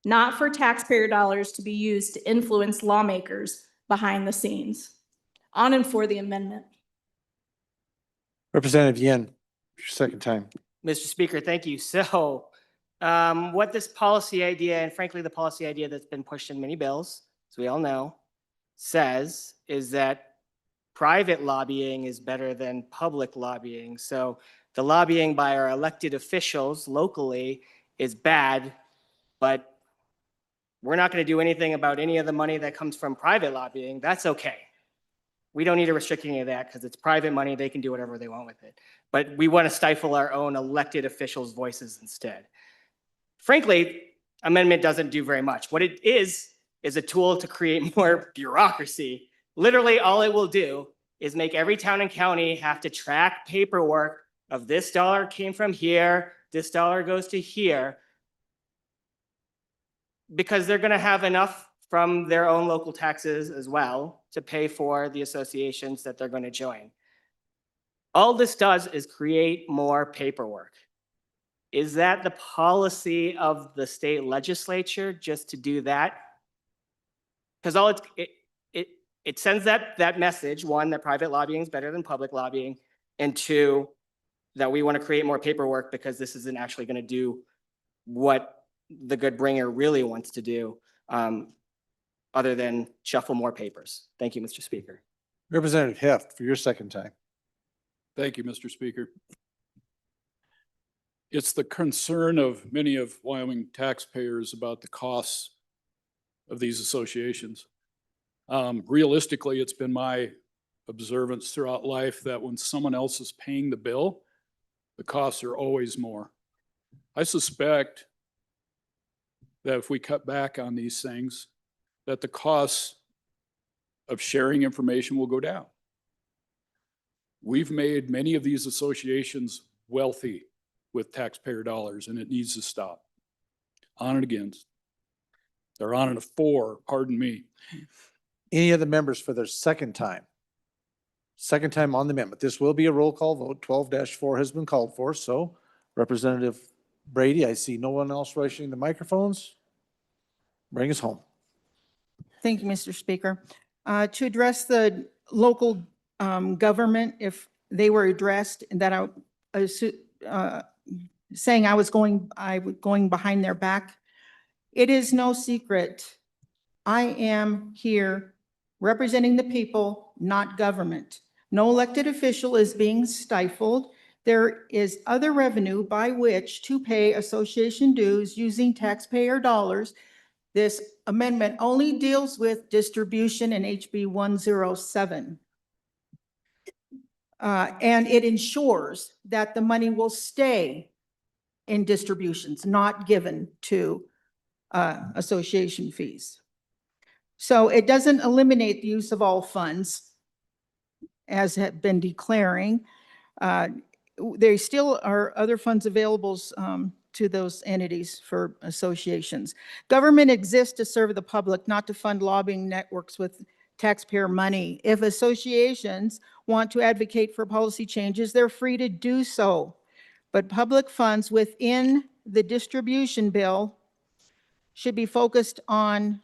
not for taxpayer dollars to be used to influence lawmakers behind the scenes. On and for the amendment. Representative Yen, your second time. Mr. Speaker, thank you. So what this policy idea, and frankly, the policy idea that's been pushed in many bills, as we all know, says is that private lobbying is better than public lobbying. So the lobbying by our elected officials locally is bad, but we're not going to do anything about any of the money that comes from private lobbying. That's okay. We don't need to restrict any of that because it's private money. They can do whatever they want with it. But we want to stifle our own elected officials' voices instead. Frankly, amendment doesn't do very much. What it is a tool to create more bureaucracy. Literally, all it will do is make every town and county have to track paperwork of this dollar came from here, this dollar goes to here, because they're going to have enough from their own local taxes as well to pay for the associations that they're going to join. All this does is create more paperwork. Is that the policy of the state legislature, just to do that? Because all it sends that message, one, that private lobbying is better than public lobbying, and two, that we want to create more paperwork because this isn't actually going to do what the good bringer really wants to do, other than shuffle more papers. Thank you, Mr. Speaker. Representative Heft for your second time. Thank you, Mr. Speaker. It's the concern of many of Wyoming taxpayers about the costs of these associations. Realistically, it's been my observance throughout life that when someone else is paying the bill, the costs are always more. I suspect that if we cut back on these things, that the costs of sharing information will go down. We've made many of these associations wealthy with taxpayer dollars, and it needs to stop. On and against. They're on and a 4, pardon me. Any of the members for their second time? Second time on the amendment. This will be a roll call vote. 12-4 has been called for. So Representative Brady, I see no one else rushing the microphones. Bring us home. Thank you, Mr. Speaker. To address the local government, if they were addressed, that I was saying I was going behind their back. It is no secret. I am here representing the people, not government. No elected official is being stifled. There is other revenue by which to pay association dues using taxpayer dollars. This amendment only deals with distribution in HB 107. And it ensures that the money will stay in distributions, not given to association fees. So it doesn't eliminate the use of all funds, as have been declaring. There still are other funds available to those entities for associations. Government exists to serve the public, not to fund lobbying networks with taxpayer money. If associations want to advocate for policy changes, they're free to do so. But public funds within the distribution bill should be focused on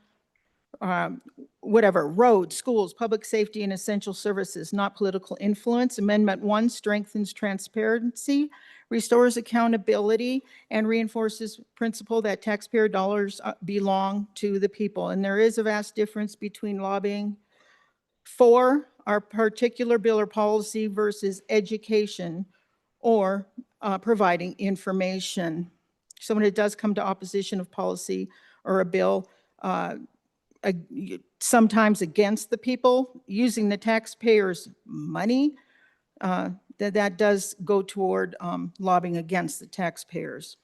roads, schools, public safety, and essential services, not political influence. Amendment 1 strengthens transparency, restores accountability, and reinforces principle that taxpayer dollars belong to the people. And there is a vast difference between lobbying for our particular bill or policy versus education or providing information. So when it does come to opposition of policy or a bill, sometimes against the people, using the taxpayers' money, that does go toward lobbying against the taxpayers.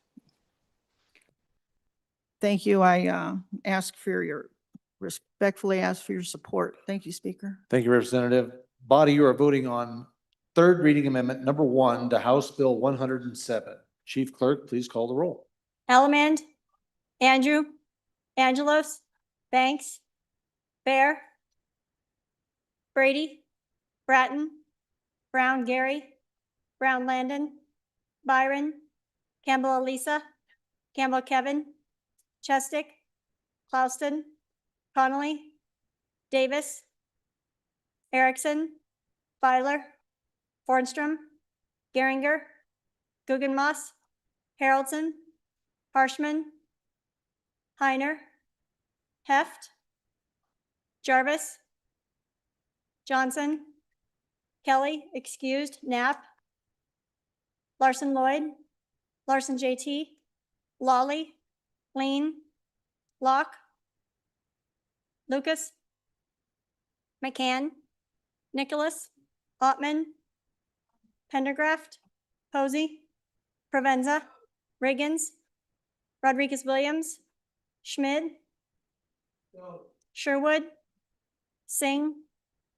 Thank you. I respectfully ask for your support. Thank you, Speaker. Thank you, Representative. Body, you are voting on third reading amendment number 1 to House Bill 107. Chief Clerk, please call the roll. Ellamand, Andrew, Angelos, Banks, Bear, Brady, Bratton, Brown Gary, Brown Landon, Byron, Campbell Elisa, Campbell Kevin, Chestick, Clauston, Connolly, Davis, Erickson, Feiler, Fornstrom, Geringer, Guggenmoss, Haroldson, Harshman, Heiner, Heft, Jarvis, Johnson, Kelly, excused, Knapp, Larson Lloyd, Larson JT, Lawley, Lean, Locke, Lucas, McCann, Nicholas, Ottman, Pendergraft, Posey, Provenza, Riggins, Rodriguez Williams, Schmid, Sherwood, Singh,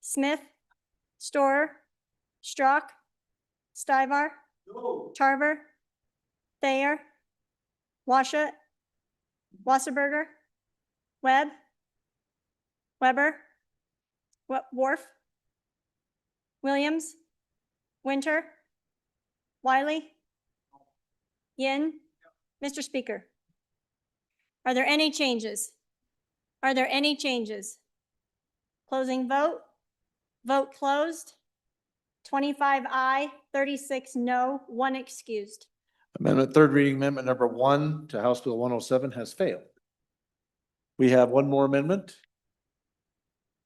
Smith, Storer, Strock, Stivar, Tarver, Thayer, Washut, Wasserberger, Webb, Weber, Worf, Williams, Winter, Wiley, Yin. Mr. Speaker, are there any changes? Are there any changes? Closing vote. Vote closed. 25 aye, 36 no, 1 excused. Amendment, third reading amendment number 1 to House Bill 107 has failed. We have one more amendment.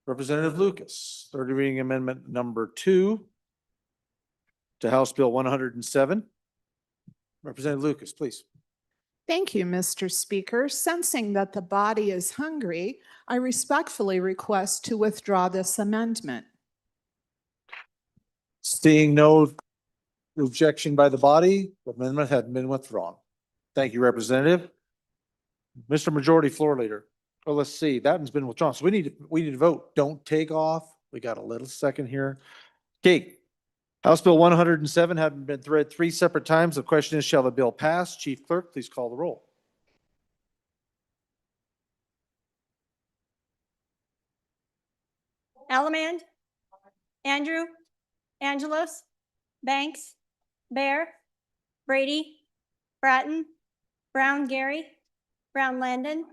Representative Lucas, third reading amendment number 2 to House Bill 107. Representative Lucas, please. Thank you, Mr. Speaker. Sensing that the body is hungry, I respectfully request to withdraw this amendment. Seeing no objection by the body, the amendment had been withdrawn. Thank you, Representative. Mr. Majority Floor Leader. Well, let's see, that one's been withdrawn. So we need to vote. Don't take off. We got a little second here. Okay. House Bill 107 having been read 3 separate times. The question is, shall the bill pass? Chief Clerk, please call the roll. Allemand, Andrew, Angelos, Banks, Bear, Brady, Bratton, Brown Gary, Brown Landon,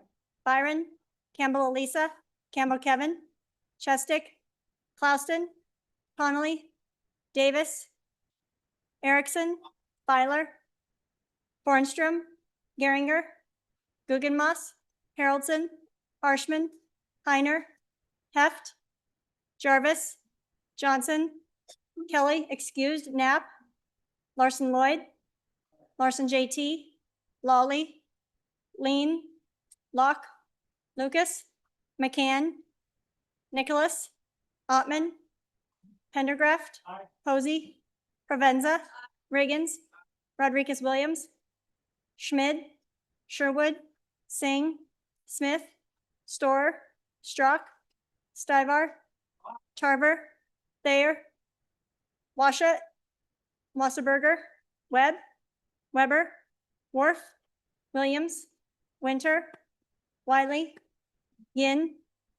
Byron, Campbell Elisa, Campbell Kevin, Chestick, Clauston, Connolly, Davis, Erickson, Feiler, Fornstrom, Geringer, Guggenmoss, Haroldson, Harshman, Heiner, Heft, Jarvis, Johnson, Kelly, excused, Knapp, Larson Lloyd, Larson JT, Lawley, Lean, Locke, Lucas, McCann, Nicholas, Ottman, Pendergraft, Posey, Provenza, Riggins, Rodriguez Williams, Schmid, Sherwood, Singh, Smith, Storer, Strock, Stivar, Tarver, Thayer, Washut, Wasserberger, Webb, Weber, Worf, Williams, Winter, Wiley, Yin.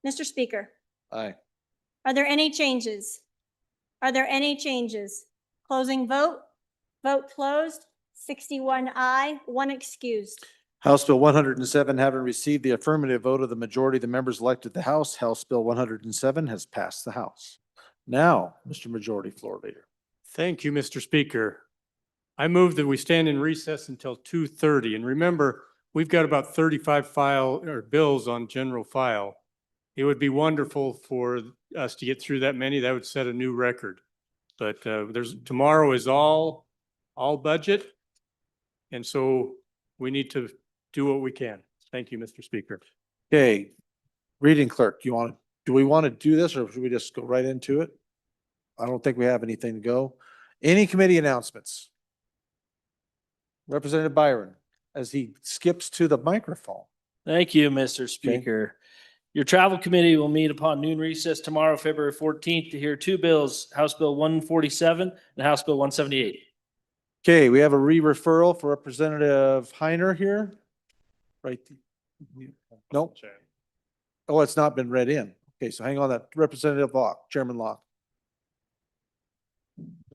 Mr. Speaker, Aye. are there any changes? Are there any changes? Closing vote. Vote closed. 61 aye, 1 excused. House Bill 107 having received the affirmative vote of the majority of the members elected the House, House Bill 107 has passed the House. Now, Mr. Majority Floor Leader. Thank you, Mr. Speaker. I move that we stand in recess until 2:30. And remember, we've got about 35 bills on general file. It would be wonderful for us to get through that many. That would set a new record. But tomorrow is all budget. And so we need to do what we can. Thank you, Mr. Speaker. Okay, reading clerk, do we want to do this or should we just go right into it? I don't think we have anything to go. Any committee announcements? Representative Byron, as he skips to the microphone. Thank you, Mr. Speaker. Your travel committee will meet upon noon recess tomorrow, February 14th, to hear 2 bills, House Bill 147 and House Bill 178. Okay, we have a re-referral for Representative Heiner here. Right, Nope. Oh, it's not been read in. Okay, so hang on that. Representative Locke, Chairman Locke.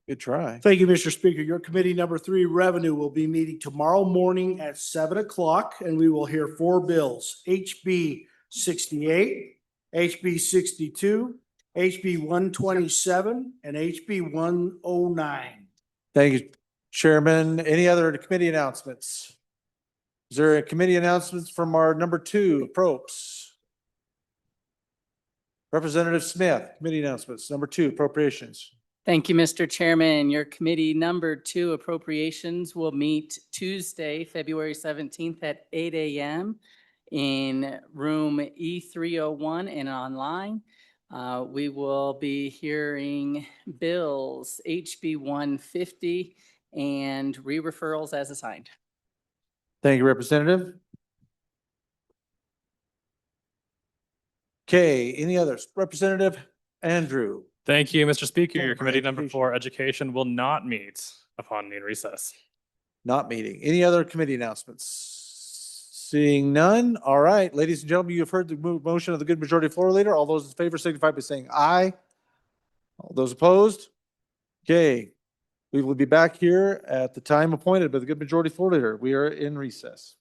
Good try. Thank you, Mr. Speaker. Your committee number 3, revenue, will be meeting tomorrow morning at 7 o'clock, and we will hear 4 bills: HB 68, HB 62, HB 127, and HB 109. Thank you, Chairman. Any other committee announcements? Is there a committee announcements from our number 2, Propes? Representative Smith, committee announcements, number 2, appropriations. Thank you, Mr. Chairman. Your committee number 2 appropriations will meet Tuesday, February 17th at 8 a.m. in room E301 and online. We will be hearing bills HB 150 and re-referrals as assigned. Thank you, Representative. Okay, any others? Representative Andrew. Thank you, Mr. Speaker. Your Member committee number Education. 4, Education, will not meet upon noon recess. Not meeting. Any other committee announcements? Seeing none. All right, ladies and gentlemen, you have heard the motion of the good majority floor leader. All those in favor signify by saying aye. All those opposed? Okay, we will be back here at the time appointed by the good majority floor leader. We are in recess.